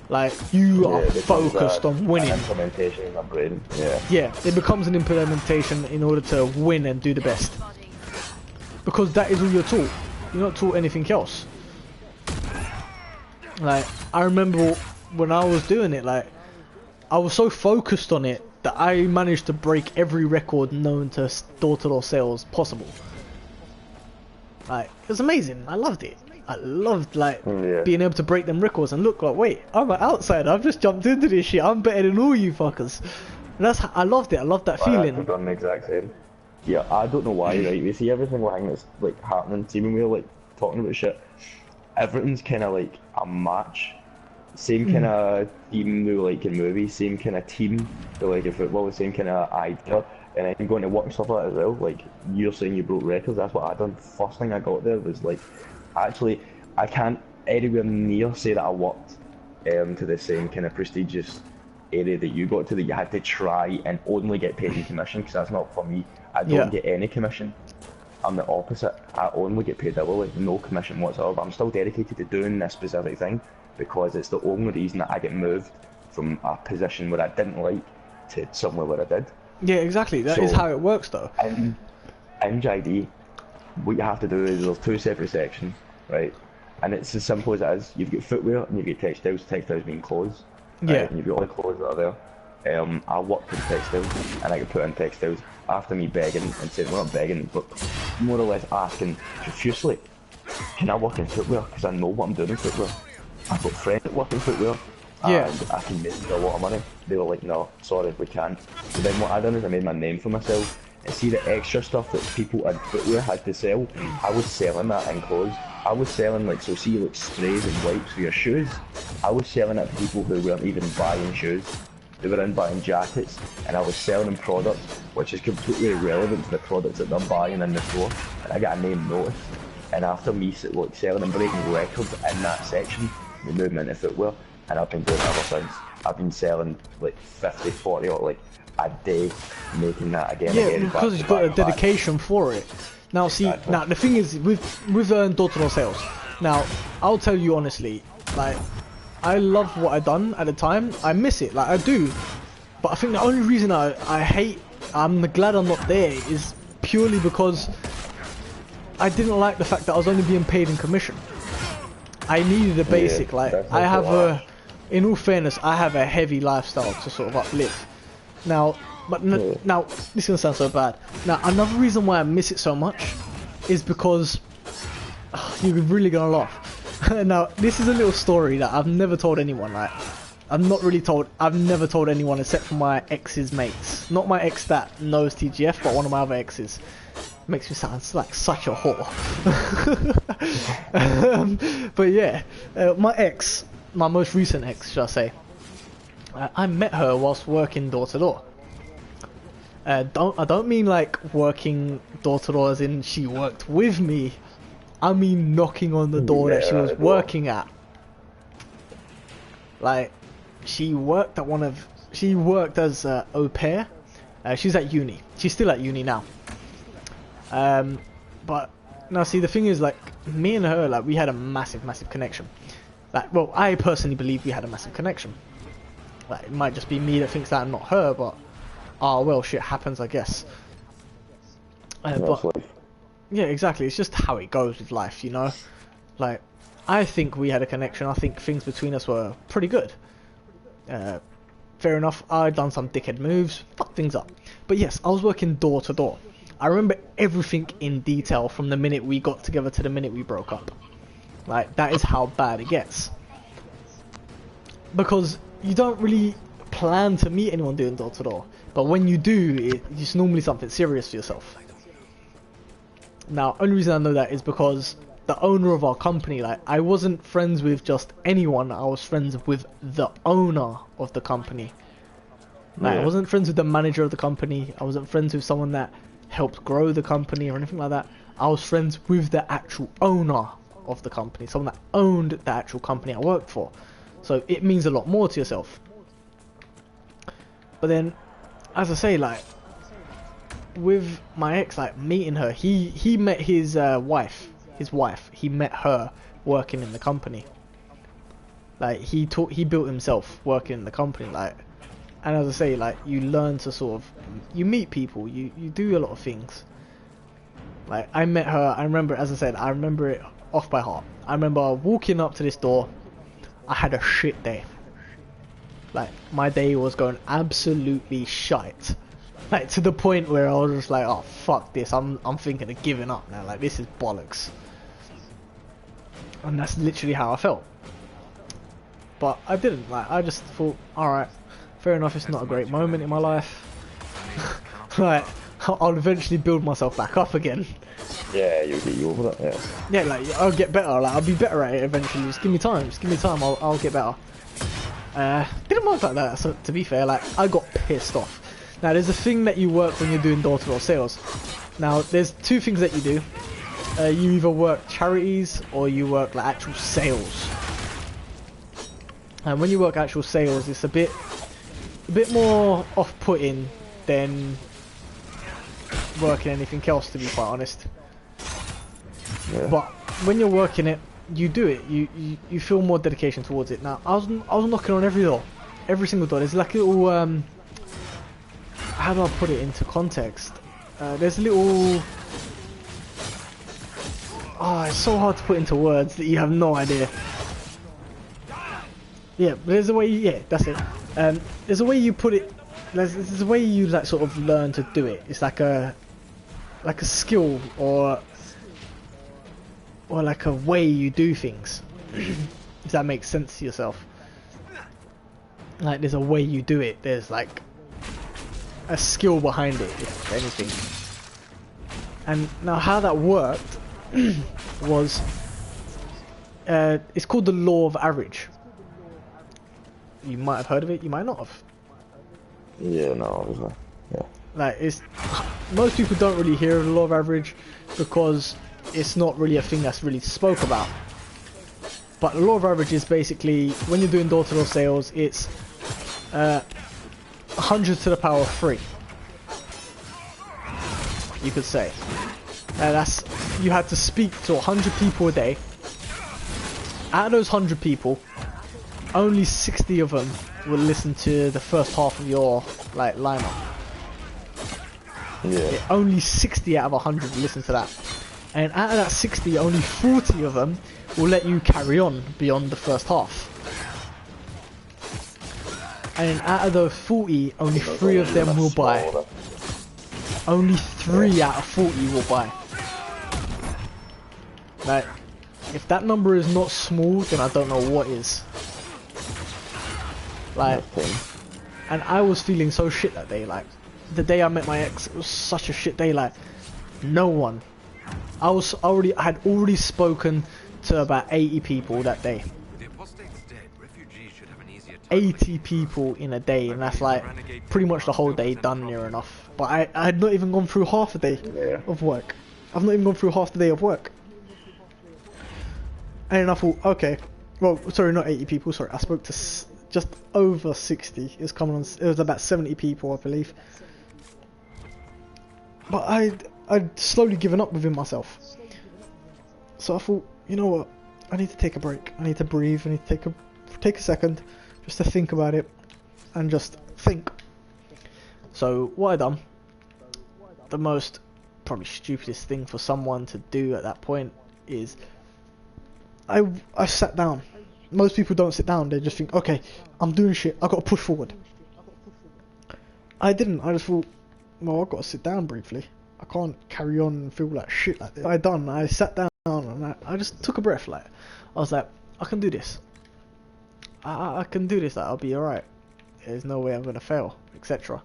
Speaker 1: Like, you are focused on winning.
Speaker 15: Implementation in my brain. Yeah.
Speaker 1: Yeah, it becomes an implementation in order to win and do the best. Because that is all you're taught. You're not taught anything else. Like, I remember when I was doing it, like, I was so focused on it that I managed to break every record known to door-to-door sales possible. Like, it was amazing. I loved it. I loved, like, being able to break them records and look like, wait, I'm an outsider. I've just jumped into this shit. I'm better than all you fuckers. And I loved it. I loved that feeling.
Speaker 15: I've done the exact same. Yeah, I don't know why, right? We see everything that's like happening. See, when we're like talking about shit, everything's kind of like a match. Same kind of team we like in movies. Same kind of team we like in football. The same kind of idea. And I'm going to work and stuff like that as well. Like you're saying, you broke records. That's what I done. First thing I got there was like, actually, I can't anywhere near say that I worked to the same kind of prestigious area that you got to, that you had to try and only get paid in commission, because that's not for me. I don't get any commission. I'm the opposite. I only get paid hourly, no commission whatsoever. I'm still dedicated to doing this specific thing because it's the only reason that I get moved from a position where I didn't like to somewhere where I did.
Speaker 1: Yeah, exactly. That is how it works, though.
Speaker 15: In JD, what you have to do is there's two separate sections, right? And it's as simple as it is. You've got footwear and you've got textiles. Textiles being clothes. Right?
Speaker 1: Yeah.
Speaker 15: And you've got all the clothes that are there. I worked in textiles and I got put in textiles after me begging and saying, well, not begging, but more or less asking profusely, can I work in footwear? Because I know what I'm doing in footwear. I've got friends that work in footwear and I can make a lot of money. They were like, no, sorry, we can't. So then what I done is I made my name for myself. And see the extra stuff that people in footwear had to sell, I was selling that in clothes. I was selling like sprays and wipes for your shoes. I was selling it to people who weren't even buying shoes. They were in buying jackets, and I was selling them products which is completely irrelevant to the products that they're buying in the store. And I got a name notice. And after me selling and breaking records in that section, they moved me into footwear, and I've been doing it ever since. I've been selling like 50, 40 or like a day, making that again.
Speaker 1: Yeah, because you've got a dedication for it. Now, see, now the thing is with door-to-door sales. Now, I'll tell you honestly, like, I love what I done at the time. I miss it, like I do. But I think the only reason I'm glad I'm not there is purely because I didn't like the fact that I was only being paid in commission. I needed a basic, like I have in all fairness, I have a heavy lifestyle to sort of uplift. Now, now this is gonna sound so bad. Now, another reason why I miss it so much is because you're really gonna laugh. Now, this is a little story that I've never told anyone. Like, I've never told anyone except for my ex's mates. Not my ex that knows TGF, but one of my other exes. Makes me sound like such a whore. But yeah, my ex, my most recent ex, shall I say, I met her whilst working door to door. I don't mean like working door to door as in she worked with me. I mean knocking on the door that she was working at. Like, she worked as au pair. She's at uni. She's still at uni now. But now, see, the thing is, like, me and her, like, we had a massive connection. Like, well, I personally believe we had a massive connection. Like, it might just be me that thinks that and not her, but well, shit happens, I guess. But yeah, exactly. It's just how it goes with life, you know. Like, I think we had a connection. I think things between us were pretty good. Fair enough. I'd done some dickhead moves, fucked things up. But yes, I was working door to door. I remember everything in detail from the minute we got together to the minute we broke up. Like, that is how bad it gets. Because you don't really plan to meet anyone doing door to door, but when you do, it's normally something serious for yourself. Now, only reason I know that is because the owner of our company, like, I wasn't friends with just anyone, I was friends with the owner of the company. Like, I wasn't friends with the manager of the company, I wasn't friends with someone that helped grow the company or anything like that. I was friends with the actual owner of the company, someone that owned the actual company I worked for. So it means a lot more to yourself. But then, as I say, like, with my ex, like, meeting her, he met his wife, he met her working in the company. Like, he built himself working in the company, like, and as I say, like, you learn to sort of, you meet people, you do a lot of things. Like, I met her, I remember, as I said, I remember it off by heart. I remember walking up to this door, I had a shit day. Like, my day was going absolutely shite. Like, to the point where I was just like, oh, fuck this, I'm thinking of giving up now, like, this is bollocks. And that's literally how I felt. But I didn't, like, I just thought, alright, fair enough, it's not a great moment in my life. Like, I'll eventually build myself back up again.
Speaker 15: Yeah, you'll get you over that, yeah.
Speaker 1: Yeah, like, I'll get better, like, I'll be better at it eventually, just give me time, I'll get better. Didn't work like that, so, to be fair, like, I got pissed off. Now, there's a thing that you work when you're doing door-to-door sales. Now, there's two things that you do. You either work charities, or you work, like, actual sales. And when you work actual sales, it's a bit more off-putting than working anything else, to be quite honest. Yeah. But when you're working it, you do it. You feel more dedication towards it. Now, I was knocking on every door, every single door. There's like a little how do I put it into context? There's a little. Oh, it's so hard to put into words that you have no idea. Yeah, there's a way. Yeah, that's it. There's a way you put it. There's a way you like sort of learn to do it. It's like a skill or like a way you do things. If that makes sense to yourself. Like, there's a way you do it. There's like a skill behind it, if anything. And now how that worked was it's called the law of average. You might have heard of it, you might not have.
Speaker 15: Yeah, no, obviously. Yeah.
Speaker 1: Like, it's most people don't really hear of the law of average because it's not really a thing that's really spoke about. But the law of average is basically, when you're doing door-to-door sales, it's 100 to the power of 3. You could say. That's, you had to speak to 100 people a day. Out of those 100 people, only 60 of them will listen to the first half of your like lineup. Yeah, only 60 out of 100 will listen to that. And out of that 60, only 40 of them will let you carry on beyond the first half. And out of those 40, only 3 of them will buy. Only 3 out of 40 will buy. Like, if that number is not small, then I don't know what is. Like, and I was feeling so shit that day. Like, the day I met my ex, it was such a shit day. Like, no one. I had already spoken to about 80 people that day. 80 people in a day, and that's like pretty much the whole day done near enough. But I had not even gone through half a day of work. I've not even gone through half the day of work. And then I thought, okay, well, sorry, not 80 people. Sorry, I spoke to just over 60. It was coming on. It was about 70 people, I believe. But I'd slowly given up within myself. So I thought, you know what? I need to take a break. I need to breathe. I need to take a second just to think about it and just think. So what I done, the most probably stupidest thing for someone to do at that point is I sat down. Most people don't sit down. They just think, okay, I'm doing shit. I got to push forward. I didn't. I just thought, well, I've got to sit down briefly. I can't carry on and feel like shit like this. I sat down and I just took a breath. Like, I was like, I can do this. I can do this. Like, I'll be alright. There's no way I'm gonna fail, etc.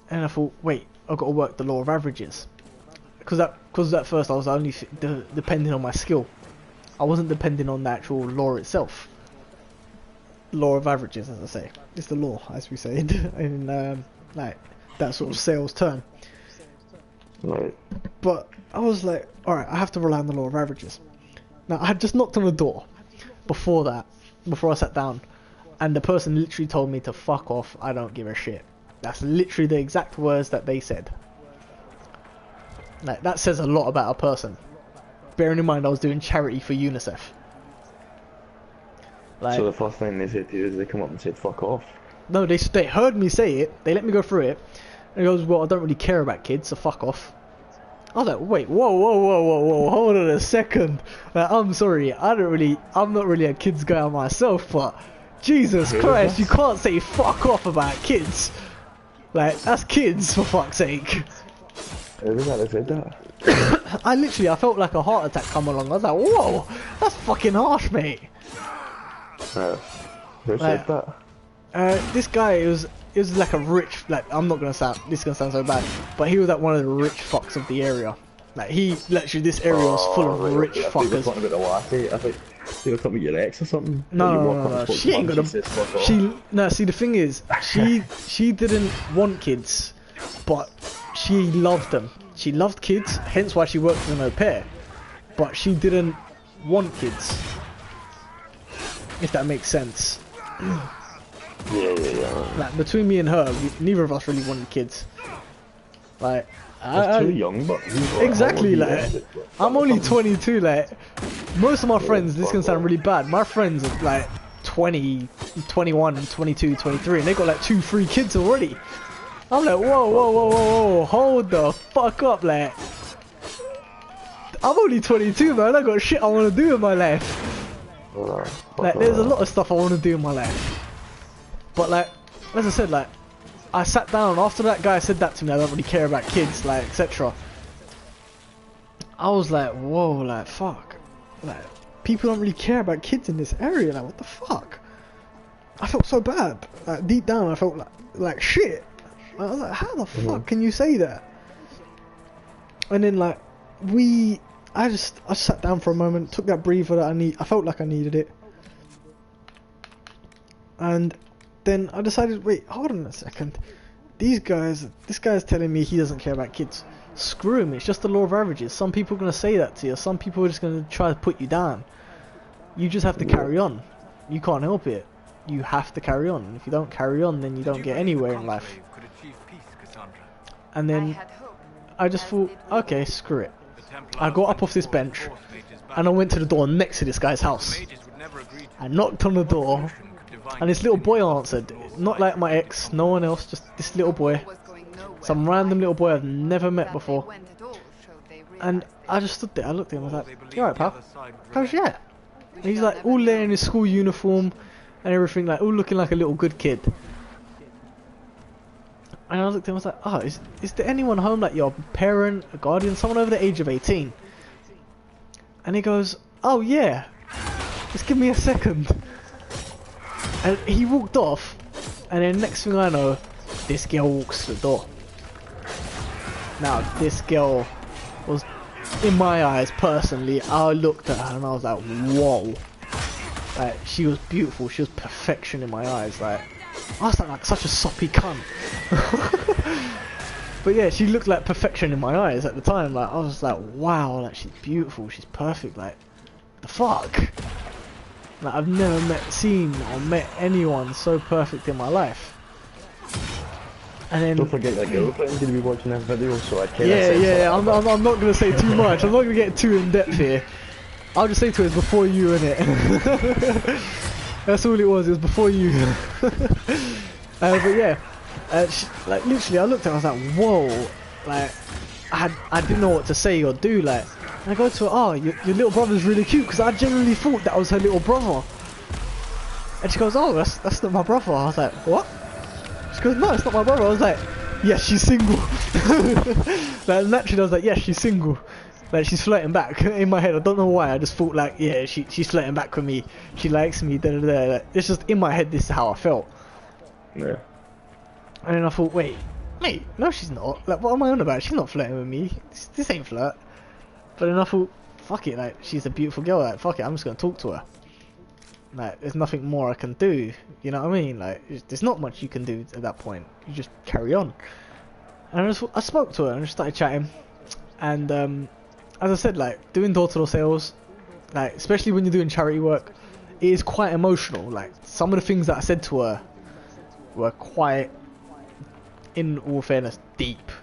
Speaker 1: And I thought, wait, I've got to work the law of averages. Because at first I was only depending on my skill. I wasn't depending on the actual law itself. Law of averages, as I say. It's the law, as we say in like that sort of sales term.
Speaker 15: Right.
Speaker 1: But I was like, alright, I have to rely on the law of averages. Now, I had just knocked on the door before I sat down, and the person literally told me to fuck off, I don't give a shit. That's literally the exact words that they said. Like, that says a lot about a person. Bearing in mind I was doing charity for UNICEF. Like,
Speaker 15: so the first thing they said to you is they come up and said fuck off?
Speaker 1: No, they heard me say it, they let me go through it, and he goes, well, I don't really care about kids, so fuck off. I was like, wait, whoa, hold on a second. Like, I'm sorry, I'm not really a kids guy myself, but Jesus Christ, you can't say fuck off about kids. Like, that's kids, for fuck's sake.
Speaker 15: Who was that that said that?
Speaker 1: I felt like a heart attack come along. I was like, whoa, that's fucking harsh, mate.
Speaker 15: Who said that?
Speaker 1: This guy, it was like a rich, like, this is gonna sound so bad, but he was like one of the rich fucks of the area. Like, this area was full of rich fuckers.
Speaker 15: I think about the wacky. I think they were talking about your ex or something.
Speaker 1: No, she ain't gonna. See, the thing is, she didn't want kids, but she loved them. She loved kids, hence why she worked as an au pair. But she didn't want kids. If that makes sense.
Speaker 15: Yeah.
Speaker 1: Like, between me and her, neither of us really wanted kids. Like,
Speaker 15: too young, but
Speaker 1: exactly. Like, I'm only 22. Like, most of my friends, this can sound really bad. My friends are like 20, 21, 22, 23, and they got like 2-3 kids already. I'm like, whoa, hold the fuck up, like. I'm only 22, man. I got shit I want to do in my life. Like, there's a lot of stuff I want to do in my life. But like, as I said, like, I sat down after that guy said that to me. I don't really care about kids, like, etc. I was like, whoa, like, fuck. Like, people don't really care about kids in this area. Like, what the fuck? I felt so bad. Like, deep down, I felt like shit. I was like, how the fuck can you say that? And then, like, I sat down for a moment, took that breather that I felt like I needed it. And then I decided, wait, hold on a second. This guy's telling me he doesn't care about kids. Screw him, it's just the law of averages. Some people are going to say that to you. Some people are just going to try to put you down. You just have to carry on. You can't help it. You have to carry on. If you don't carry on, then you don't get anywhere in life. And then I just thought, okay, screw it. I got up off this bench and I went to the door next to this guy's house. I knocked on the door and this little boy answered. Not like my ex, no one else, just this little boy. Some random little boy I've never met before. And I just stood there, I looked at him, I was like, you alright, pal? How's you at? And he's like all there in his school uniform and everything, like all looking like a little good kid. And I looked at him, I was like, oh, is there anyone home, like your parent, a guardian, someone over the age of 18? And he goes, oh yeah, just give me a second. And he walked off, and then next thing I know, this girl walks to the door. Now, this girl was, in my eyes, personally, I looked at her and I was like, whoa. Like, she was beautiful, she was perfection in my eyes, like, I was like such a soppy cunt. But yeah, she looked like perfection in my eyes at the time. Like, I was like, wow, like, she's beautiful, she's perfect. Like, the fuck? Like, I've never seen or met anyone so perfect in my life. And then
Speaker 15: don't forget your girlfriend's gonna be watching this video, so I can't.
Speaker 1: Yeah. I'm not gonna say too much. I'm not gonna get too in depth here. I'll just say to her, it's before you, innit? That's all it was. It was before you. But yeah, like literally, I looked at her. I was like, whoa, like I didn't know what to say or do. Like, and I go to her, oh, your little brother's really cute, because I genuinely thought that was her little brother. And she goes, oh, that's not my brother. I was like, what? She goes, no, it's not my brother. I was like, yes, she's single. Like, naturally, I was like, yes, she's single. Like, she's flirting back. In my head, I don't know why, I just thought like, yeah, she's flirting back with me. She likes me, da da da. Like, it's just in my head, this is how I felt.
Speaker 15: Yeah.
Speaker 1: And then I thought, wait, no, she's not. Like, what am I on about? She's not flirting with me. This ain't flirt. But then I thought, fuck it, like, she's a beautiful girl. Like, fuck it, I'm just gonna talk to her. Like, there's nothing more I can do. You know what I mean? Like, there's not much you can do at that point. You just carry on. And I spoke to her and just started chatting. And as I said, like, doing door-to-door sales, like, especially when you're doing charity work, it is quite emotional. Like, some of the things that I said to her were quite, in all fairness, deep.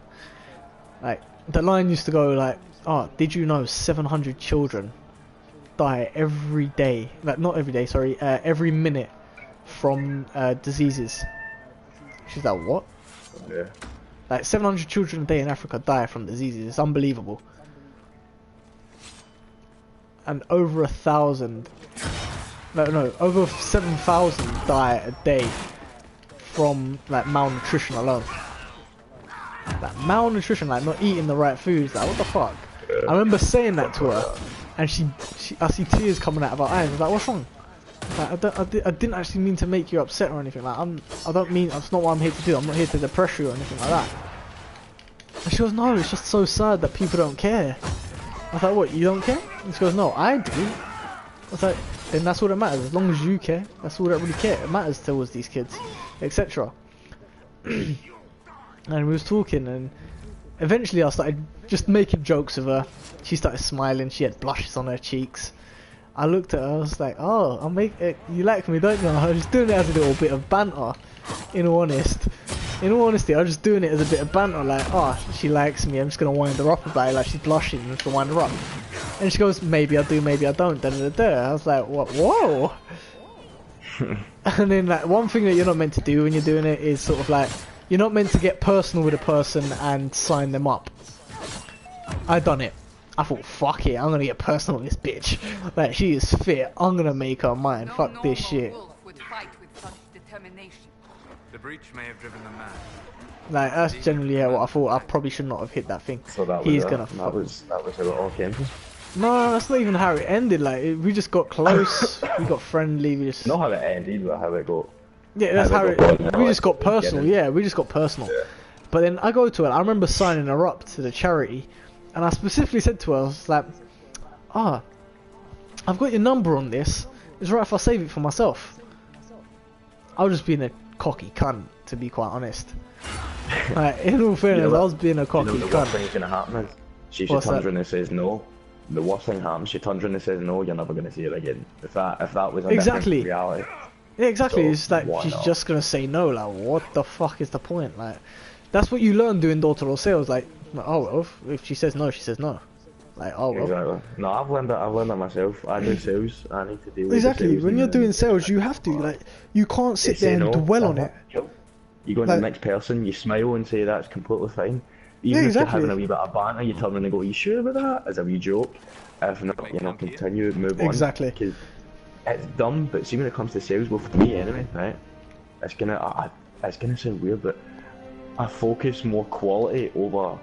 Speaker 1: Like, the line used to go like, oh, did you know 700 children die every day, like not every day, sorry, every minute from diseases? She's like, what?
Speaker 15: Yeah.
Speaker 1: Like 700 children a day in Africa die from diseases. It's unbelievable. And over 1,000, no, over 7,000 die a day from like malnutrition alone. Like malnutrition, like not eating the right foods. Like, what the fuck? I remember saying that to her, and I see tears coming out of her eyes. I was like, what's wrong? Like, I didn't actually mean to make you upset or anything. Like, I don't mean, that's not what I'm here to do. I'm not here to depress you or anything like that. And she goes, no, it's just so sad that people don't care. I was like, what, you don't care? And she goes, no, I do. I was like, then that's all that matters. As long as you care, that's all that really matters towards these kids, etc. And we was talking, and eventually I started just making jokes with her. She started smiling. She had blushes on her cheeks. I looked at her. I was like, "Oh, you like me, don't you?" I was just doing it as a little bit of banter. In all honesty, I was just doing it as a bit of banter. Like, "Oh, she likes me. I'm just gonna wind her up about it. Like, she's blushing. I'm just gonna wind her up." And she goes, "Maybe I do, maybe I don't." Da da da da. I was like, "What? Whoa!" And then, like, one thing that you're not meant to do when you're doing it is sort of like, you're not meant to get personal with a person and sign them up. I done it. I thought, fuck it, I'm gonna get personal with this bitch. Like, she is fit. I'm gonna make her mine. No, fuck this shit.
Speaker 11: Would fight with such determination.
Speaker 6: The breach may have driven them mad.
Speaker 1: Like, that's generally what I thought. I probably should not have hit that thing.
Speaker 15: So that
Speaker 1: was
Speaker 15: that was how it all came from.
Speaker 1: No, that's not even how it ended. Like, we just got close. We got friendly. We just.
Speaker 15: Not how it ended, but how it got.
Speaker 1: Yeah, that's how it. We just got personal. Yeah, we just got personal. Yeah. But then I go to her. I remember signing her up to the charity, and I specifically said to her, I was like, "Ah, I've got your number on this. It's right if I save it for myself." I was just being a cocky cunt, to be quite honest. Like, in all fairness, I was being a cocky cunt.
Speaker 15: The worst thing's gonna happen is she turns around and says no. The worst thing happens. She turns around and says no. You're never gonna see it again. If that was a different reality.
Speaker 1: Yeah, exactly.
Speaker 15: So,
Speaker 1: it's like she's just gonna say no. Like, what the fuck is the point? Like, that's what you learn doing door-to-door sales. Like, oh well, if she says no, she says no. Like, oh well.
Speaker 15: Exactly. No, I've learned that myself. I do sales. I need to deal with
Speaker 1: exactly. When you're doing sales, you have to like, you can't sit there and dwell on it.
Speaker 15: You go to the next person, you smile and say that's completely fine. Even if you're having a wee bit of banter, you turn around and go, "Are you sure about that?" As a wee joke. If not, continue, move on.
Speaker 1: Exactly.
Speaker 15: Because it's dumb, but see when it comes to sales, well for me anyway, right? It's gonna sound weird, but I focus more quality over.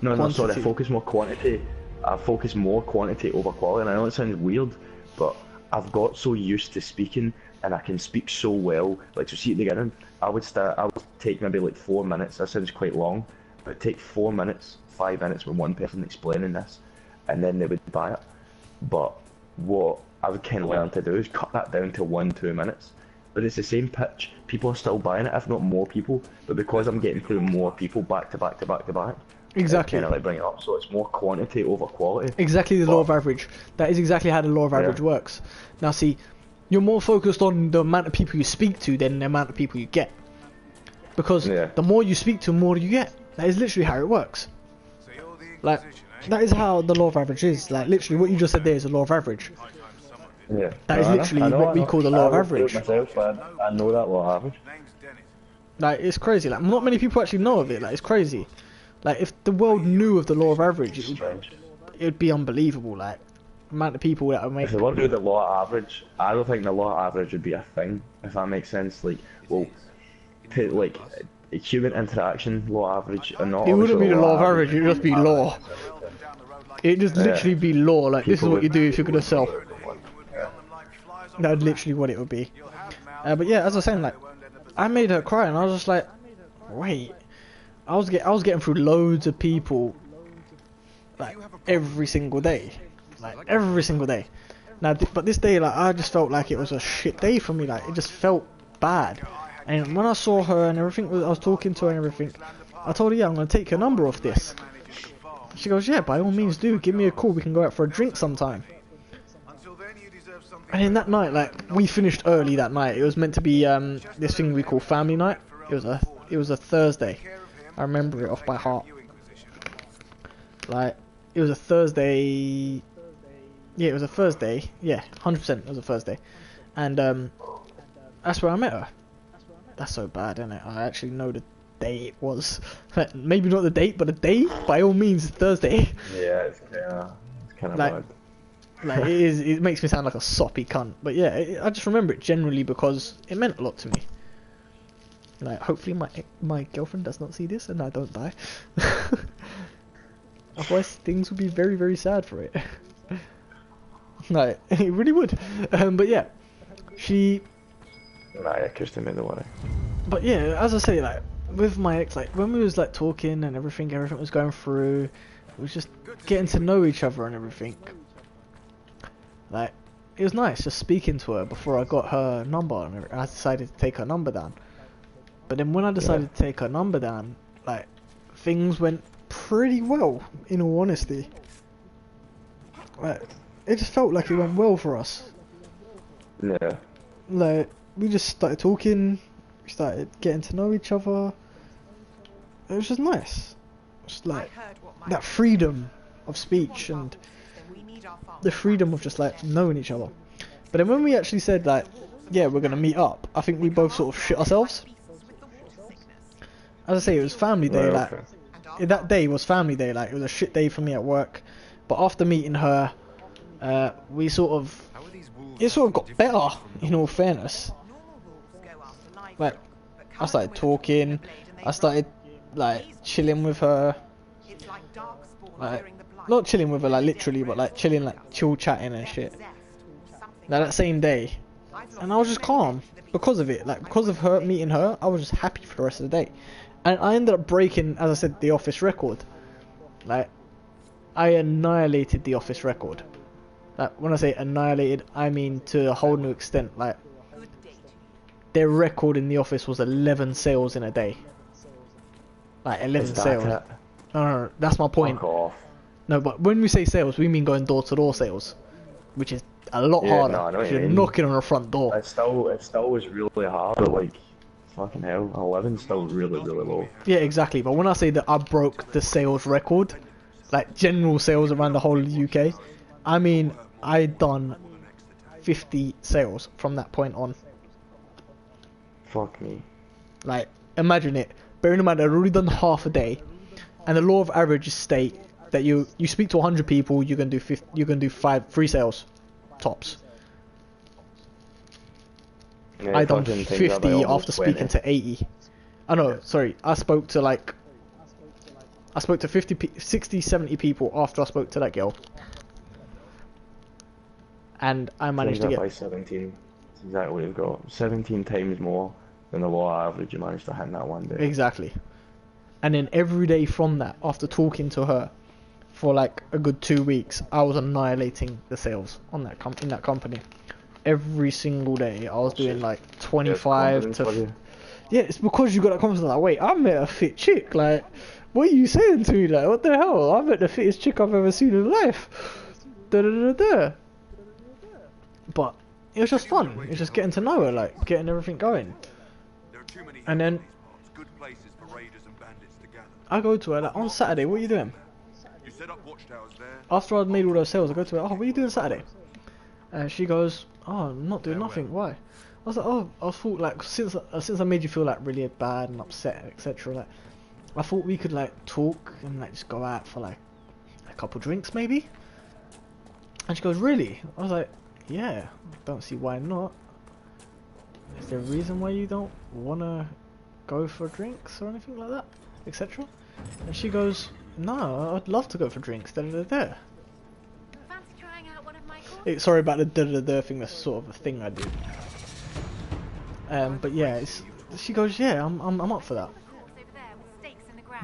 Speaker 15: I focus more quantity. I focus more quantity over quality, and I know it sounds weird, but I've got so used to speaking, and I can speak so well. Like, to see at the beginning, I would take maybe like 4 minutes. That sounds quite long, but take 4 minutes, 5 minutes with one person explaining this, and then they would buy it. But what I would kind of learn to do is cut that down to 1-2 minutes. But it's the same pitch. People are still buying it, if not more people. But because I'm getting through more people back to back to back to back,
Speaker 1: Exactly.
Speaker 15: Kind of like bring it up, so it's more quantity over quality.
Speaker 1: Exactly the law of average. That is exactly how the law of average works. Now see, you're more focused on the amount of people you speak to than the amount of people you get. Because the more you speak to, the more you get. That is literally how it works. Like, that is how the law of average is. Like, literally what you just said there is the law of average.
Speaker 15: Yeah.
Speaker 1: That is literally what we call the law of average.
Speaker 15: Myself, but I know that law of average.
Speaker 1: Like, it's crazy. Like, not many people actually know of it. Like, it's crazy. Like, if the world knew of the law of average, it would be unbelievable. Like, the amount of people that would make.
Speaker 15: If they want to do the law of average, I don't think the law of average would be a thing, if that makes sense. Like, well, like, human interaction, law average, and not.
Speaker 1: It wouldn't be the law of average, it would just be law. It'd just literally be law, like, this is what you do if you're gonna sell. That's literally what it would be. But yeah, as I was saying, like, I made her cry, and I was just like, wait. I was getting through loads of people, like, every single day. Like, every single day. Now, but this day, like, I just felt like it was a shit day for me, like, it just felt bad. And when I saw her and everything, I was talking to her and everything, I told her, yeah, I'm going to take her number off this. She goes, yeah, by all means do, give me a call, we can go out for a drink sometime. And then that night, like, we finished early that night. It was meant to be this thing we call family night. It was a Thursday. I remember it off by heart. Like, it was a Thursday. Yeah, it was a Thursday. Yeah, 100% it was a Thursday. And that's where I met her. That's so bad, isn't it? I actually know the day it was. Maybe not the date, but the day, by all means, Thursday.
Speaker 15: Yeah, it's kind of bad.
Speaker 1: Like, it is. It makes me sound like a soppy cunt. But yeah, I just remember it generally because it meant a lot to me. Like, hopefully my girlfriend does not see this and I don't die. Otherwise, things would be very, very sad for it. Like, it really would. But yeah, she.
Speaker 15: Nah, yeah, Kirsten made the worry.
Speaker 1: But yeah, as I say, like, with my ex, like, when we was like talking and everything was going through, it was just getting to know each other and everything. Like, it was nice just speaking to her before I got her number, and I decided to take her number down. But then when I decided to take her number down, like, things went pretty well, in all honesty. Like, it just felt like it went well for us.
Speaker 15: Yeah.
Speaker 1: Like, we just started talking, we started getting to know each other. It was just nice. Just like, that freedom of speech and the freedom of just like knowing each other. But then when we actually said like, yeah, we're gonna meet up, I think we both sort of shit ourselves. As I say, it was family day, like, that day was family day, like, it was a shit day for me at work. But after meeting her, it sort of got better, in all fairness. Like, I started talking, I started, like, chilling with her. Like, not chilling with her, like, literally, but, like, chilling, like, chill chatting and shit. Like, that same day. And I was just calm because of it. Like, because of her, meeting her, I was just happy for the rest of the day. And I ended up breaking, as I said, the office record. Like, I annihilated the office record. Like, when I say annihilated, I mean to a whole new extent. Like, their record in the office was 11 sales in a day. Like, 11 sales. No, that's my point. No, but when we say sales, we mean going door-to-door sales, which is a lot harder. You're knocking on a front door.
Speaker 15: It still was really hard, but like, fucking hell, 11's still really, really low.
Speaker 1: Yeah, exactly. But when I say that I broke the sales record, like general sales around the whole of the UK, I mean I done 50 sales from that point on.
Speaker 15: Fuck me.
Speaker 1: Like, imagine it. Bearing in mind I'd already done half a day, and the law of averages state that you speak to 100 people, you can do 3 sales, tops.
Speaker 15: Yeah,
Speaker 1: I done 50 after speaking to 80. Oh no, sorry. I spoke to 60, 70 people after I spoke to that girl. And I managed to get...
Speaker 15: by 17. That's exactly what you've got. 17 times more than the law average you managed to hit that one day.
Speaker 1: Exactly. And then every day from that, after talking to her for like a good 2 weeks, I was annihilating the sales on that in that company. Every single day, I was doing like 25 to... Yeah, it's because you got that confidence. Like, wait, I met a fit chick. Like, what are you saying to me? Like, what the hell? I met the fittest chick I've ever seen in life. Da da da da. But it was just fun. It was just getting to know her, like getting everything going. And then I go to her like on Saturday. What are you doing? After I'd made all those sales, I go to her. Oh, what are you doing Saturday? And she goes, oh, I'm not doing nothing. Why? I was like, oh, I thought like since I made you feel like really bad and upset, etc. Like, I thought we could like talk and like just go out for like a couple drinks maybe. And she goes, really? I was like, yeah. Don't see why not. Is there a reason why you don't wanna go for drinks or anything like that, etc. And she goes, no, I'd love to go for drinks. Da da da da. Sorry about the da da da thing. That's sort of a thing I do. But yeah, she goes, yeah, I'm up for that.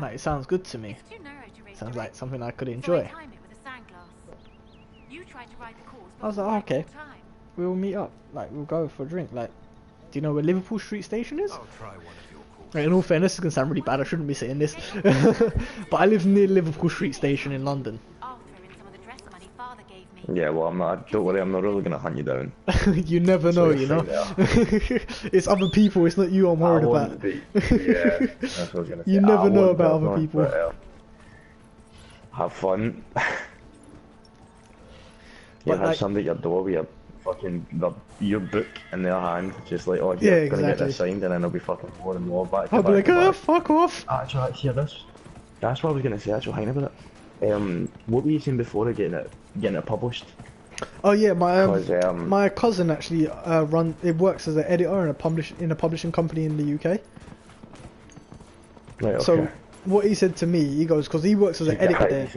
Speaker 1: Like, it sounds good to me. Sounds like something I could enjoy. I was like, oh, okay, we'll meet up. Like, we'll go for a drink. Like, do you know where Liverpool Street Station is? Like, in all fairness, this is gonna sound really bad. I shouldn't be saying this, but I live near Liverpool Street Station in London.
Speaker 15: Yeah, well, I'm not. Don't worry, I'm not really gonna hunt you down.
Speaker 1: You never know, you know. It's other people. It's not you. I'm worried about.
Speaker 15: Yeah, that's what I was gonna say.
Speaker 1: You never know about other people.
Speaker 15: But, have fun. You'll have somebody at your door with your book in their hand, just like, oh, yeah, gonna get this signed, and then they'll be fucking more and more back to
Speaker 1: I'll
Speaker 15: back.
Speaker 1: be like, oh, fuck off.
Speaker 15: Actually, hear this. That's what I was gonna say. Actually, hang about it. What were you saying before of getting it published?
Speaker 1: Oh yeah, my cousin actually works as an editor in a publishing company in the UK.
Speaker 15: Right, okay.
Speaker 1: So what he said to me, he goes, because he works as an editor there.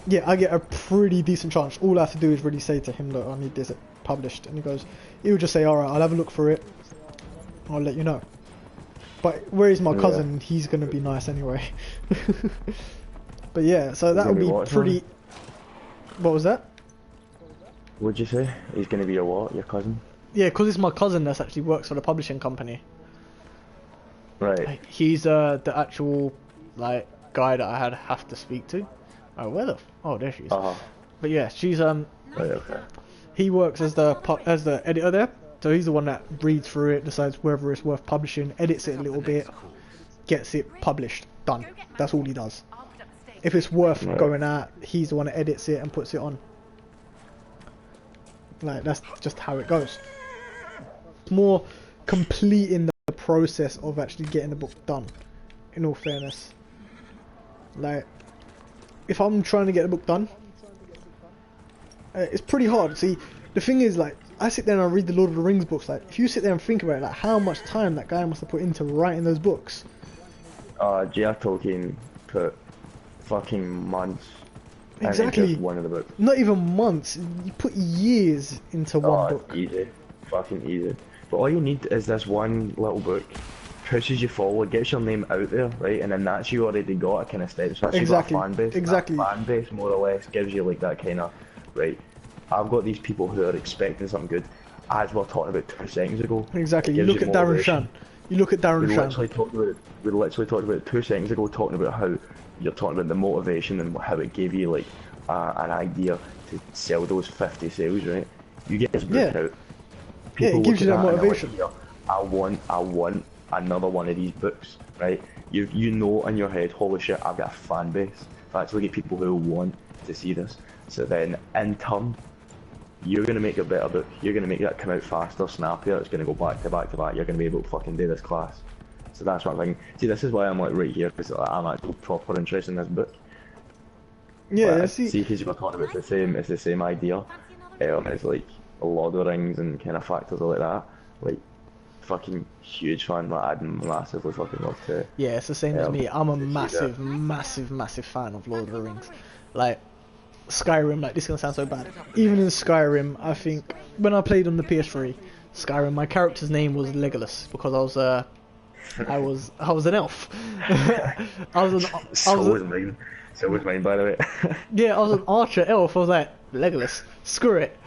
Speaker 1: Yeah, I get a pretty decent chance. All I have to do is really say to him, look, I need this published, and he would just say, all right, I'll have a look for it. I'll let you know. But whereas my cousin, he's gonna be nice anyway. But yeah, so that would be pretty. What was that?
Speaker 15: What'd you say? He's going to be your cousin?
Speaker 1: Yeah, because it's my cousin that actually works for the publishing company.
Speaker 15: Right.
Speaker 1: Like, he's the actual like guy that I have to speak to. Oh, where the? Oh, there she is. But yeah, she's
Speaker 15: Right, okay.
Speaker 1: He works as the editor there, so he's the one that reads through it, decides whether it's worth publishing, edits it a little bit, gets it published, done. That's all he does. If it's worth going out, he's the one that edits it and puts it on. Like, that's just how it goes. It's more completing the process of actually getting the book done, in all fairness. Like, if I'm trying to get the book done, it's pretty hard. See, the thing is, like, I sit there and I read the Lord of the Rings books. Like, if you sit there and think about it, like, how much time that guy must have put into writing those books.
Speaker 15: J.R. Tolkien put fucking months.
Speaker 1: Exactly.
Speaker 15: Just one of the books.
Speaker 1: Not even months. You put years into one book.
Speaker 15: Easy. Fucking easy. But all you need is this one little book. Pushes you forward, gets your name out there, right? And then that's you already got a kind of steps. That's you got a fan base.
Speaker 1: Exactly.
Speaker 15: That fan base, more or less, gives you like that kind of, right? I've got these people who are expecting something good, as we were talking about 2 seconds ago.
Speaker 1: Exactly. You look at Darren Shan. We literally
Speaker 15: talked about it 2 seconds ago, talking about how you're talking about the motivation and how it gave you like an idea to sell those 50 sales, right? You get this book out. People
Speaker 1: it gives you that motivation.
Speaker 15: Like, I want another one of these books, right? You know in your head, holy shit, I've got a fan base. I've actually got people who want to see this. So then, in turn, you're going to make a better book. You're going to make that come out faster, snappier. It's going to go back to back to back. You're going to be able to fucking do this class. So that's what I'm thinking. See, this is why I'm like right here, because I'm actually proper interested in this book.
Speaker 1: Yeah,
Speaker 15: but see, because you're talking about it's the same idea. It's like Lord of the Rings and kind of factors like that. Like, fucking huge fan. Like, I'd massively fucking love to.
Speaker 1: Yeah, it's the same as me. I'm a massive fan of Lord of the Rings. Like, Skyrim, like, this is gonna sound so bad. Even in Skyrim, I think when I played on the Ps4, Skyrim, my character's name was Legolas because I was an elf.
Speaker 15: So was mine, by the way.
Speaker 1: Yeah, I was an archer elf. I was like, Legolas, screw it.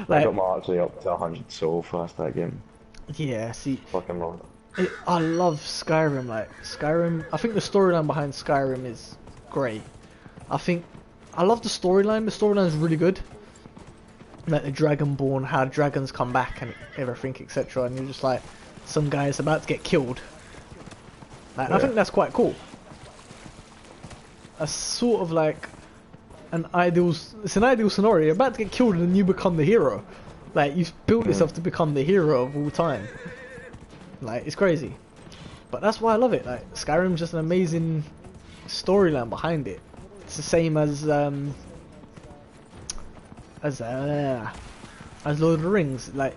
Speaker 15: Like, I got my archery up to 100 so fast that game.
Speaker 1: Yeah, see.
Speaker 15: Fucking wrong.
Speaker 1: I love Skyrim. Like Skyrim, I think the storyline behind Skyrim is great. I love the storyline. The storyline is really good. Like the Dragonborn, how dragons come back and everything, etc. And you're just like, some guy's about to get killed. Like, yeah. I think that's quite cool. That's sort of like it's an ideal scenario. You're about to get killed and then you become the hero. Like, you've built yourself to become the hero of all time. Like, it's crazy. But that's why I love it. Like, Skyrim's just an amazing storyline behind it. It's the same as Lord of the Rings. Like,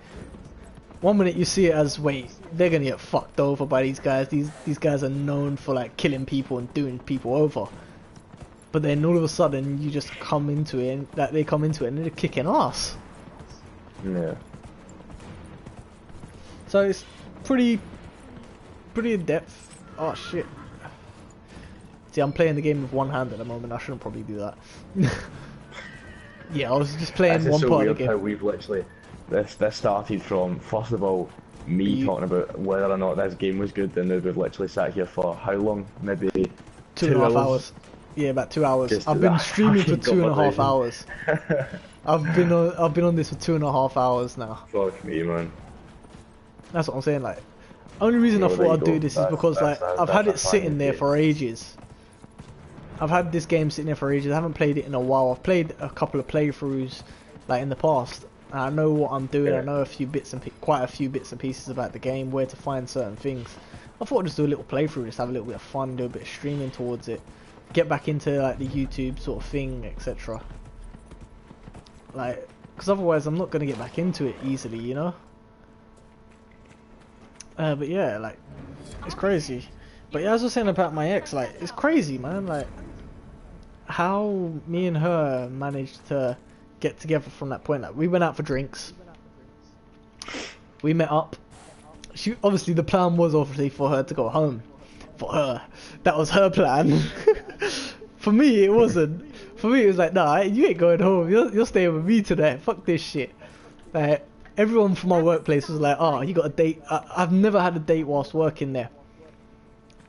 Speaker 1: one minute you see it as, wait, they're gonna get fucked over by these guys. These guys are known for like killing people and doing people over. But then all of a sudden you just come into it, and they come into it and they're kicking ass.
Speaker 15: Yeah.
Speaker 1: So it's pretty in depth. Oh shit. See, I'm playing the game with one hand at the moment. I shouldn't probably do that. Yeah, I was just playing one part of the game.
Speaker 15: How we've literally this started from, first of all, me talking about whether or not this game was good, and then we've literally sat here for how long? Maybe
Speaker 1: 2.5 hours. Yeah, about 2 hours. I've been streaming for 2.5 hours. I've been on this for 2.5 hours now.
Speaker 15: Fuck me, man.
Speaker 1: That's what I'm saying. Like, only reason I thought I'd do this is because like I've had it sitting there for ages. I've had this game sitting there for ages. I haven't played it in a while. I've played a couple of playthroughs like in the past. And I know what I'm doing. Yeah. I know quite a few bits and pieces about the game, where to find certain things. I thought I'd just do a little playthrough, just have a little bit of fun, do a bit of streaming towards it, get back into like the YouTube sort of thing, etc. Like, because otherwise I'm not gonna get back into it easily, you know. But yeah, like, it's crazy. But yeah, as I was saying about my ex, like, it's crazy, man. Like, how me and her managed to get together from that point. Like, we went out for drinks. We met up. Obviously, the plan was obviously for her to go home. For her, that was her plan. For me, it wasn't. For me, it was like, nah, you ain't going home. You're staying with me today. Fuck this shit. Like, everyone from my workplace was like, oh, you got a date. I've never had a date whilst working there,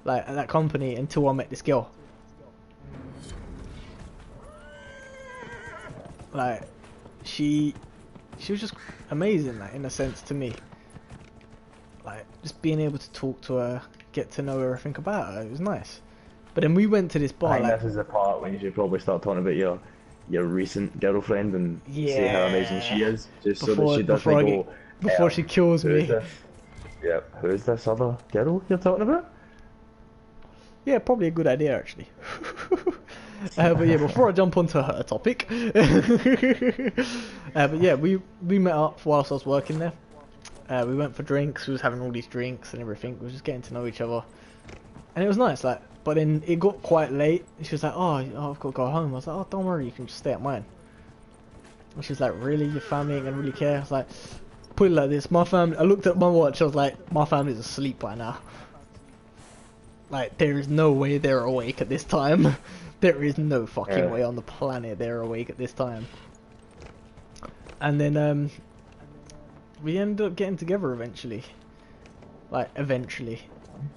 Speaker 1: like at that company, until I met this girl. Like, she was just amazing, like, in a sense, to me. Like, just being able to talk to her, get to know everything about her, it was nice. But then we went to this bar.
Speaker 15: I think this is the part when you should probably start talking about your recent girlfriend and say how amazing she is, just so that she doesn't go
Speaker 1: before she kills me.
Speaker 15: Yeah, who's this other girl you're talking about?
Speaker 1: Yeah, probably a good idea actually. But yeah, before I jump onto her topic, but yeah, we met up whilst I was working there. We went for drinks. We was having all these drinks and everything. We was just getting to know each other, and it was nice. Like, but then it got quite late. She was like, "Oh, I've got to go home." I was like, "Oh, don't worry, you can just stay at mine." And she was like, "Really? Your family ain't gonna really care?" I was like, "Put it like this, my family." I looked at my watch. I was like, "My family's asleep by now. Like, there is no way they're awake at this time." There is no fucking way on the planet they're awake at this time. And then we ended up getting together eventually. Like, eventually.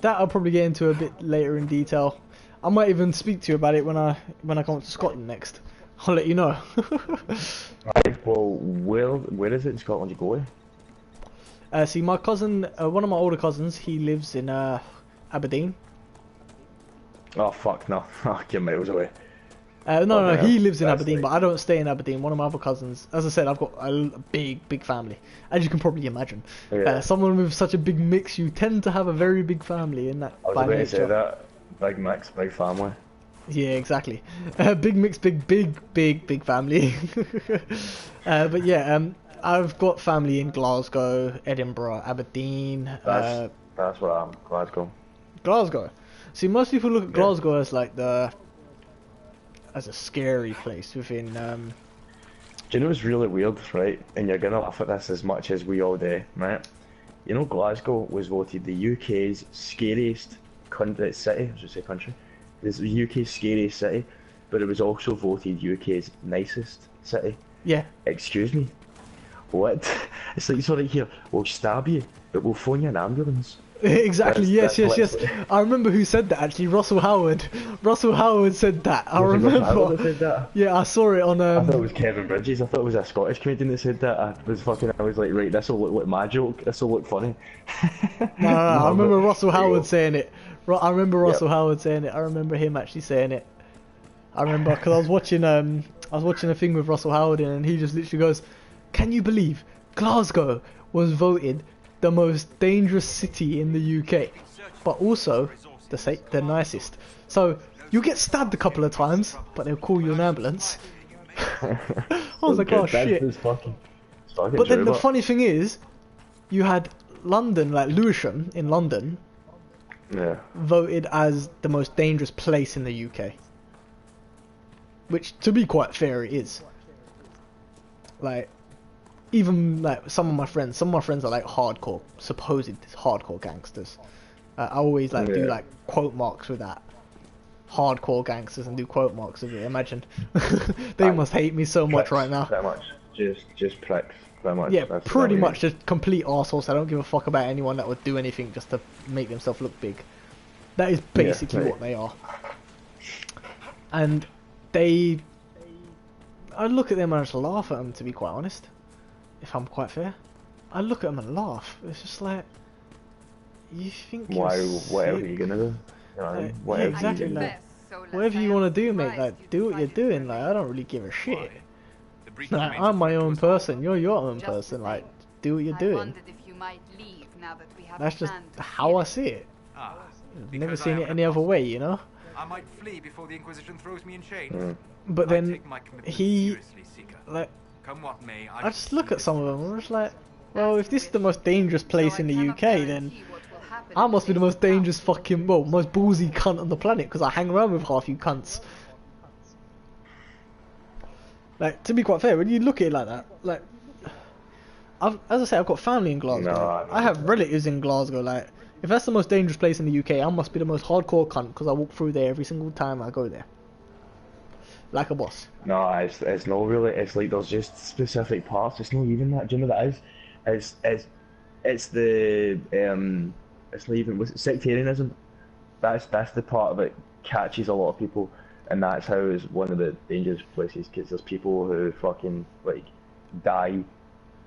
Speaker 1: That I'll probably get into a bit later in detail. I might even speak to you about it when I come to Scotland next. I'll let you know.
Speaker 15: Right, well, where is it in Scotland you go?
Speaker 1: See, my cousin, one of my older cousins, he lives in Aberdeen.
Speaker 15: Oh fuck no! You're miles away.
Speaker 1: No, he lives in Aberdeen, but I don't stay in Aberdeen. One of my other cousins, as I said, I've got a big family, as you can probably imagine. Yeah. Someone with such a big mix, you tend to have a very big family in that.
Speaker 15: I was about to say that. Big mix, big family.
Speaker 1: Yeah, exactly. Big mix, big family. But yeah, I've got family in Glasgow, Edinburgh, Aberdeen.
Speaker 15: That's where I'm.
Speaker 1: Glasgow. See, most people look at Glasgow as like as a scary place within.
Speaker 15: Do you know what's really weird, right? And you're gonna laugh at this as much as we all do, right? You know, Glasgow was voted the UK's scariest city. I should say country. This is the UK's scariest city, but it was also voted UK's nicest city.
Speaker 1: Yeah.
Speaker 15: Excuse me. What? It's like, sorry, here, we'll stab you, but we'll phone you an ambulance.
Speaker 1: Exactly. Yes. I remember who said that actually. Russell Howard. Russell Howard said that. I remember.
Speaker 15: Russell Howard said that?
Speaker 1: Yeah, I saw it on.
Speaker 15: I thought it was Kevin Bridges. I thought it was a Scottish comedian that said that. I was like, right, this will look like my joke. This will look funny.
Speaker 1: No, I remember Russell Howard saying it. I remember Russell Howard saying it. I remember him actually saying it. I remember because I was watching a thing with Russell Howard and he just literally goes, "Can you believe Glasgow was voted the most dangerous city in the UK, but also the nicest. So you get stabbed a couple of times, but they'll call you an ambulance." I was like, oh shit. But then the funny thing is, you had London, like Lewisham in London, voted as the most dangerous place in the UK. Which, to be quite fair, it is. Like, even like some of my friends are like hardcore, supposed hardcore gangsters. I always like do like quote marks with that. Hardcore gangsters and do quote marks of it. Imagine. They must hate me so much right now.
Speaker 15: That much. Just pricks. That much.
Speaker 1: Yeah, pretty much just complete arseholes. I don't give a fuck about anyone that would do anything just to make themselves look big. That is basically what they are. And I look at them and I just laugh at them, to be quite honest. If I'm quite fair, I look at them and laugh. It's just like, you think
Speaker 15: whatever you're gonna do, you know, whatever
Speaker 1: exactly. Like, whatever you want to do, mate. Like, do what you're doing. Like, I don't really give a shit. Like, I'm my own person. You're your own person. Like, do what you're doing. That's just how I see it. I've never seen it any other way, you know.
Speaker 6: I might flee before the Inquisition throws me in chains.
Speaker 1: But then like,
Speaker 6: come what may,
Speaker 1: I just look at some of them and I'm just like, well, if this is the most dangerous place in the UK, then I must be the most dangerous fucking, well, most ballsy cunt on the planet because I hang around with half you cunts. Like, to be quite fair, when you look at it like that, like, as I say, I've got family in Glasgow. I have relatives in Glasgow. Like, if that's the most dangerous place in the UK, I must be the most hardcore cunt because I walk through there every single time I go there. Like a boss.
Speaker 15: No, it's not really. It's like there's just specific parts. It's not even that. Do you know what that is? It's the it's not even, was it sectarianism? That's the part of it catches a lot of people, and that's how it's one of the dangerous places because there's people who fucking like die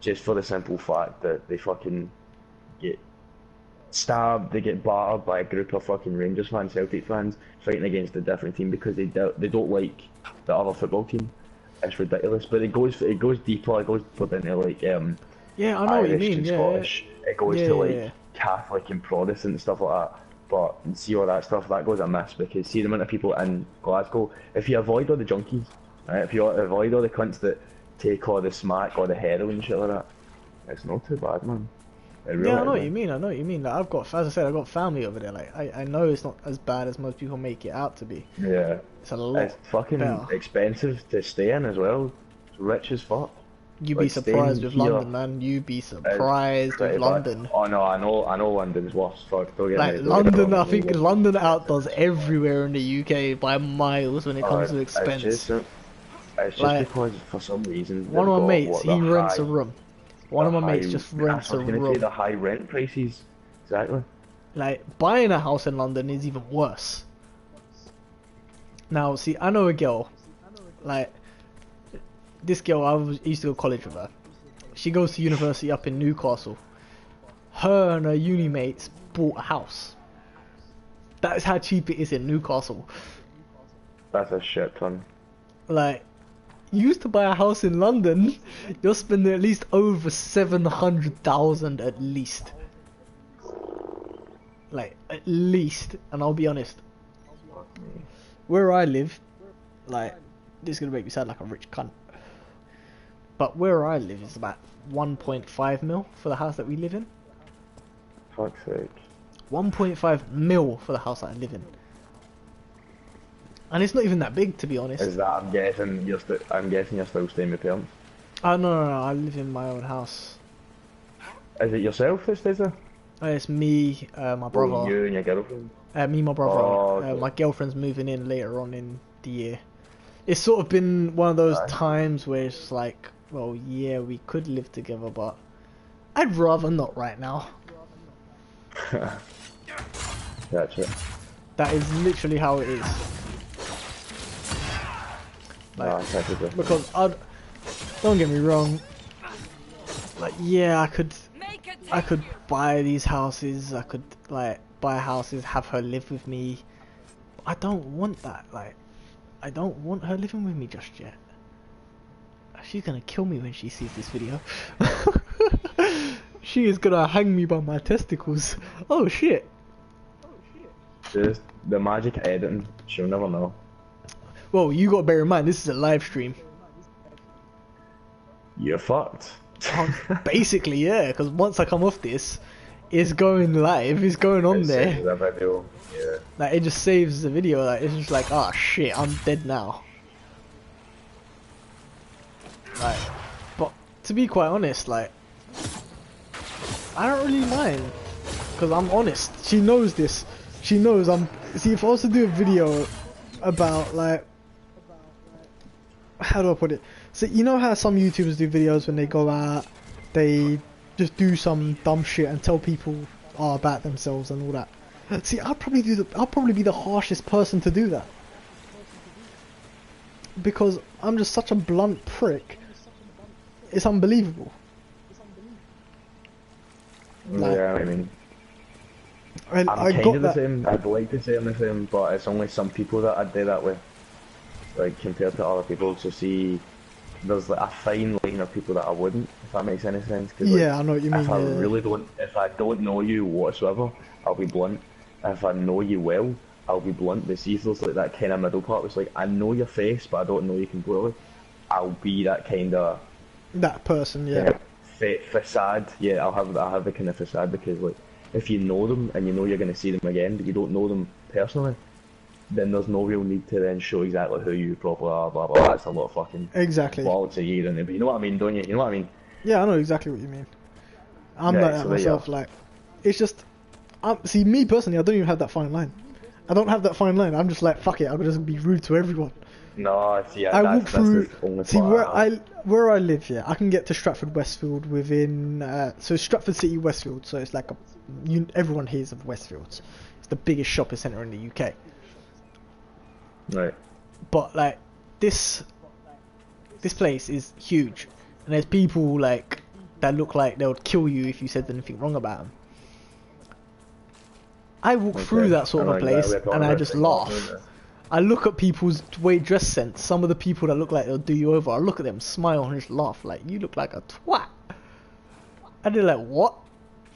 Speaker 15: just for the simple fact that they fucking get stabbed, they get battered by a group of fucking Rangers fans, Celtic fans, fighting against a different team because they don't like the other football team. It's ridiculous, but it goes deeper. It goes into like
Speaker 1: yeah, I know
Speaker 15: Irish
Speaker 1: what you mean.
Speaker 15: and
Speaker 1: Yeah,
Speaker 15: Scottish. It goes to like Catholic and Protestant and stuff like that. But see all that stuff that goes amiss because see the amount of people in Glasgow. If you avoid all the junkies, right? If you avoid all the cunts that take all the smack or the heroin and shit like that, it's not too bad, man.
Speaker 1: Really I know what you mean. Like, I've got, as I said, I've got family over there. Like, I know it's not as bad as most people make it out to be.
Speaker 15: Yeah.
Speaker 1: It's a lot.
Speaker 15: It's fucking
Speaker 1: better.
Speaker 15: expensive to stay in as well. It's rich as fuck.
Speaker 1: You'd be surprised with London, man. You'd be surprised with London.
Speaker 15: Oh no, I know London's worse. Fuck,
Speaker 1: like London, I think London outdoes everywhere in the UK by miles when it comes to expense.
Speaker 15: It's just like, because for some reason
Speaker 1: one of my mates, he rents a room. One of my mates just rents a room. I was going to say the
Speaker 15: high rent prices, exactly.
Speaker 1: Like, buying a house in London is even worse. Now, see, I know a girl, like, this girl, I used to go to college with her. She goes to university up in Newcastle. Her and her uni mates bought a house. That is how cheap it is in Newcastle.
Speaker 15: That's a shit ton.
Speaker 1: Like, you used to buy a house in London, you're spending at least over 700,000 at least. Like, at least. And I'll be honest, where I live, like, this is gonna make me sound like a rich cunt, but where I live is about 1.5 mil for the house that we live in.
Speaker 15: Fuck's sake.
Speaker 1: 1.5 mil for the house that I live in. And it's not even that big, to be honest.
Speaker 15: Is that? I'm guessing you're still staying with parents.
Speaker 1: Oh no, I live in my own house.
Speaker 15: Is it yourself that stays there?
Speaker 1: It's me, my brother.
Speaker 15: Oh, you and your girlfriend.
Speaker 1: Me, my brother.
Speaker 15: Oh, okay.
Speaker 1: My girlfriend's moving in later on in the year. It's sort of been one of those times where it's like, well, yeah, we could live together, but I'd rather not right now.
Speaker 15: Gotcha.
Speaker 1: That is literally how it is. Like, because don't get me wrong. Like, yeah, I could buy these houses. I could like buy houses, have her live with me. I don't want that. Like, I don't want her living with me just yet. She's gonna kill me when she sees this video. She is gonna hang me by my testicles. Oh shit.
Speaker 15: Just the magic of editing, she'll never know.
Speaker 1: Well, you gotta bear in mind, this is a live stream.
Speaker 15: You're fucked.
Speaker 1: Basically, yeah, because once I come off this, it's going live, it's going on there.
Speaker 15: Video. Yeah.
Speaker 1: Like, it just saves the video, like, it's just like, oh shit, I'm dead now. Like, but to be quite honest, like, I don't really mind, because I'm honest. She knows this. She knows see, if I was to do a video about, like, how do I put it? So, you know how some YouTubers do videos when they go out, they just do some dumb shit and tell people about themselves and all that. See, I'll probably be the harshest person to do that. Because I'm just such a blunt prick. It's unbelievable.
Speaker 15: Like, yeah, I mean, I'm kind of the same. I'd like to say I'm the same, but it's only some people that I'd do that with. Like, compared to other people, so see, there's like a fine line of people that I wouldn't, if that makes any sense. Cause,
Speaker 1: yeah,
Speaker 15: like,
Speaker 1: I know what you mean.
Speaker 15: If I don't know you whatsoever, I'll be blunt. If I know you well, I'll be blunt. But see, there's like that kind of middle part, which like, I know your face, but I don't know you completely. I'll be that kind of...
Speaker 1: That person, yeah.
Speaker 15: Facade, yeah, I'll have the kind of facade, because like, if you know them, and you know you're going to see them again, but you don't know them personally, then there's no real need to then show exactly who you properly are, blah blah blah. That's a lot of fucking quality to you, but you know what I mean, don't you? You know what I mean?
Speaker 1: Yeah, I know exactly what you mean. I'm like that myself, like, it's just, see, me personally, I don't even have that fine line. I don't have that fine line, I'm just like, fuck it, I'll just be rude to everyone.
Speaker 15: No, see,
Speaker 1: I walk through, see, where I live, yeah, I can get to Stratford Westfield within, so Stratford City Westfield, so it's like, everyone hears of Westfields. It's the biggest shopping centre in the UK.
Speaker 15: Right.
Speaker 1: But like this place is huge, and there's people like that look like they would kill you if you said anything wrong about them. I walk through that sort of a place and I just laugh. I look at people's dress sense. Some of the people that look like they'll do you over, I look at them, smile and just laugh like, you look like a twat. And they're like, what?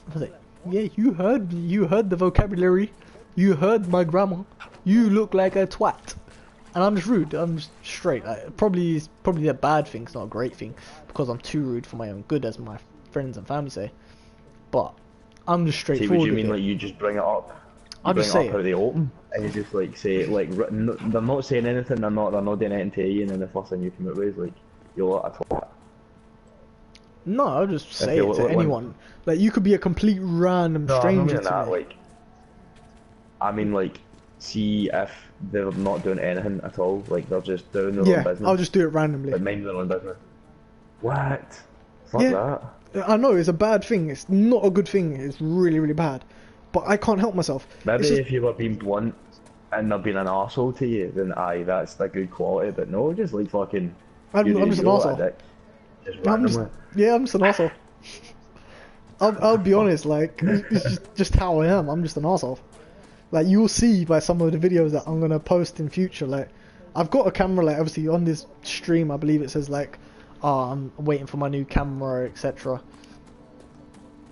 Speaker 1: I was like, yeah, you heard me. You heard the vocabulary. You heard my grammar. You look like a twat. And I'm just rude. I'm just straight. Like, probably a bad thing. It's not a great thing because I'm too rude for my own good, as my friends and family say. But I'm just straightforward.
Speaker 15: See, would you mean like you just bring it up?
Speaker 1: I'll just say it.
Speaker 15: Out of the open, and you just like say it, like they're not saying anything. They're not doing anything to you, and then the first thing you come out with is like, you're a twat.
Speaker 1: No, I'll just say it to anyone. Like, you could be a complete random stranger to me.
Speaker 15: Like, I mean, like, see if they're not doing anything at all, like they're just doing their own business.
Speaker 1: I'll just do it randomly.
Speaker 15: Like, minding their own business. What? Fuck that.
Speaker 1: I know, it's a bad thing. It's not a good thing. It's really, really bad. But I can't help myself.
Speaker 15: Maybe if you were being blunt and they're being an arsehole to you, then aye, that's the good quality. But no, just like fucking...
Speaker 1: I'm just an arsehole.
Speaker 15: Just randomly.
Speaker 1: I'm just an arsehole. I'll be honest, like, it's just how I am. I'm just an arsehole. Like, you'll see by some of the videos that I'm gonna post in future, like, I've got a camera, like, obviously on this stream, I believe it says, like, oh, I'm waiting for my new camera, etc.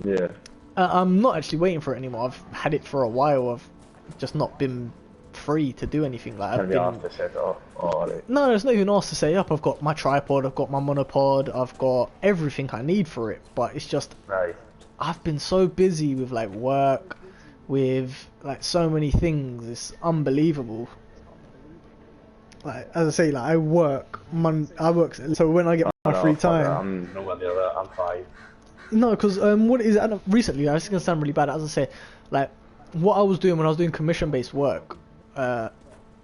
Speaker 15: Yeah.
Speaker 1: I'm not actually waiting for it anymore. I've had it for a while. I've just not been free to do anything. Like, I've been...
Speaker 15: asked to set it up. Oh, right.
Speaker 1: No, there's not even asked to set it up. I've got my tripod, I've got my monopod, I've got everything I need for it. But it's just...
Speaker 15: Right.
Speaker 1: I've been so busy with, like, work, with, like, so many things. It's unbelievable. Like, as I say, like, I work, so when I get my free time...
Speaker 15: I'm nowhere near that, I'm 5.
Speaker 1: No, because what it is, recently, this is going to sound really bad, as I say, like, what I was doing when I was doing commission-based work, I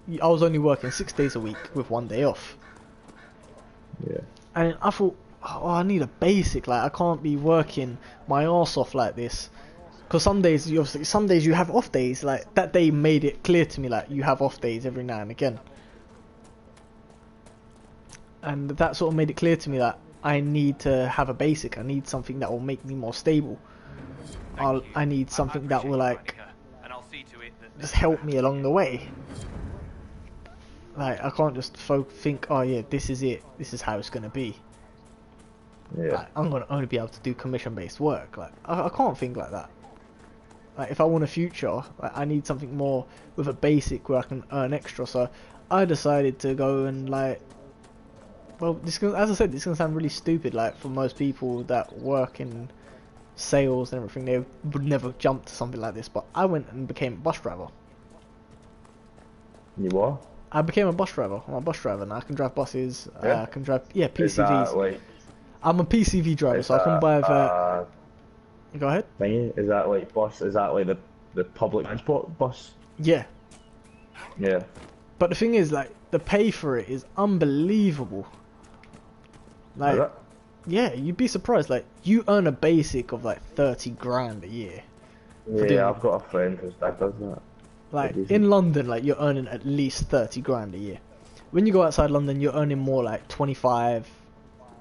Speaker 1: was only working 6 days a week with 1 day off.
Speaker 15: Yeah.
Speaker 1: And I thought, oh, I need a basic, like, I can't be working my arse off like this Because some days you have off days. Like that day made it clear to me, like you have off days every now and again. And that sort of made it clear to me that I need to have a basic. I need something that will make me more stable. I need something that will like just help me along the way. Like I can't just think, oh yeah, this is it. This is how it's gonna be.
Speaker 15: Yeah.
Speaker 1: Like, I'm gonna only be able to do commission-based work. Like I can't think like that. Like if I want a future, like, I need something more with a basic where I can earn extra. So I decided to go and like. Well, as I said, this is going to sound really stupid, like, for most people that work in sales and everything, they would never jump to something like this, but I went and became a bus driver.
Speaker 15: You what?
Speaker 1: I became a bus driver. I'm a bus driver now. I can drive buses,
Speaker 15: Yeah?
Speaker 1: I can drive, yeah, PCVs.
Speaker 15: Is that, like,
Speaker 1: I'm a PCV driver, so I can buy the... Go ahead.
Speaker 15: Thingy? Is that, like, bus, is that, like, the public transport bus?
Speaker 1: Yeah.
Speaker 15: Yeah.
Speaker 1: But the thing is, like, the pay for it is unbelievable. Like, yeah, you'd be surprised. Like, you earn a basic of like 30 grand a year.
Speaker 15: Yeah, I've got a friend that does that.
Speaker 1: Like in London, like you're earning at least 30 grand a year. When you go outside London, you're earning more like 25.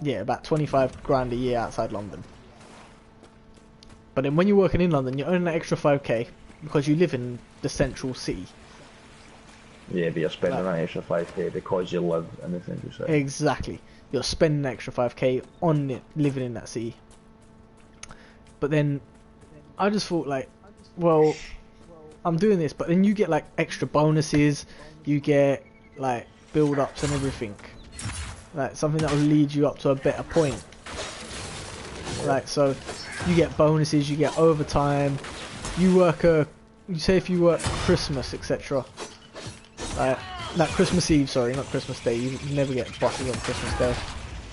Speaker 1: Yeah, about 25 grand a year outside London. But then when you're working in London, you're earning an extra 5k because you live in the central city.
Speaker 15: Yeah, but you're spending that extra 5k because you live in the central city.
Speaker 1: Exactly. You're spending an extra 5k on it, living in that city. But then I just thought like, well, I'm doing this, but then you get like extra bonuses, you get like build-ups and everything. Like something that will lead you up to a better point. Like, so you get bonuses, you get overtime, you say if you work Christmas, etc. Like Christmas Eve, sorry, not Christmas Day. You never get buses on Christmas Day.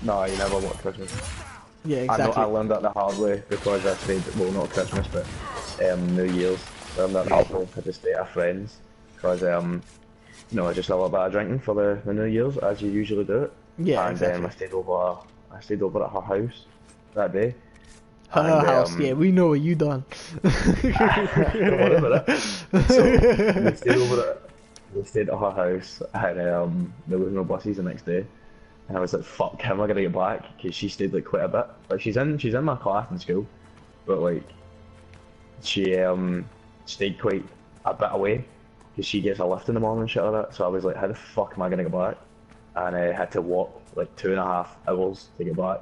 Speaker 15: No, you never work Christmas.
Speaker 1: Yeah, exactly.
Speaker 15: I learned that the hard way because I stayed, well, not Christmas, but New Year's. I learned that the hard way. I had to stay at friends because, you know, I just had a little bit of drinking for the New Year's, as you usually do it.
Speaker 1: Yeah,
Speaker 15: and
Speaker 1: exactly.
Speaker 15: I stayed over at her house that day.
Speaker 1: Her house, yeah, we know what you done.
Speaker 15: Don't worry about that. So, we stayed at her house, and there was no buses the next day. And I was like, "Fuck, how am I gonna get back?" Because she stayed like quite a bit. Like she's in my class in school, but like she stayed quite a bit away because she gets a lift in the morning and shit like that. So I was like, "How the fuck am I gonna get back?" And I had to walk like 2.5 hours to get back.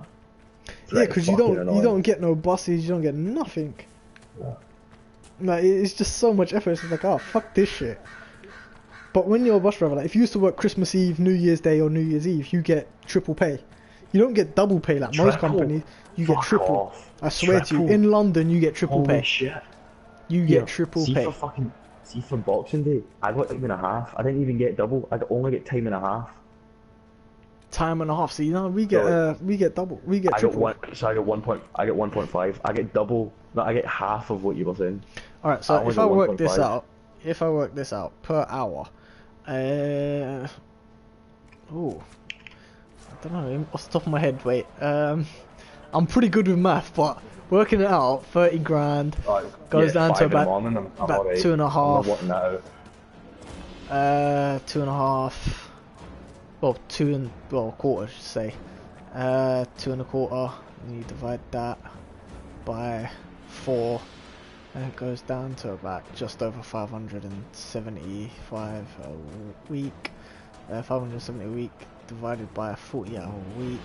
Speaker 1: Yeah, because you don't get no buses, you don't get nothing.
Speaker 15: Yeah.
Speaker 1: Like it's just so much effort. It's like, oh fuck this shit. But when you're a bus driver, like if you used to work Christmas Eve, New Year's Day or New Year's Eve, you get triple pay. You don't get double pay like most companies. You get triple.
Speaker 15: Off.
Speaker 1: I swear to you, in London you get triple pay.
Speaker 15: Shit.
Speaker 1: You get triple pay.
Speaker 15: See for Boxing Day, I got time and a half. I didn't even get double. I only get time and a half.
Speaker 1: Time and a half. So you know we get double. We get triple.
Speaker 15: I get 1.5. I get double. No, I get half of what you were saying.
Speaker 1: All right. So if I work this out per hour. I don't know, off the top of my head, wait, I'm pretty good with math, but working it out, 30 grand goes down to about 2.5, 2.5, well, a quarter, I should say, 2.25, and you divide that by 4, and it goes down to about just over 575 a week. 570 a week divided by a 40-hour week.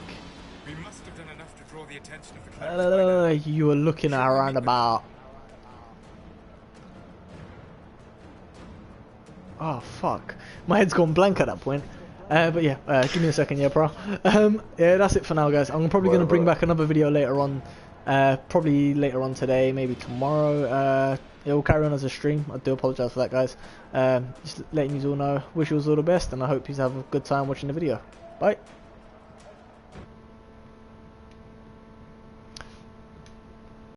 Speaker 3: We must have done enough to draw the attention of the club.
Speaker 1: You are looking at around about... Oh fuck, my head's gone blank at that point. But yeah, give me a second, yeah, bro. Yeah, that's it for now, guys. I'm probably going to bring back another video later on. Probably later on today, maybe tomorrow. It will carry on as a stream. I do apologise for that, guys. Just letting you all know. Wish you all the best, and I hope you have a good time watching the video. Bye.